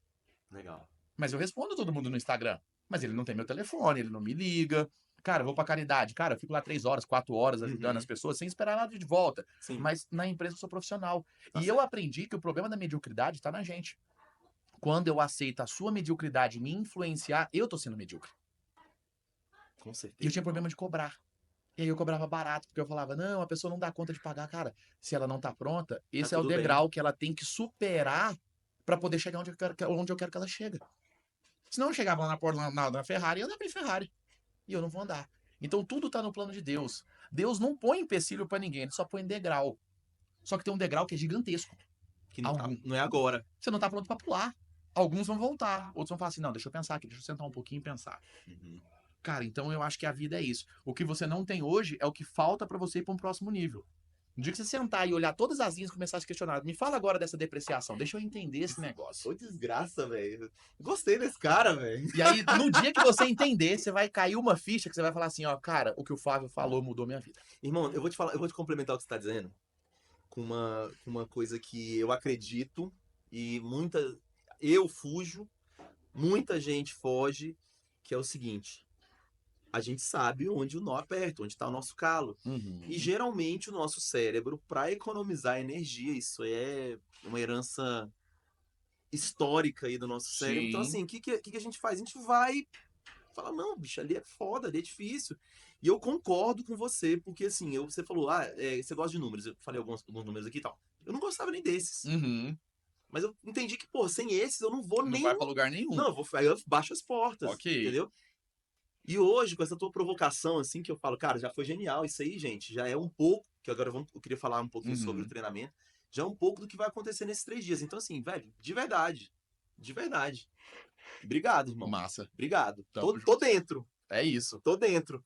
A: Legal.
B: Mas eu respondo todo mundo no Instagram. Mas ele não tem meu telefone, ele não me liga. Cara, eu vou pra caridade. Cara, eu fico lá 3 horas, 4 horas ajudando as pessoas sem esperar nada de volta.
A: Sim.
B: Mas na empresa eu sou profissional.
A: Tá
B: E
A: certo.
B: eu aprendi que o problema da mediocridade tá na gente. Quando eu aceito a sua mediocridade me influenciar, eu tô sendo medíocre.
A: Com certeza.
B: E eu tinha problema de cobrar. E aí eu cobrava barato, porque eu falava, não, a pessoa não dá conta de pagar. Cara, se ela não tá pronta, esse é o
A: tudo bem.
B: degrau que ela tem que superar pra poder chegar onde eu quero que ela chegue. Senão eu chegava lá na Ferrari e andava em Ferrari. E eu não vou andar. Então tudo tá no plano de Deus. Deus não põe empecilho pra ninguém, ele só põe degrau. Só que tem um degrau que é gigantesco.
A: Que não é agora.
B: Você não tá pronto pra pular. Alguns vão voltar, outros vão falar assim, não, deixa eu pensar aqui, deixa eu sentar um pouquinho e pensar.
A: Uhum.
B: Cara, então eu acho que a vida é isso. O que você não tem hoje é o que falta pra você ir pra um próximo nível. No dia que você sentar e olhar todas as linhas e começar a se questionar, me fala agora dessa depreciação, deixa eu entender esse negócio.
A: Ô, desgraça, velho. Gostei desse cara, velho.
B: E aí, no dia que você entender, você vai cair uma ficha que você vai falar assim, ó, cara, o que o Flávio falou mudou minha vida.
A: Irmão, eu vou te complementar o que você tá dizendo com uma coisa que eu acredito e eu fujo, muita gente foge, que é o seguinte: a gente sabe onde o nó aperta, onde está o nosso calo.
B: Uhum.
A: E geralmente o nosso cérebro, para economizar energia, isso é uma herança histórica aí do nosso cérebro. Então,
B: Sim.
A: assim, o que a gente faz? A gente vai falar, não, bicho, ali é foda, ali é difícil. E eu concordo com você, porque assim, você falou, você gosta de números. Eu falei alguns números aqui e tal. Eu não gostava nem desses.
B: Uhum.
A: Mas eu entendi que, pô, sem esses eu não vou
B: Não
A: nem.
B: vai pra lugar nenhum.
A: Não, aí eu baixo as portas,
B: Ok.
A: entendeu? E hoje, com essa tua provocação, assim, que eu falo, cara, já foi genial isso aí, gente. Já é um pouco, que agora eu queria falar um pouquinho sobre o treinamento, já é um pouco do que vai acontecer nesses 3 dias. Então, assim, velho, de verdade. De verdade. Obrigado, irmão.
B: Massa.
A: Obrigado.
B: Tamo
A: Tô dentro.
B: É isso.
A: Tô dentro.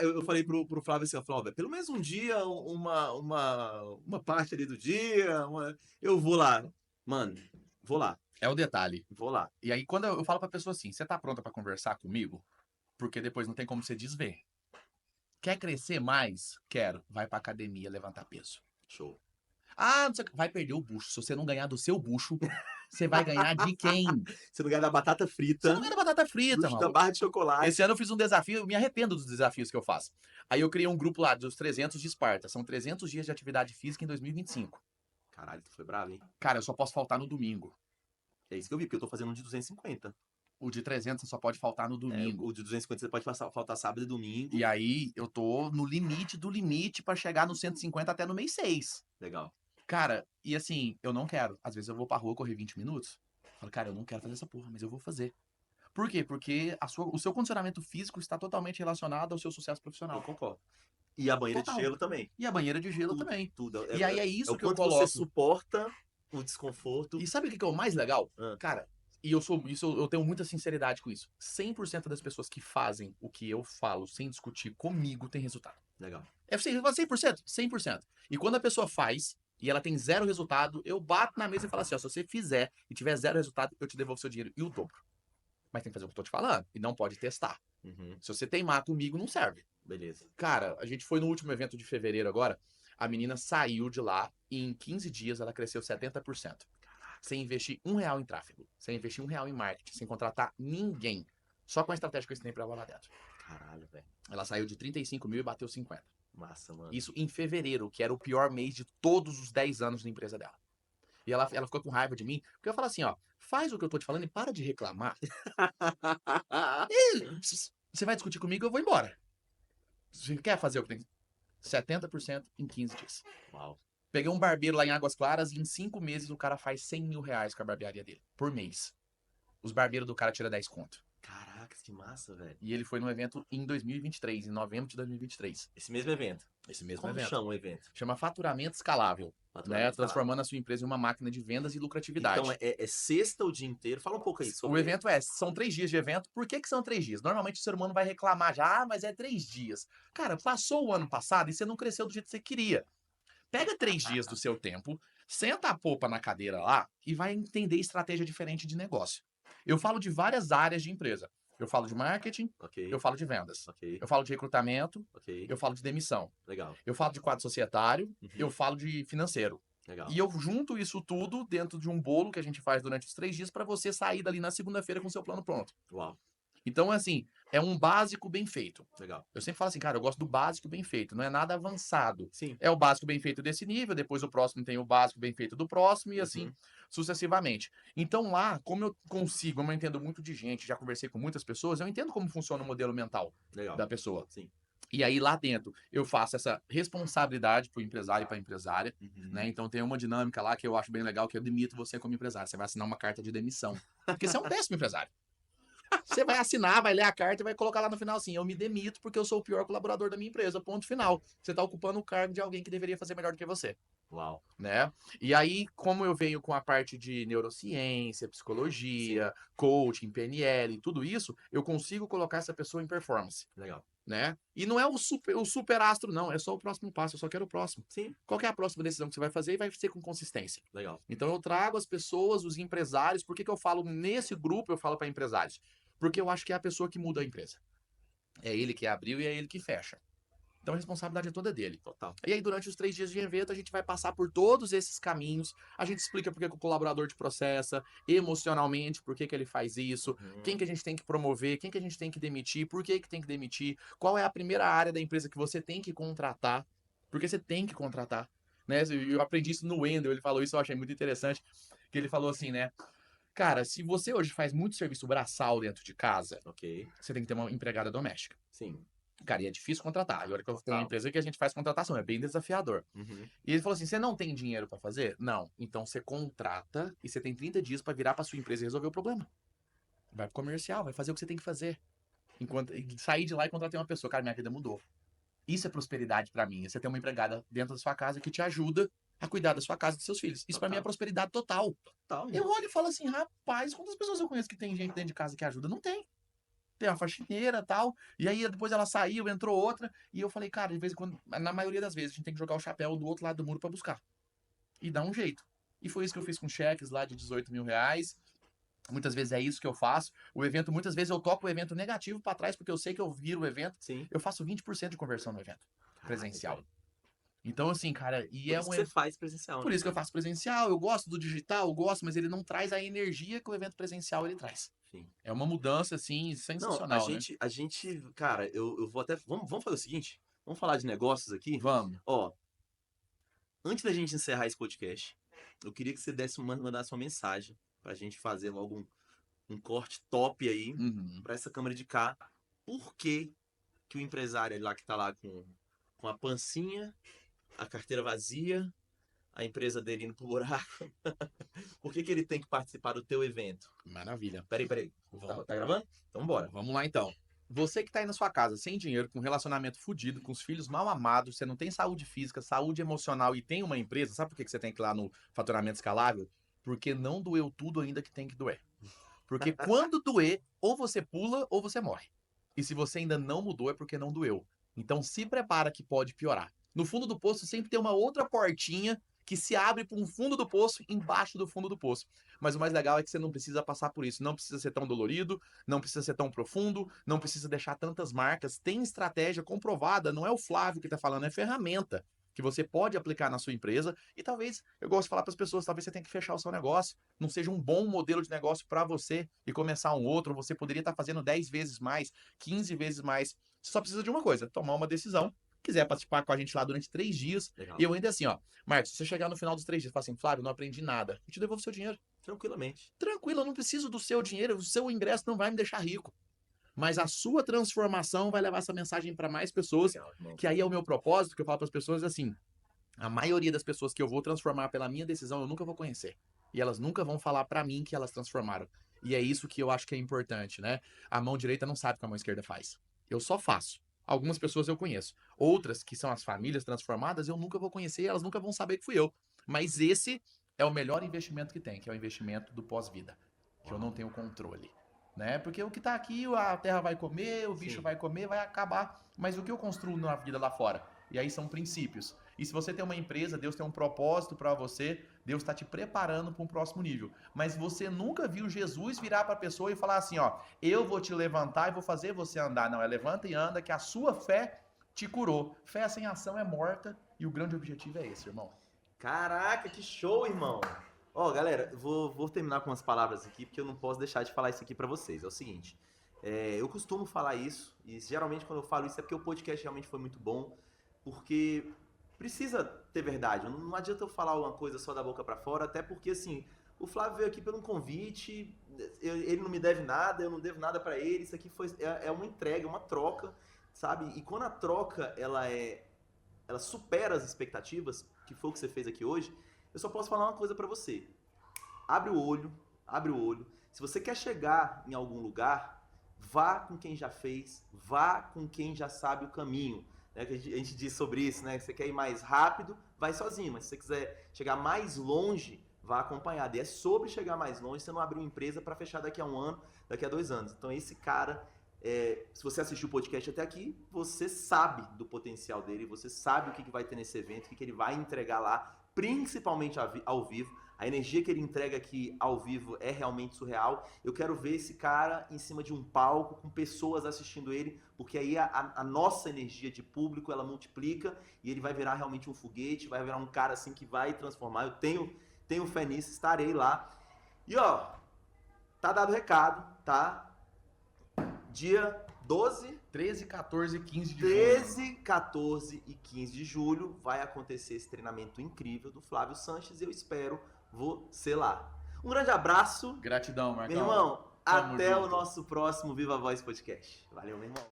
A: Eu falei pro Flávio assim, ó, pelo menos um dia, uma parte ali do dia, eu vou lá. Mano, vou lá.
B: É o detalhe.
A: Vou lá.
B: E aí, quando eu falo pra pessoa assim, você tá pronta pra conversar comigo? Porque depois não tem como você desver. Quer crescer mais? Quero. Vai pra academia levantar peso.
A: Show.
B: Ah, não sei o que. Vai perder o bucho. Se você não ganhar do seu bucho, você vai ganhar de quem?
A: Você não ganha da batata frita.
B: Você não ganha da batata frita,
A: bucho da
B: mano.
A: barra de chocolate.
B: Esse ano eu fiz um desafio, eu me arrependo dos desafios que eu faço. Aí eu criei um grupo lá dos 300 de Esparta. São 300 dias de atividade física em 2025.
A: Caralho, tu foi bravo, hein?
B: Cara, eu só posso faltar no domingo.
A: É isso que eu vi, porque eu tô fazendo um de 250.
B: O de 300 você só pode faltar no domingo.
A: O de 250 você pode faltar sábado e domingo.
B: E aí eu tô no limite do limite pra chegar no 150 até no mês 6.
A: Legal.
B: Cara, e assim, eu não quero. Às vezes eu vou pra rua correr 20 minutos. Falo, cara, eu não quero fazer essa porra, mas eu vou fazer. Por quê? Porque o seu condicionamento físico está totalmente relacionado ao seu sucesso
A: Eu
B: profissional.
A: concordo. E a banheira de
B: Total.
A: gelo também.
B: E a banheira de gelo
A: Tudo,
B: também.
A: tudo.
B: E aí é
A: É
B: isso
A: o
B: que eu
A: quanto você
B: coloco.
A: suporta o desconforto.
B: E sabe o que é o mais legal?
A: Ah,
B: Cara, eu tenho muita sinceridade com isso. 100% das pessoas que fazem o que eu falo sem discutir comigo tem resultado.
A: legal.
B: É 100%? 100%. E quando a pessoa faz e ela tem zero resultado, eu bato na mesa e falo assim, ó, se você fizer e tiver zero resultado, eu te devolvo seu dinheiro e o dobro. Mas tem que fazer o que eu tô te falando e não pode testar.
A: Uhum,
B: Se você teimar comigo, não serve.
A: beleza.
B: Cara, a gente foi no último evento de fevereiro agora, a menina saiu de lá e em 15 dias ela cresceu 70%. Sem investir R$ 1 em tráfego, sem investir R$ 1 em marketing, sem contratar ninguém. Só com a estratégia que eu ensinei pra ela lá dentro.
A: Caralho, velho.
B: Ela saiu de 35 mil e bateu 50.
A: Massa, mano.
B: Isso em fevereiro, que era o pior mês de todos os 10 anos da empresa dela. E ela ficou com raiva de mim, porque eu falo assim, ó, faz o que eu tô te falando e para de reclamar. E você vai discutir comigo, eu vou embora. Você quer fazer o que tem? 70% em 15 dias.
A: Uau.
B: Peguei um barbeiro lá em Águas Claras e em 5 meses o cara faz R$ 100 mil com a barbearia dele, por mês. Os barbeiros do cara tiram 10 conto.
A: Caraca, que massa, velho.
B: E ele foi no evento em 2023, em novembro de 2023.
A: Esse mesmo evento.
B: Esse mesmo
A: Como
B: evento.
A: chama o evento?
B: Chama Faturamento Escalável.
A: Faturamento escalável.
B: Transformando a sua empresa em uma máquina de vendas e lucratividade.
A: Então é sexta o dia inteiro. Fala um pouco aí sobre
B: O evento são 3 dias de evento. Por que são 3 dias? Normalmente o ser humano vai reclamar já, mas é 3 dias. Cara, passou o ano passado e você não cresceu do jeito que você queria. Pega 3 dias do seu tempo, senta a popa na cadeira lá e vai entender estratégia diferente de negócio. Eu falo de várias áreas de empresa. Eu falo de marketing,
A: Ok,
B: eu falo de vendas.
A: ok,
B: Eu falo de recrutamento,
A: ok.
B: eu falo de demissão.
A: Legal.
B: Eu falo de quadro societário,
A: Uhum,
B: eu falo de financeiro.
A: legal.
B: E eu junto isso tudo dentro de um bolo que a gente faz durante os 3 dias para você sair dali na segunda-feira com o seu plano pronto.
A: Uau,
B: Então, assim, é um básico bem feito.
A: legal.
B: Eu sempre falo assim, cara, eu gosto do básico bem feito, não é nada avançado.
A: Sim.
B: É o básico bem feito desse nível, depois o próximo tem o básico bem feito do próximo e assim
A: Uhum,
B: sucessivamente. Então lá, como eu consigo, como eu entendo muito de gente, já conversei com muitas pessoas, eu entendo como funciona o modelo mental
A: legal.
B: da pessoa.
A: Sim.
B: E aí lá dentro eu faço essa responsabilidade para o empresário e para a empresária,
A: Uhum.
B: né? Então tem uma dinâmica lá que eu acho bem legal, que eu demito você como empresário. Você vai assinar uma carta de demissão. Porque você é um péssimo empresário. Você vai assinar, vai ler a carta e vai colocar lá no final assim: eu me demito porque eu sou o pior colaborador da minha empresa. Ponto final. Você está ocupando o cargo de alguém que deveria fazer melhor do que você.
A: Uau.
B: Né? E aí, como eu venho com a parte de neurociência, psicologia, coaching, PNL, tudo isso, eu consigo colocar essa pessoa em performance.
A: Legal.
B: Né? E não é o super astro, não. É só o próximo passo. Eu só quero o próximo.
A: Sim.
B: Qual que é a próxima decisão que você vai fazer e vai ser com consistência.
A: Legal.
B: Então eu trago as pessoas, os empresários. Por que eu falo nesse grupo, eu falo para empresários? Porque eu acho que é a pessoa que muda a empresa. É ele que abriu e é ele que fecha. Então a responsabilidade é toda dele.
A: Total.
B: E aí, durante os 3 dias de evento, a gente vai passar por todos esses caminhos. A gente explica por que o colaborador te processa, emocionalmente, por que ele faz isso, quem que a gente tem que promover, quem que a gente tem que demitir, por que tem que demitir, qual é a primeira área da empresa que você tem que contratar, porque você tem que contratar. Né? Eu aprendi isso no Wendel, ele falou isso, eu achei muito interessante, que ele falou assim, né? Cara, se você hoje faz muito serviço braçal dentro de casa,
A: Ok.
B: você tem que ter uma empregada doméstica.
A: Sim.
B: Cara, e é difícil contratar. Agora que eu tenho uma
A: Total.
B: empresa que a gente faz contratação, é bem desafiador.
A: Uhum.
B: E ele falou assim: você não tem dinheiro pra fazer? Não. Então você contrata e você tem 30 dias pra virar pra sua empresa e resolver o problema. Vai pro comercial, vai fazer o que você tem que fazer. E sair de lá e contratar uma pessoa. Cara, minha vida mudou. Isso é prosperidade pra mim. Você tem uma empregada dentro da sua casa que te ajuda a cuidar da sua casa e dos seus filhos. Isso pra mim é prosperidade total.
A: Total.
B: Eu olho e falo assim: rapaz, quantas pessoas eu conheço que tem gente dentro de casa que ajuda? Não tem. Tem uma faxineira e tal. E aí depois ela saiu, entrou outra. E eu falei, cara, de vez em quando, na maioria das vezes, a gente tem que jogar o chapéu do outro lado do muro pra buscar. E dar um jeito. E foi isso que eu fiz com cheques lá de 18 mil reais. Muitas vezes é isso que eu faço. O evento, muitas vezes eu toco o evento negativo pra trás, porque eu sei que eu viro o evento.
A: Sim.
B: Eu faço 20% de conversão no evento. Presencial.
A: Caraca,
B: Então, assim, cara,
A: Por isso que você faz presencial.
B: Por
A: né?
B: isso que eu faço presencial. Eu gosto do digital, eu gosto, mas ele não traz a energia que o evento presencial ele traz.
A: Sim.
B: É uma mudança, assim,
A: Não,
B: sensacional, né?
A: a gente, cara, eu vou até. Vamos fazer o seguinte? Vamos falar de negócios aqui?
B: Vamos.
A: Ó, antes da gente encerrar esse podcast, eu queria que você mandasse uma mensagem pra gente fazer logo um corte top aí
B: Uhum.
A: pra essa câmera de cá. Por que que o empresário lá que tá lá com a pancinha, a carteira vazia, a empresa dele indo pro buraco, por que ele tem que participar do teu evento?
B: Maravilha.
A: Peraí. Tá gravando? Então bora.
B: Vamos lá então. Você que tá aí na sua casa sem dinheiro, com um relacionamento fudido, com os filhos mal amados, você não tem saúde física, saúde emocional e tem uma empresa, sabe por que você tem que ir lá no faturamento escalável? Porque não doeu tudo ainda que tem que doer. Porque quando doer, ou você pula ou você morre. E se você ainda não mudou, é porque não doeu. Então se prepara que pode piorar. No fundo do poço sempre tem uma outra portinha que se abre para um fundo do poço, embaixo do fundo do poço. Mas o mais legal é que você não precisa passar por isso. Não precisa ser tão dolorido, não precisa ser tão profundo, não precisa deixar tantas marcas. Tem estratégia comprovada, não é o Flávio que está falando, é ferramenta que você pode aplicar na sua empresa. E talvez, eu gosto de falar para as pessoas, talvez você tenha que fechar o seu negócio, não seja um bom modelo de negócio para você e começar um outro. Você poderia estar fazendo 10 vezes mais, 15 vezes mais. Você só precisa de uma coisa, tomar uma decisão. Quiser participar com a gente lá durante 3 dias. Legal. E eu ainda assim, ó, Marcos, se você chegar no final dos 3 dias e falar assim, Flávio, não aprendi nada, eu te devolvo o seu dinheiro.
A: Tranquilamente.
B: Tranquilo, eu não preciso do seu dinheiro, o seu ingresso não vai me deixar rico. Mas a sua transformação vai levar essa mensagem para mais pessoas, legal, que aí é o meu propósito, que eu falo para as pessoas assim, a maioria das pessoas que eu vou transformar pela minha decisão, eu nunca vou conhecer. E elas nunca vão falar para mim que elas transformaram. E é isso que eu acho que é importante, né? A mão direita não sabe o que a mão esquerda faz. Eu só faço. Algumas pessoas eu conheço. Outras, que são as famílias transformadas, eu nunca vou conhecer e elas nunca vão saber que fui eu. Mas esse é o melhor investimento que tem, que é o investimento do pós-vida. Que eu não tenho controle. Né? Porque o que tá aqui, a terra vai comer, o bicho vai comer, vai acabar. Mas o que eu construo na vida lá fora? E aí são princípios. E se você tem uma empresa, Deus tem um propósito para você, Deus está te preparando para um próximo nível. Mas você nunca viu Jesus virar para a pessoa e falar assim, ó, eu vou te levantar e vou fazer você andar. Não, é levanta e anda, que a sua fé te curou. Fé sem ação é morta e o grande objetivo é esse, irmão.
A: Caraca, que show, irmão. Ó, galera, vou terminar com umas palavras aqui, porque eu não posso deixar de falar isso aqui para vocês. É o seguinte, eu costumo falar isso, e geralmente quando eu falo isso é porque o podcast realmente foi muito bom, porque precisa ter verdade. Não adianta eu falar uma coisa só da boca pra fora, até porque, assim, o Flávio veio aqui pelo um convite, ele não me deve nada, eu não devo nada pra ele, isso aqui é uma entrega, uma troca, sabe? E quando a troca, ela supera as expectativas, que foi o que você fez aqui hoje, eu só posso falar uma coisa pra você. Abre o olho. Se você quer chegar em algum lugar, vá com quem já fez, vá com quem já sabe o caminho. Que a gente diz sobre isso, né? Se você quer ir mais rápido, vai sozinho. Mas se você quiser chegar mais longe, vá acompanhado. E é sobre chegar mais longe, você não abrir uma empresa para fechar daqui a 1 ano, daqui a 2 anos. Então esse cara, se você assistiu o podcast até aqui, você sabe do potencial dele, você sabe o que vai ter nesse evento, o que ele vai entregar lá, principalmente ao vivo. A energia que ele entrega aqui ao vivo é realmente surreal. Eu quero ver esse cara em cima de um palco, com pessoas assistindo ele, porque aí a nossa energia de público, ela multiplica e ele vai virar realmente um foguete, vai virar um cara assim que vai transformar. Eu tenho fé nisso, estarei lá. E ó, tá dado o recado, tá? Dia 12...
B: 13, 14 e 15 de julho.
A: 13, 14 e 15 de julho vai acontecer esse treinamento incrível do Flávio Sanches e eu espero você lá. Um grande abraço.
B: Gratidão, Marcão.
A: Meu irmão, até o nosso próximo Viva Voz Podcast. Valeu, meu irmão.